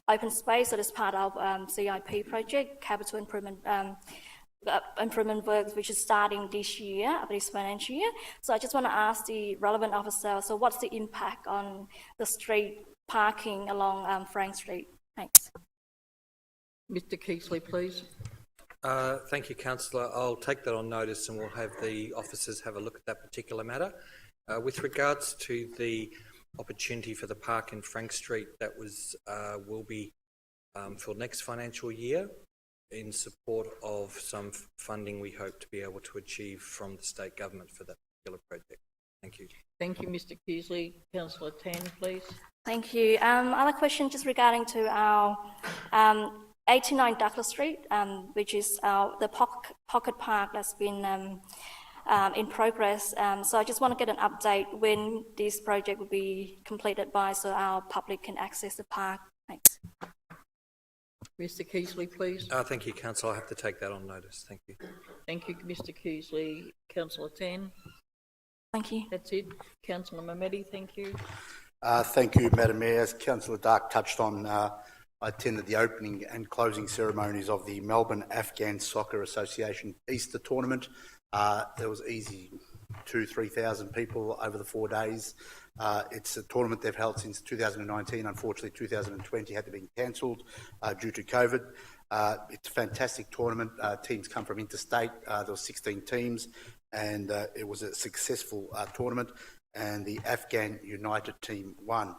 open space, so that's part of CIP project, capital improvement works, which is starting this year, this financial year. So I just want to ask the relevant officer, so what's the impact on the street parking along Frank Street? Thanks. Mr. Keesley, please. Thank you, Councillor. I'll take that on notice and we'll have the officers have a look at that particular matter. With regards to the opportunity for the park in Frank Street, that will be for next financial year in support of some funding we hope to be able to achieve from the state government for that particular project. Thank you. Thank you, Mr. Keesley. Councillor Tan, please. Thank you. Other question just regarding to our 89 Douglas Street, which is the pocket park that's been in progress. So I just want to get an update when this project will be completed by, so our public can access the park. Thanks. Mr. Keesley, please. Thank you, Councillor. I'll have to take that on notice. Thank you. Thank you, Mr. Keesley. Councillor Tan. Thank you. That's it. Councillor Mamedi, thank you. Thank you, Madam Mayor. As Councillor Dark touched on, I attended the opening and closing ceremonies of the Melbourne Afghan Soccer Association Easter tournament. There was easy 2,000-3,000 people over the 4 days. It's a tournament they've held since 2019. Unfortunately, 2020 had to be cancelled due to COVID. It's a fantastic tournament. Teams come from interstate. There were 16 teams, and it was a successful tournament, and the Afghan United team won.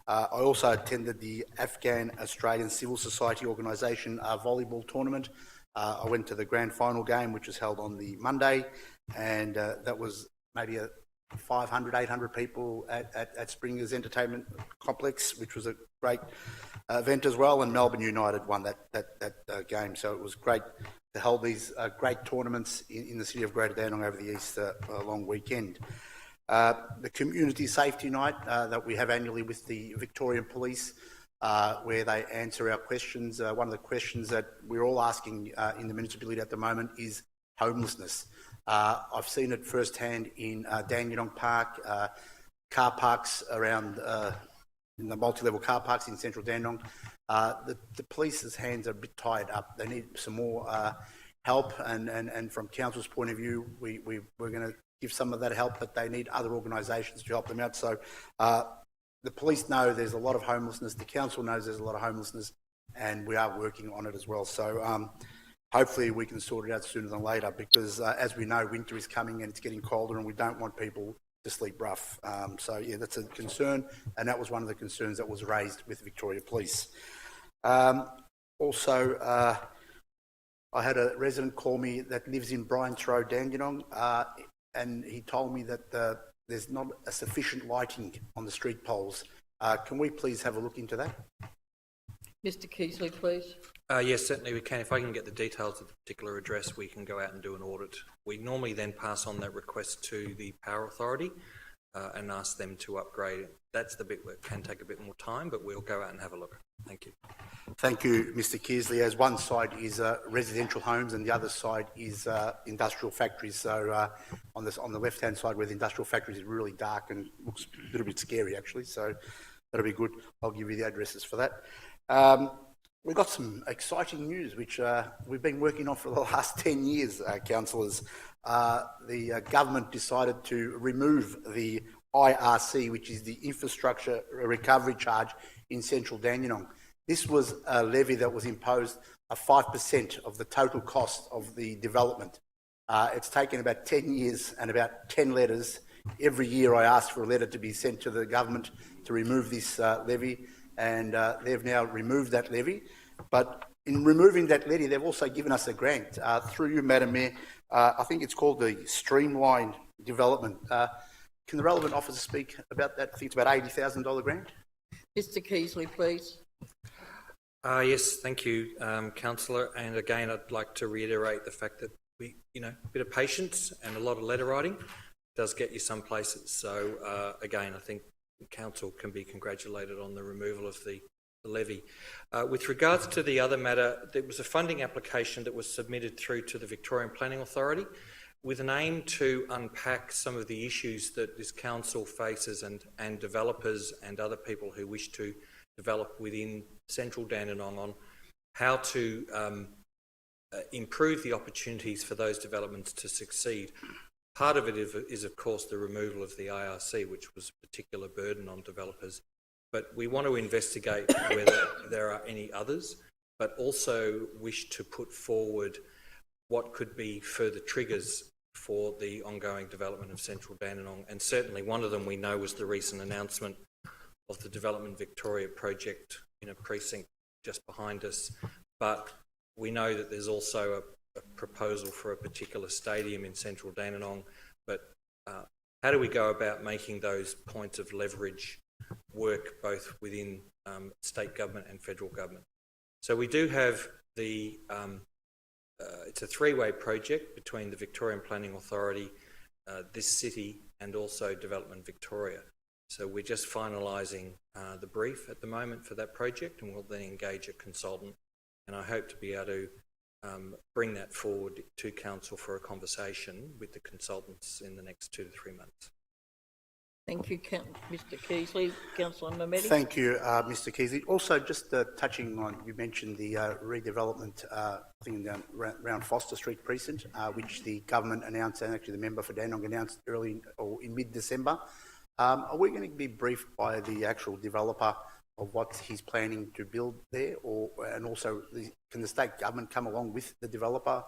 I also attended the Afghan Australian Civil Society Organisation volleyball tournament. I went to the grand final game, which was held on the Monday, and that was maybe 500, 800 people at Springer's Entertainment Complex, which was a great event as well, and Melbourne United won that game. So it was great to hold these great tournaments in the city of Greater Dandenong over the Easter long weekend. The community safety night that we have annually with the Victorian Police, where they answer our questions. One of the questions that we're all asking in the municipality at the moment is homelessness. I've seen it firsthand in Dandenong Park, car parks around in the multi-level car parks in central Dandenong. The police's hands are a bit tied up. They need some more help, and from council's point of view, we're going to give some of that help, but they need other organisations to help them out. So the police know there's a lot of homelessness, the council knows there's a lot of homelessness, and we are working on it as well. So hopefully we can sort it out sooner than later, because as we know, winter is coming and it's getting colder, and we don't want people to sleep rough. So yeah, that's a concern, and that was one of the concerns that was raised with Victoria Police. Also, I had a resident call me that lives in Bryant's Road, Dandenong, and he told me that there's not a sufficient lighting on the street poles. Can we please have a look into that? Mr. Keesley, please. Yes, certainly we can. If I can get the details of the particular address, we can go out and do an audit. We normally then pass on that request to the Power Authority and ask them to upgrade it. That's the bit where it can take a bit more time, but we'll go out and have a look. Thank you. Thank you, Mr. Keesley. As one side is residential homes and the other side is industrial factories. So on the left-hand side where the industrial factories is really dark and looks a little bit scary, actually. So that'll be good. I'll give you the addresses for that. We've got some exciting news, which we've been working on for the last 10 years, councillors. The government decided to remove the IRC, which is the Infrastructure Recovery Charge in central Dandenong. This was a levy that was imposed at 5% of the total cost of the development. It's taken about 10 years and about 10 letters. Every year I ask for a letter to be sent to the government to remove this levy, and they've now removed that levy. But in removing that levy, they've also given us a grant through you, Madam Mayor. I think it's called the Streamlined Development. Can the relevant officer speak about that? I think it's about $80,000 grant. Mr Keasley, please. Yes, thank you, Councillor. And again, I'd like to reiterate the fact that a bit of patience and a lot of letter writing does get you some places. So again, I think the council can be congratulated on the removal of the levy. With regards to the other matter, there was a funding application that was submitted through to the Victorian Planning Authority with an aim to unpack some of the issues that this council faces and developers and other people who wish to develop within central Dandenong on how to improve the opportunities for those developments to succeed. Part of it is, of course, the removal of the IRC, which was a particular burden on developers. But we want to investigate whether there are any others, but also wish to put forward what could be further triggers for the ongoing development of central Dandenong. And certainly one of them we know was the recent announcement of the Development Victoria project in a precinct just behind us. But we know that there's also a proposal for a particular stadium in central Dandenong. But how do we go about making those points of leverage work both within state government and federal government? So we do have the, it's a three-way project between the Victorian Planning Authority, this city and also Development Victoria. So we're just finalising the brief at the moment for that project, and we'll then engage a consultant, and I hope to be able to bring that forward to council for a conversation with the consultants in the next 2 to 3 months. Thank you, Mr Keasley. Councillor Mehmedi. Thank you, Mr Keasley. Also, just touching on, you mentioned the redevelopment, I think around Foster Street precinct, which the government announced, and actually the member for Dandenong announced early or in mid-December. Are we going to be briefed by the actual developer of what he's planning to build there, and also can the state government come along with the developer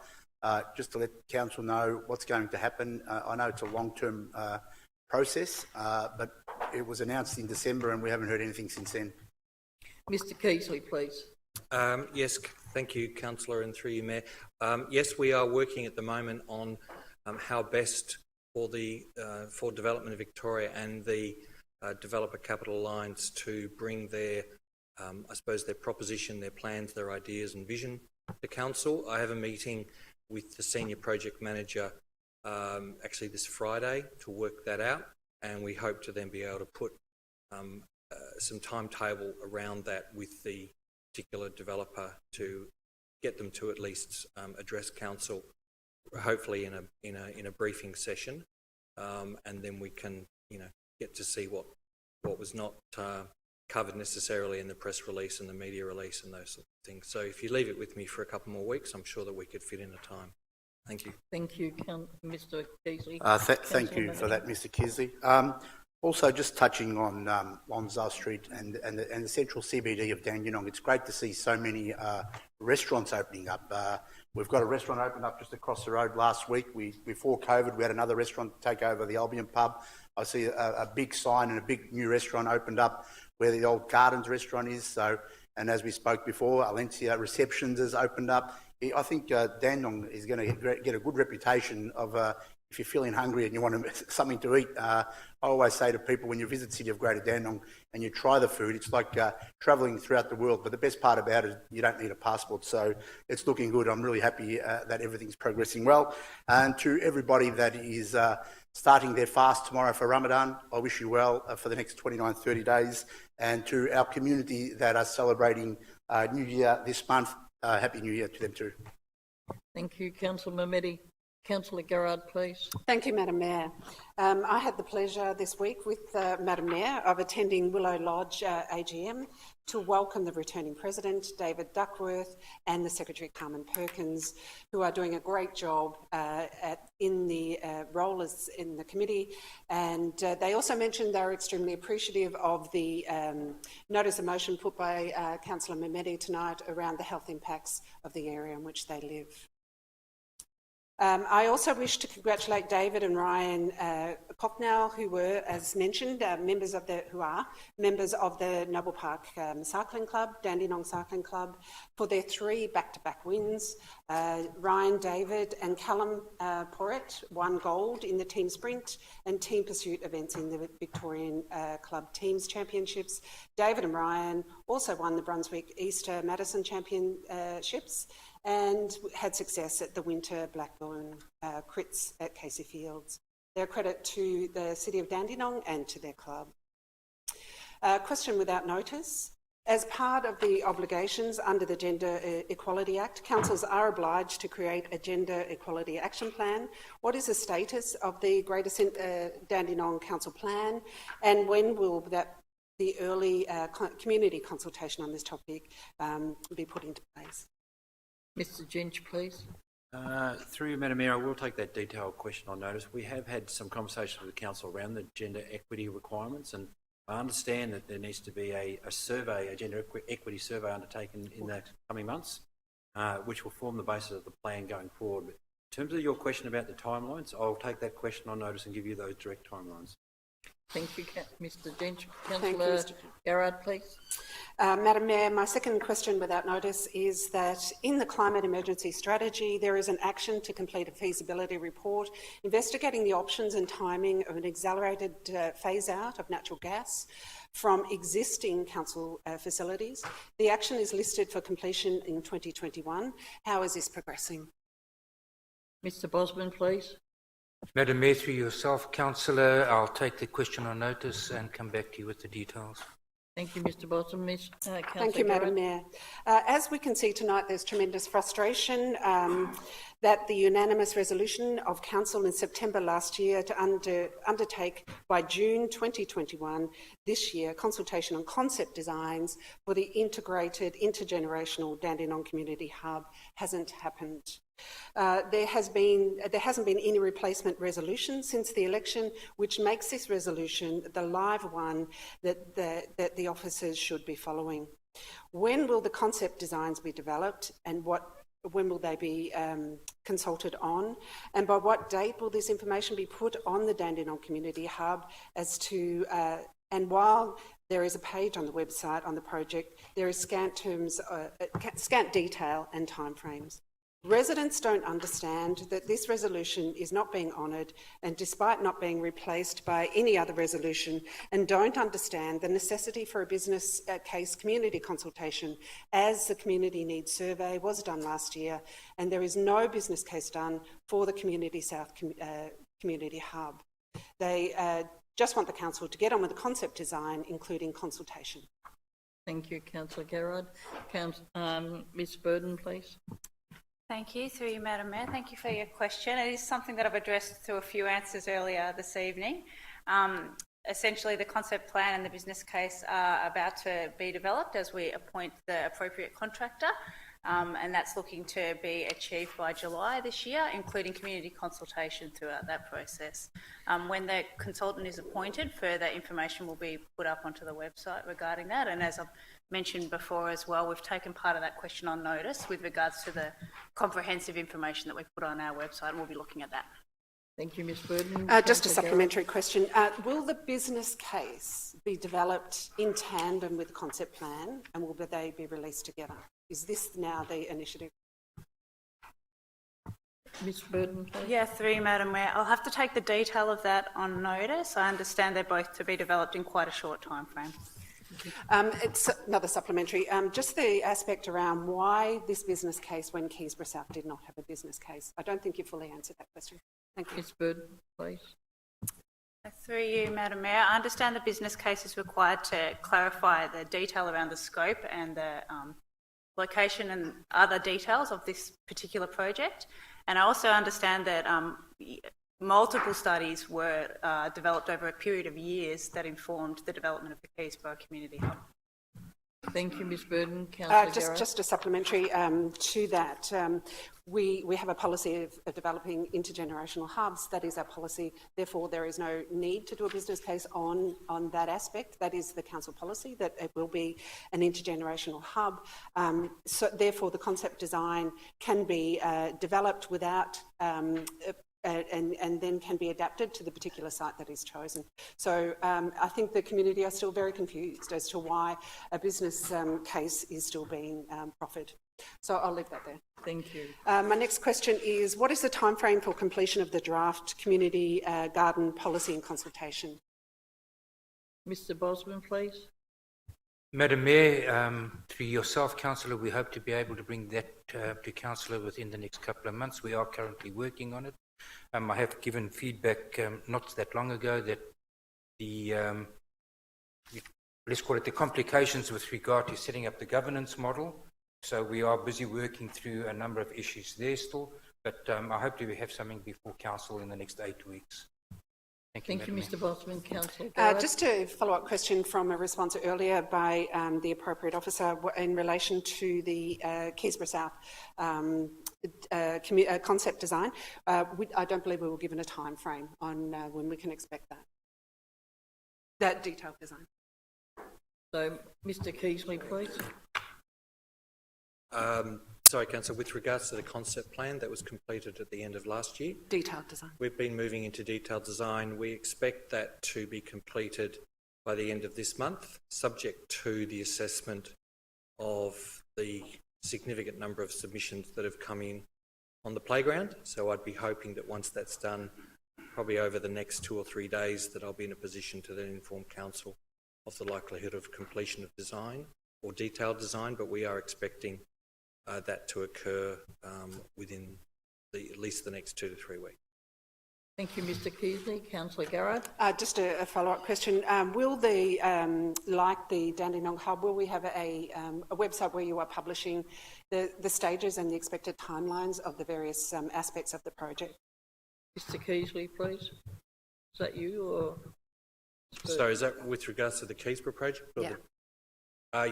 just to let council know what's going to happen? I know it's a long-term process, but it was announced in December and we haven't heard anything since then. Mr Keasley, please. Yes, thank you, Councillor, and through you, Mayor. Yes, we are working at the moment on how best for Development of Victoria and the Developer Capital Alliance to bring their, I suppose, their proposition, their plans, their ideas and vision to council. I have a meeting with the Senior Project Manager actually this Friday to work that out, and we hope to then be able to put some timetable around that with the particular developer to get them to at least address council, hopefully in a briefing session, and then we can get to see what was not covered necessarily in the press release and the media release and those sorts of things. So if you leave it with me for a couple more weeks, I'm sure that we could fit in a time. Thank you. Thank you, Mr Keasley. Thank you for that, Mr Keasley. Also, just touching on Lonsdale Street and the central CBD of Dandenong, it's great to see so many restaurants opening up. We've got a restaurant opened up just across the road last week. Before COVID, we had another restaurant take over the Albion pub. I see a big sign and a big new restaurant opened up where the old Gardens restaurant is. So, and as we spoke before, Alencia Receptions has opened up. I think Dandenong is going to get a good reputation of if you're feeling hungry and you want something to eat. I always say to people, when you visit the city of Greater Dandenong and you try the food, it's like travelling throughout the world. But the best part about it is you don't need a passport. So it's looking good. I'm really happy that everything's progressing well. And to everybody that is starting their fast tomorrow for Ramadan, I wish you well for the next 29, 30 days. And to our community that are celebrating New Year this month, Happy New Year to them too. Thank you, Councillor Mehmedi. Councillor Garrard, please. Thank you, Madam Mayor. I had the pleasure this week with Madam Mayor of attending Willow Lodge AGM to welcome the returning President, David Duckworth, and the Secretary, Carmen Perkins, who are doing a great job in the role as in the committee. And they also mentioned they're extremely appreciative of the notice of motion put by Councillor Mehmedi tonight around the health impacts of the area in which they live. I also wish to congratulate David and Ryan Cocknell, who were, as mentioned, members of the Noble Park Cycling Club, Dandenong Cycling Club, for their 3 back-to-back wins. Ryan, David and Callum Porrett won gold in the team sprint and team pursuit events in the Victorian Club Teams Championships. David and Ryan also won the Brunswick Easter Madison Championships and had success at the Winter Black Balloon Crits at Casey Fields. They're a credit to the City of Dandenong and to their club. Question without notice. As part of the obligations under the Gender Equality Act, councils are obliged to create a Gender Equality Action Plan. What is the status of the Greater Dandenong Council Plan, and when will the early community consultation on this topic be put into place? Mr. Ginch, please. Through you, Madam Mayor, I will take that detailed question on notice. We have had some conversation with the council around the gender equity requirements, and I understand that there needs to be a survey, a gender equity survey undertaken in the coming months, which will form the basis of the plan going forward. But in terms of your question about the timelines, I'll take that question on notice and give you those direct timelines. Thank you, Mr. Ginch. Councillor Garrard, please. Madam Mayor, my second question without notice is that in the climate emergency strategy, there is an action to complete a feasibility report investigating the options and timing of an accelerated phase-out of natural gas from existing council facilities. The action is listed for completion in 2021. How is this progressing? Mr. Bosman, please. Madam Mayor, through yourself, Councillor, I'll take the question on notice and come back to you with the details. Thank you, Mr. Bosman. Thank you, Madam Mayor. As we can see tonight, there's tremendous frustration that the unanimous resolution of Council in September last year to undertake by June 2021 this year consultation on concept designs for the integrated intergenerational Dandenong Community Hub hasn't happened. There hasn't been any replacement resolution since the election, which makes this resolution the live one that the officers should be following. When will the concept designs be developed, and when will they be consulted on, and by what date will this information be put on the Dandenong Community Hub and while there is a page on the website on the project, there is scant detail and timeframes. Residents don't understand that this resolution is not being honoured, and despite not being replaced by any other resolution, and don't understand the necessity for a business case community consultation, as the community needs survey was done last year, and there is no business case done for the Community South Community Hub. They just want the council to get on with the concept design, including consultation. Thank you, Councillor Garrard. Ms. Burden, please. Thank you. Through you, Madam Mayor. Thank you for your question. It is something that I've addressed through a few answers earlier this evening. Essentially, the concept plan and the business case are about to be developed as we appoint the appropriate contractor, and that's looking to be achieved by July this year, including community consultation throughout that process. When the consultant is appointed, further information will be put up onto the website regarding that, and as I've mentioned before as well, we've taken part of that question on notice with regards to the comprehensive information that we put on our website, and we'll be looking at that. Thank you, Ms. Burden. Just a supplementary question. Will the business case be developed in tandem with the concept plan, and will they be released together? Is this now the initiative? Ms. Burden, please. Yeah, through you, Madam Mayor. I'll have to take the detail of that on notice. I understand they're both to be developed in quite a short time frame. It's another supplementary. Just the aspect around why this business case when Keysborough South did not have a business case. I don't think you fully answered that question. Thank you. Ms. Burden, please. Through you, Madam Mayor. I understand the business case is required to clarify the detail around the scope and the location and other details of this particular project. And I also understand that multiple studies were developed over a period of years that informed the development of the Keysborough Community Hub. Thank you, Ms Burden. Councillor Garrett. Just a supplementary to that. We have a policy of developing intergenerational hubs. That is our policy. Therefore, there is no need to do a business case on that aspect. That is the council policy, that it will be an intergenerational hub. So therefore, the concept design can be developed without and then can be adapted to the particular site that is chosen. So I think the community are still very confused as to why a business case is still being proffered. So I'll leave that there. Thank you. My next question is, what is the timeframe for completion of the draft community garden policy and consultation? Mr Bosman, please. Madam Mayor, through yourself, Councillor, we hope to be able to bring that to Councillor within the next couple of months. We are currently working on it. I have given feedback not that long ago that the, let's call it the complications with regard to setting up the governance model. So we are busy working through a number of issues there still, but I hope to have something before Council in the next 8 weeks. Thank you, Mr Bosman. Councillor Garrett. Just a follow-up question from a response earlier by the appropriate officer in relation to the Keysborough South concept design. I don't believe we were given a time frame on when we can expect that detailed design. So, Mr Keasley, please. Sorry, Councillor, with regards to the concept plan that was completed at the end of last year. Detailed design. We've been moving into detailed design. We expect that to be completed by the end of this month, subject to the assessment of the significant number of submissions that have come in on the playground. So I'd be hoping that once that's done, probably over the next 2 or 3 days, that I'll be in a position to then inform Council of the likelihood of completion of design or detailed design, but we are expecting that to occur within at least the next 2 to 3 weeks. Thank you, Mr Keasley. Councillor Garrett. Just a follow-up question. Will the, like the Dandenong Hub, will we have a website where you are publishing the stages and the expected timelines of the various aspects of the project? Mr Keasley, please. Is that you or? So is that with regards to the Keysborough project? Yeah.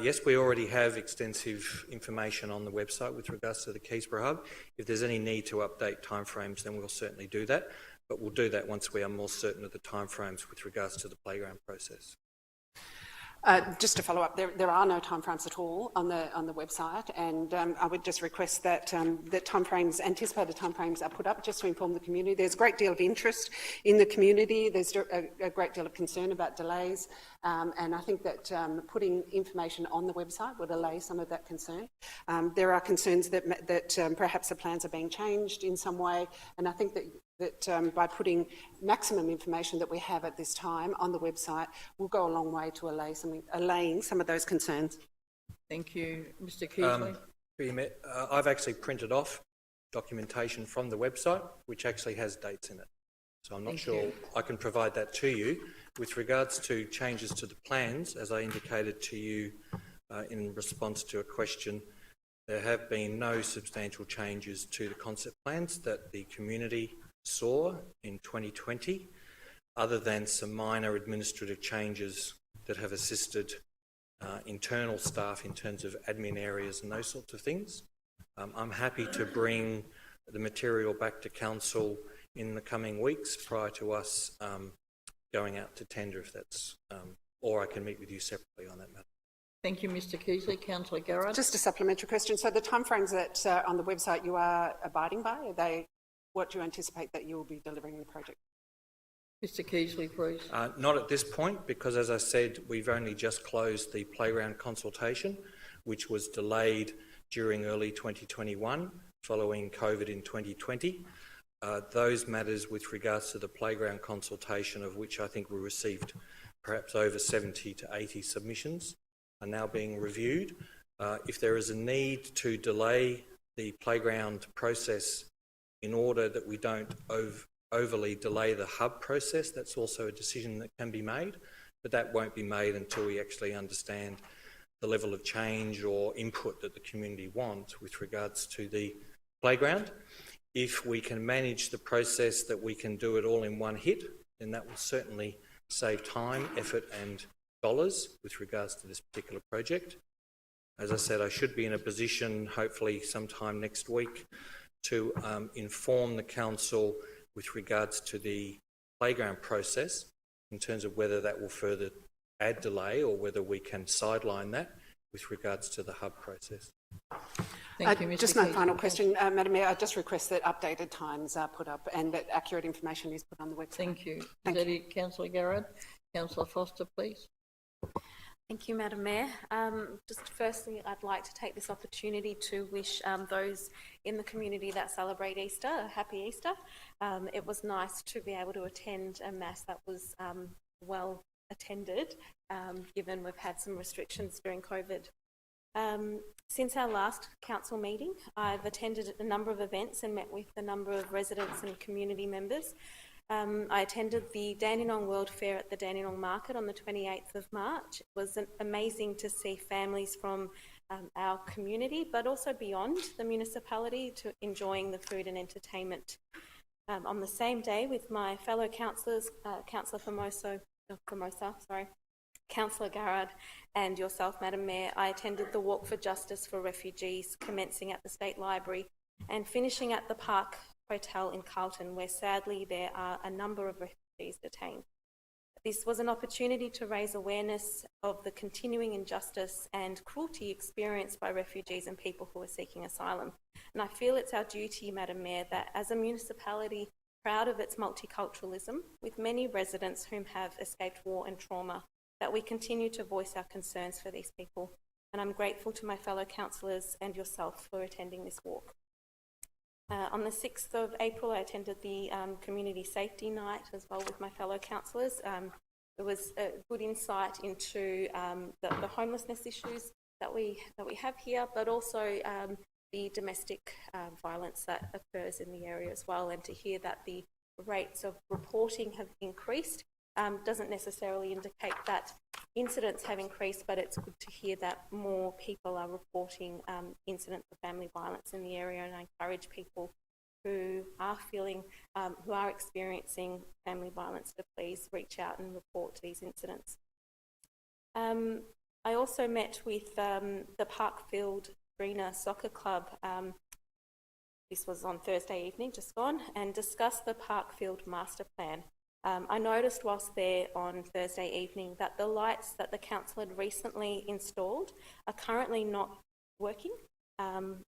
Yes, we already have extensive information on the website with regards to the Keysborough Hub. If there's any need to update timeframes, then we'll certainly do that. But we'll do that once we are more certain of the timeframes with regards to the playground process. Just to follow up, there are no timeframes at all on the website, and I would just request that that timeframes, anticipated timeframes, are put up just to inform the community. There's a great deal of interest in the community. There's a great deal of concern about delays, and I think that putting information on the website would allay some of that concern. There are concerns that perhaps the plans are being changed in some way, and I think that by putting maximum information that we have at this time on the website will go a long way to allaying some of those concerns. Thank you. Mr Keasley. I've actually printed off documentation from the website which actually has dates in it. So I'm not sure I can provide that to you. With regards to changes to the plans, as I indicated to you in response to a question, there have been no substantial changes to the concept plans that the community saw in 2020, other than some minor administrative changes that have assisted internal staff in terms of admin areas and those sorts of things. I'm happy to bring the material back to Council in the coming weeks prior to us going out to tender, if that's, or I can meet with you separately on that matter. Thank you, Mr Keasley. Councillor Garrett. Just a supplementary question. So the timeframes that on the website you are abiding by, are they what do you anticipate that you will be delivering the project? Mr Keasley, please. Not at this point, because as I said, we've only just closed the playground consultation, which was delayed during early 2021 following COVID in 2020. Those matters with regards to the playground consultation, of which I think we received perhaps over 70 to 80 submissions, are now being reviewed. If there is a need to delay the playground process in order that we don't overly delay the hub process, that's also a decision that can be made, but that won't be made until we actually understand the level of change or input that the community wants with regards to the playground. If we can manage the process that we can do it all in one hit, then that will certainly save time, effort and dollars with regards to this particular project. As I said, I should be in a position, hopefully sometime next week, to inform the council with regards to the playground process in terms of whether that will further add delay or whether we can sideline that with regards to the hub process. Thank you, Mr. Just my Keating. final question, Madam Mayor. I just request that updated times are put up and that accurate information is put on the website. Thank you. Thank Is that it, Councillor Garrett? Councillor Foster, please. Thank you, Madam Mayor. Just firstly, I'd like to take this opportunity to wish those in the community that celebrate Easter a happy Easter. It was nice to be able to attend a Mass that was well attended, given we've had some restrictions during COVID. Since our last council meeting, I've attended a number of events and met with a number of residents and community members. I attended the Dandenong World Fair at the Dandenong Market on the 28th of March. It was amazing to see families from our community, but also beyond the municipality, to enjoying the food and entertainment. On the same day, with my fellow councillors, Councillor Formosa, Councillor Garrard and yourself, Madam Mayor, I attended the Walk for Justice for Refugees, commencing at the State Library and finishing at the Park Hotel in Carlton, where sadly there are a number of refugees detained. This was an opportunity to raise awareness of the continuing injustice and cruelty experienced by refugees and people who are seeking asylum. And I feel it's our duty, Madam Mayor, that as a municipality proud of its multiculturalism, with many residents whom have escaped war and trauma, that we continue to voice our concerns for these people. And I'm grateful to my fellow councillors and yourself for attending this walk. On the 6th of April, I attended the Community Safety Night as well with my fellow councillors. It was a good insight into the homelessness issues that we have here, but also the domestic violence that occurs in the area as well. And to hear that the rates of reporting have increased doesn't necessarily indicate that incidents have increased, but it's good to hear that more people are reporting incidents of family violence in the area, and I encourage people who are experiencing family violence to please reach out and report these incidents. I also met with the Parkfield Greener Soccer Club, this was on Thursday evening, just gone, and discussed the Parkfield Master Plan. I noticed whilst there on Thursday evening that the lights that the council had recently installed are currently not working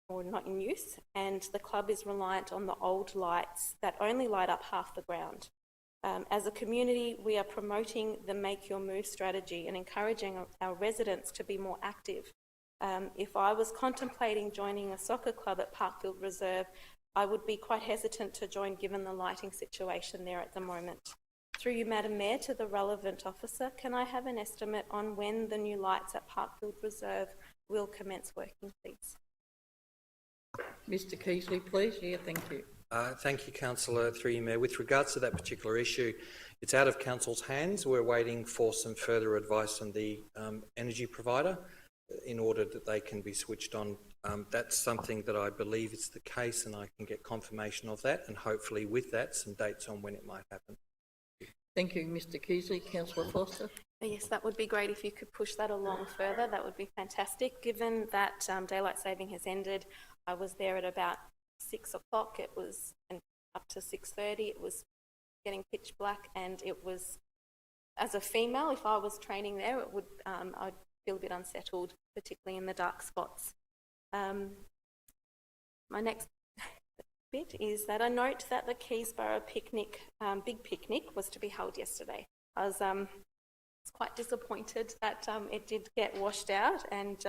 or not in use, and the club is reliant on the old lights that only light up half the ground. As a community, we are promoting the Make Your Move strategy and encouraging our residents to be more active. If I was contemplating joining a soccer club at Parkfield Reserve, I would be quite hesitant to join given the lighting situation there at the moment. Through you, Madam Mayor, to the relevant officer, can I have an estimate on when the new lights at Parkfield Reserve will commence working, please? Mr. Keating, please. Yeah, thank you. Thank you, Councillor, through you, Mayor. With regards to that particular issue, it's out of Council's hands. We're waiting for some further advice on the energy provider in order that they can be switched on. That's something that I believe is the case, and I can get confirmation of that, and hopefully with that, some dates on when it might happen. Thank you, Mr. Keating. Councillor Foster. Yes, that would be great if you could push that along further. That would be fantastic. Given that daylight saving has ended, I was there at about 6 o'clock. It was up to 6:30. It was getting pitch black, and it was, as a female, if I was training there, it would I'd feel a bit unsettled, particularly in the dark spots. My next bit is that I note that the Keysborough picnic, big picnic, was to be held yesterday. I was quite disappointed that it did get washed out, and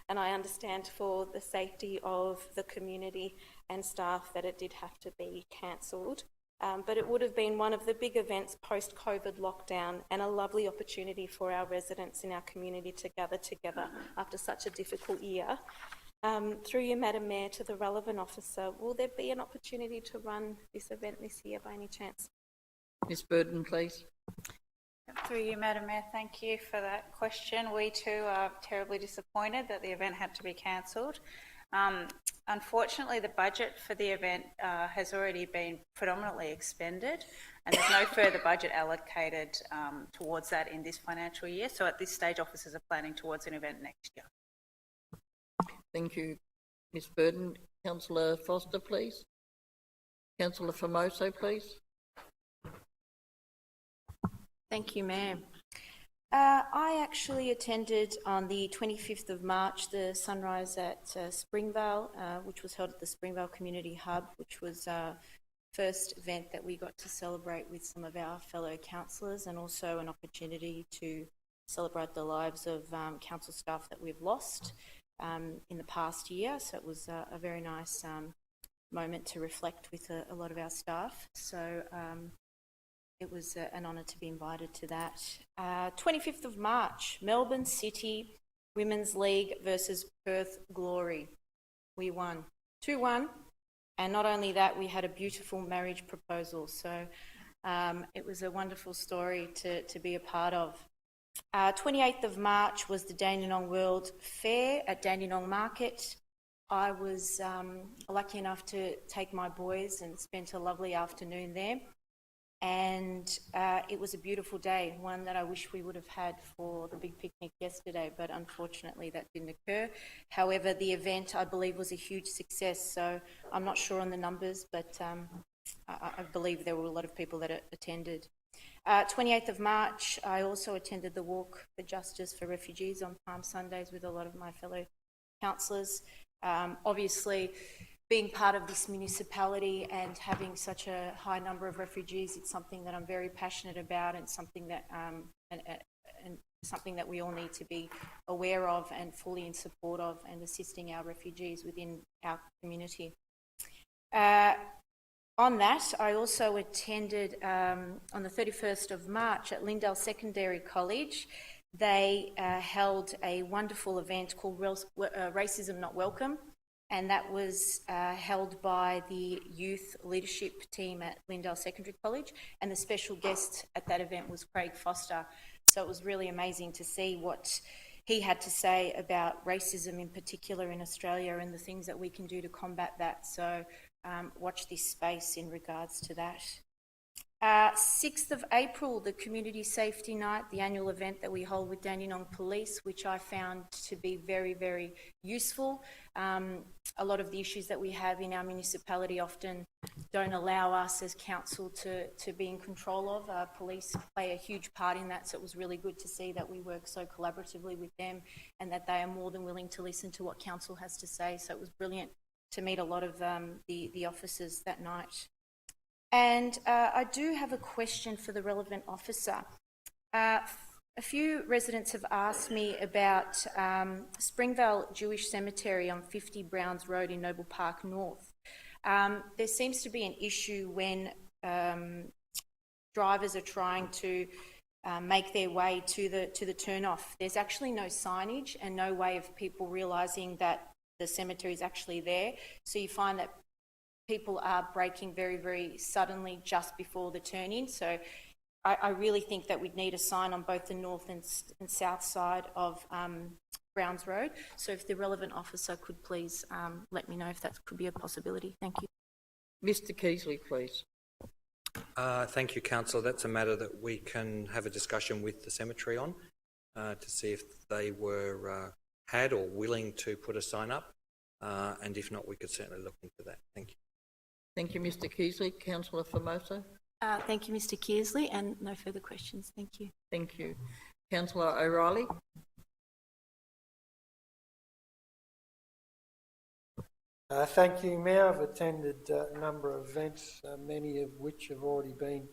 I understand for the safety of the community and staff that it did have to be cancelled. But it would have been one of the big events post-COVID lockdown and a lovely opportunity for our residents in our community to gather together after such a difficult year. Through you, Madam Mayor, to the relevant officer, will there be an opportunity to run this event this year by any chance? Ms. Burden, please. Through you, Madam Mayor, thank you for that question. We too are terribly disappointed that the event had to be cancelled. Unfortunately, the budget for the event has already been predominantly expended, and there's no further budget allocated towards that in this financial year. So at this stage, officers are planning towards an event next year. Thank you, Ms Burton. Councillor Foster, please. Councillor Formoso, please. Thank you, Mayor. I actually attended on the 25th of March the sunrise at Springvale, which was held at the Springvale Community Hub, which was our first event that we got to celebrate with some of our fellow councillors, and also an opportunity to celebrate the lives of council staff that we've lost in the past year. So it was a very nice moment to reflect with a lot of our staff. So it was an honour to be invited to that. 25th of March, Melbourne City Women's League versus Perth Glory. We won 2-1, and not only that, we had a beautiful marriage proposal. So it was a wonderful story to be a part of. 28th of March was the Dandenong World Fair at Dandenong Market. I was lucky enough to take my boys and spent a lovely afternoon there. And it was a beautiful day, one that I wish we would have had for the big picnic yesterday, but unfortunately that didn't occur. However, the event, I believe, was a huge success, so I'm not sure on the numbers, but I believe there were a lot of people that attended. 28th of March, I also attended the Walk for Justice for Refugees on Palm Sundays with a lot of my fellow councillors. Obviously, being part of this municipality and having such a high number of refugees, it's something that I'm very passionate about, and something that and something that we all need to be aware of and fully in support of, and assisting our refugees within our community. On that, I also attended on the 31st of March at Lindale Secondary College. They held a wonderful event called Racism Not Welcome, and that was held by the youth leadership team at Lindale Secondary College, and the special guest at that event was Craig Foster. So it was really amazing to see what he had to say about racism in particular in Australia, and the things that we can do to combat that. So watch this space in regards to that. 6th of April, the Community Safety Night, the annual event that we hold with Dandenong Police, which I found to be very, very useful. A lot of the issues that we have in our municipality often don't allow us as council to be in control of. Police play a huge part in that, so it was really good to see that we work so collaboratively with them, and that they are more than willing to listen to what council has to say. So it was brilliant to meet a lot of the officers that night. And I do have a question for the relevant officer. A few residents have asked me about Springvale Jewish Cemetery on 50 Browns Road in Noble Park North. There seems to be an issue when drivers are trying to make their way to the turn-off. There's actually no signage and no way of people realising that the cemetery is actually there. So you find that people are braking very, very suddenly just before the turn-in. So I really think that we'd need a sign on both the north and south side of Browns Road. So if the relevant officer could please let me know if that could be a possibility. Thank you. Mr Keasley, please. Thank you, Councillor. That's a matter that we can have a discussion with the cemetery on to see if they were had or willing to put a sign up, and if not, we could certainly look into that. Thank you. Thank you, Mr Keasley. Councillor Formoso. Thank you, Mr Keasley, and no further questions. Thank you. Thank you. Councillor O'Reilly. Thank you, Mayor. I've attended a number of events, many of which have already been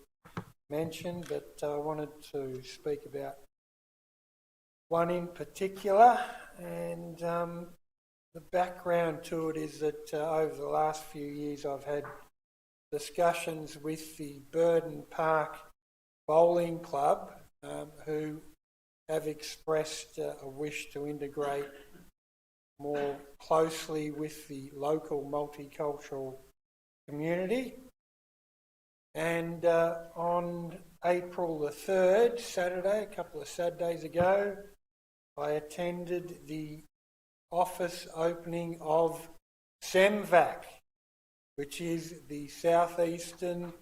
mentioned, but I wanted to speak about one in particular, and the background to it is that over the last few years I've had discussions with the Burden Park Bowling Club, who have expressed a wish to integrate more closely with the local multicultural community. And on April the 3rd, Saturday, a couple of Saturdays ago, I attended the office opening of SEMVAC, which is the Southeastern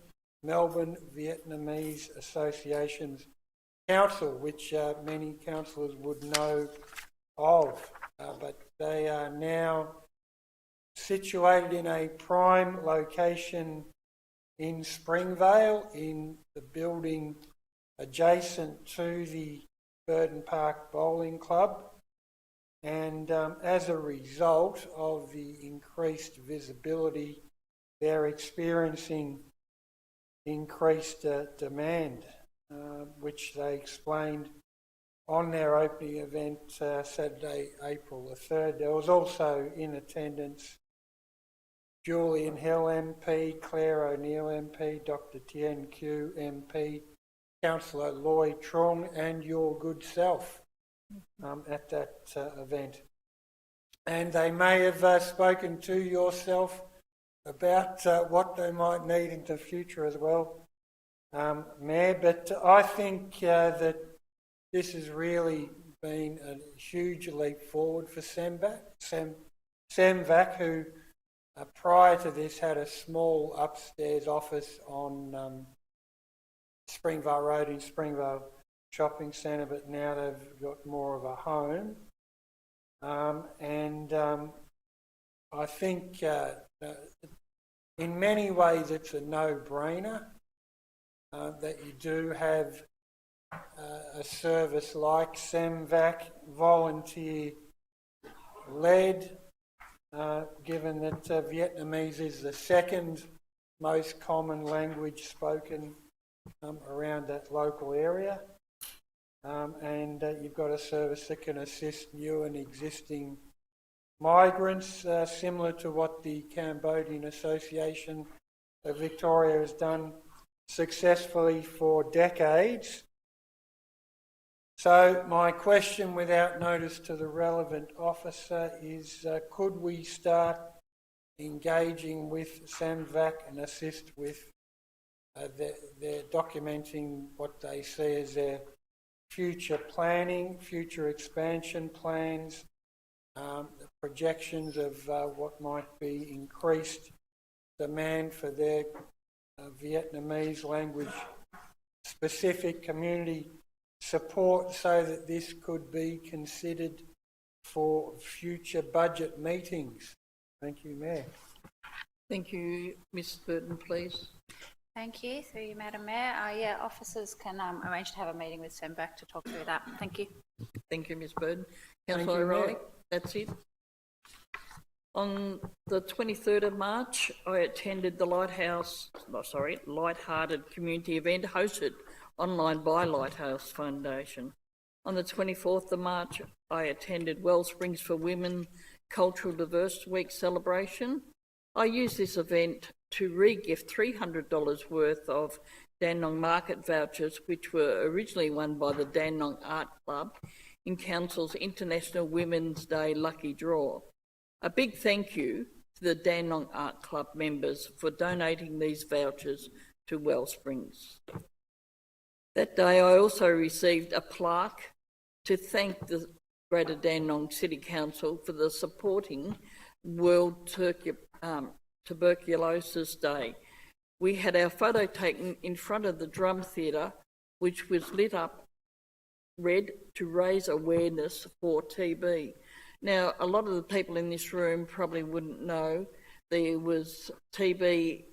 Melbourne Vietnamese Association's council, which many councillors would know of. But They are now situated in a prime location in Springvale, in the building adjacent to the Burton Park Bowling Club. And as a result of the increased visibility, they're experiencing increased demand, which they explained on their opening event Saturday, April the 3rd. There was also in attendance Julian Hill MP, Claire O'Neill MP, Dr Tien Q MP, Councillor Lloyd Trong and your good self at that event. And they may have spoken to yourself about what they might need in the future as well, Mayor, but I think that this has really been a huge leap forward for SEMVAC, who prior to this had a small upstairs office on Springvale Road in Springvale Shopping Centre, but now they've got more of a home. I think in many ways it's a no-brainer that you do have a service like SEMVAC, volunteer-led, given that Vietnamese is the second most common language spoken around that local area. And you've got a service that can assist new and existing migrants, similar to what the Cambodian Association of Victoria has done successfully for decades. So my question without notice to the relevant officer is, could we start engaging with SEMVAC and assist with their documenting what they see as their future planning, future expansion plans, the projections of what might be increased demand for their Vietnamese language specific community support, so that this could be considered for future budget meetings. Thank you, Mayor. Thank you. Ms Burton, please. Thank you. Through you, Madam Mayor. Yeah, officers can arrange to have a meeting with SEMVAC to talk through that. Thank you. Thank you, Ms Burton. Thank Councillor you, O'Reilly, Mayor. that's it. On the 23rd of March, I attended the Lighthearted community event hosted online by Lighthouse Foundation. On the 24th of March, I attended Wellsprings for Women Cultural Diversity Week celebration. I used this event to re-gift $300 worth of Dandenong market vouchers, which were originally won by the Dandenong Art Club in Council's International Women's Day lucky draw. A big thank you to the Dandenong Art Club members for donating these vouchers to Wellsprings. That day I also received a plaque to thank the Greater Dandenong City Council for the supporting World Tuberculosis Day. We had our photo taken in front of the Drum Theatre, which was lit up red to raise awareness for TB. Now, a lot of the people in this room probably wouldn't know there was TB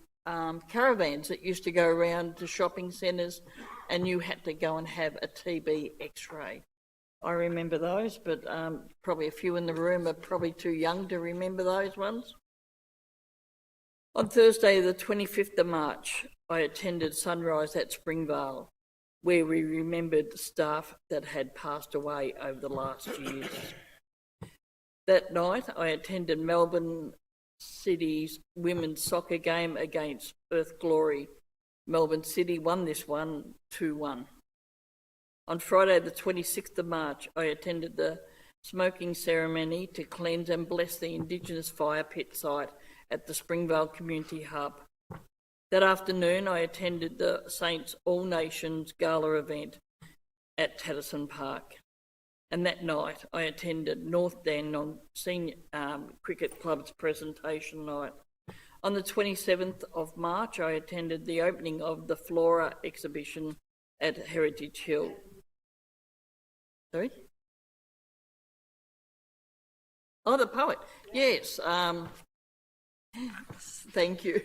caravans that used to go around to shopping centres, and you had to go and have a TB x-ray. I remember those, but probably a few in the room are probably too young to remember those ones. On Thursday, the 25th of March, I attended Sunrise at Springvale, where we remembered the staff that had passed away over the last years. That night, I attended Melbourne City's women's soccer game against Perth Glory. Melbourne City won this one 2-1. On Friday, the 26th of March, I attended the smoking ceremony to cleanse and bless the Indigenous Fire Pit site at the Springvale Community Hub. That afternoon, I attended the Saints All Nations Gala event at Tatterson Park. And that night, I attended North Dandenong Senior Cricket Club's presentation night. On the 27th of March, I attended the opening of the Flora exhibition at Heritage Hill. Sorry? Oh, the poet. Yes. Thank you.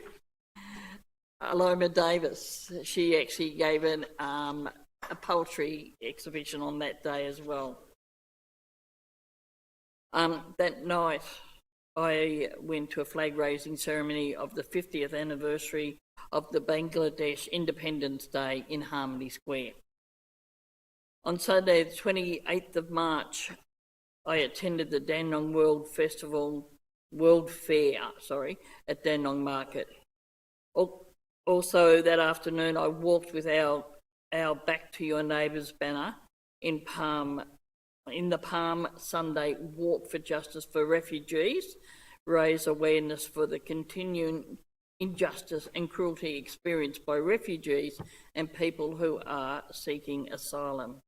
Aloma Davis. She actually gave a poetry exhibition on that day as well. That night, I went to a flag-raising ceremony of the 50th anniversary of the Bangladesh Independence Day in Harmony Square. On Sunday, the 28th of March, I attended the Dandenong World Fair at Dandenong Market. Also that afternoon, I walked with our Back to Your Neighbours banner in the Palm Sunday Walk for Justice for Refugees, raise awareness for the continuing injustice and cruelty experienced by refugees and people who are seeking asylum.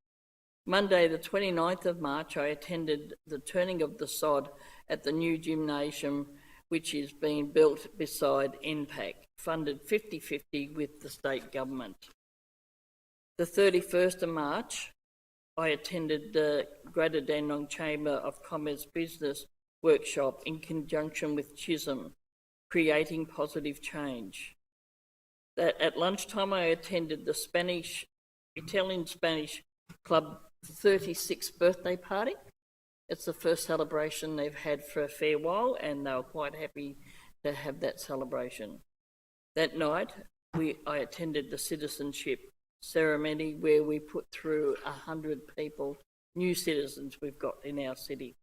Monday, the 29th of March, I attended the turning of the sod at the new gymnasium, which is being built beside NPAC, funded 50-50 with the state government. The 31st of March, I attended the Greater Dandenong Chamber of Commerce Business workshop in conjunction with Chisholm, Creating Positive Change. At lunchtime, I attended the Italian-Spanish Club 36th birthday party. It's the first celebration they've had for a fair while, and they were quite happy to have that celebration. That night, I attended the citizenship ceremony where we put through 100 people, new citizens we've got in our city.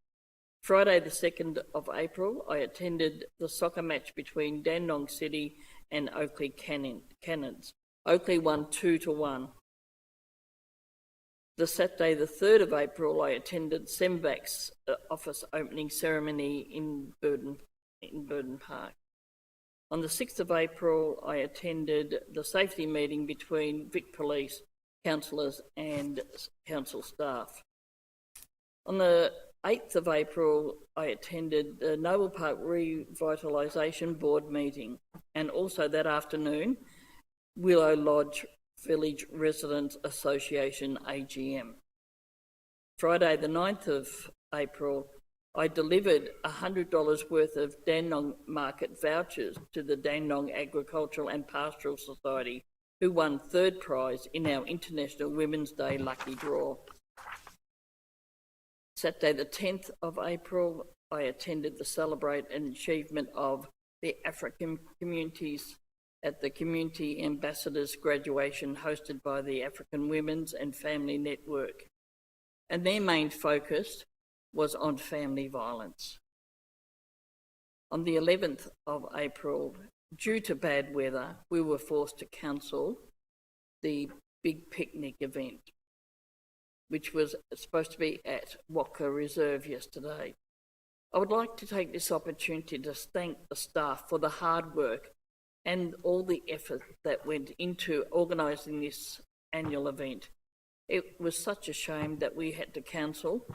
Friday the 2nd of April, I attended the soccer match between Dandenong City and Oakley Cannons. Oakley won 2-1. The Saturday the 3rd of April, I attended Sembac's office opening ceremony in Burden Park. On the 6th of April, I attended the safety meeting between Vic Police, councillors and council staff. On the 8th of April, I attended the Noble Park Revitalisation Board meeting, and also that afternoon, Willow Lodge Village Residents Association AGM. Friday the 9th of April, I delivered $100 worth of Dandenong Market vouchers to the Dandenong Agricultural and Pastoral Society, who won 3rd prize in our International Women's Day lucky draw. Saturday the 10th of April, I attended the Celebrate and Achievement of the African Communities at the Community Ambassadors graduation hosted by the African Women's and Family Network. And their main focus was on family violence. On the 11th of April, due to bad weather, we were forced to cancel the big picnic event, which was supposed to be at Waka Reserve yesterday. I would like to take this opportunity to thank the staff for the hard work and all the effort that went into organising this annual event. It was such a shame that we had to cancel,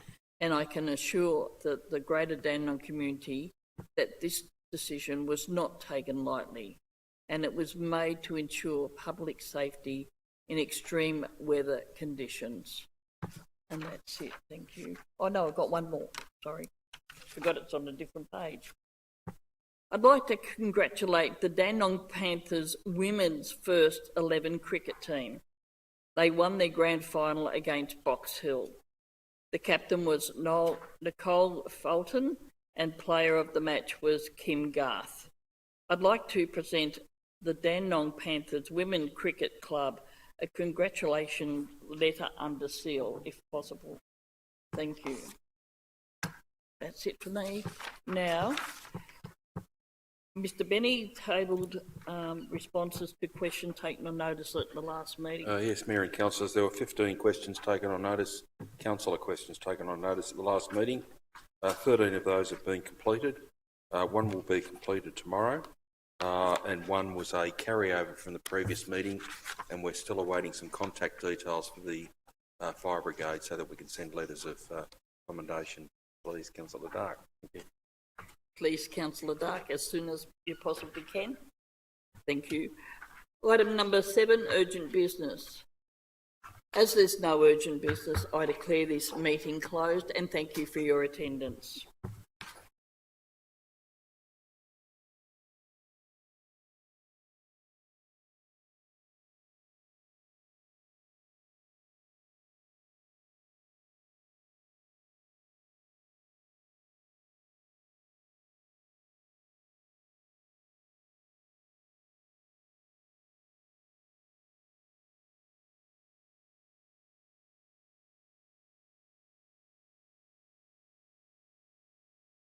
and I can assure the Greater Dandenong community that this decision was not taken lightly, and it was made to ensure public safety in extreme weather conditions. And that's it, thank you. Oh no, I've got one more, sorry. Forgot it's on a different page. I'd like to congratulate the Dandenong Panthers women's first 11 cricket team. They won their grand final against Box Hill. The captain was Nicole Fulton and player of the match was Kim Garth. I'd like to present the Dandenong Panthers Women Cricket Club a congratulation letter under seal, if possible. Thank you. That's it for me. Now, Mr. Benny tabled responses to questions taken on notice at the last meeting. Yes, Mayor and Councillors, there were 15 questions taken on notice, councillor questions taken on notice at the last meeting. 13 of those have been completed. One will be completed tomorrow, and one was a carryover from the previous meeting, and we're still awaiting some contact details for the fire brigade so that we can send letters of commendation. Please, Councillor Dark. Thank you. Please, Councillor Dark, as soon as you possibly can. Thank you. Item number 7, urgent business. As there's no urgent business, I declare this meeting closed and thank you for your attendance.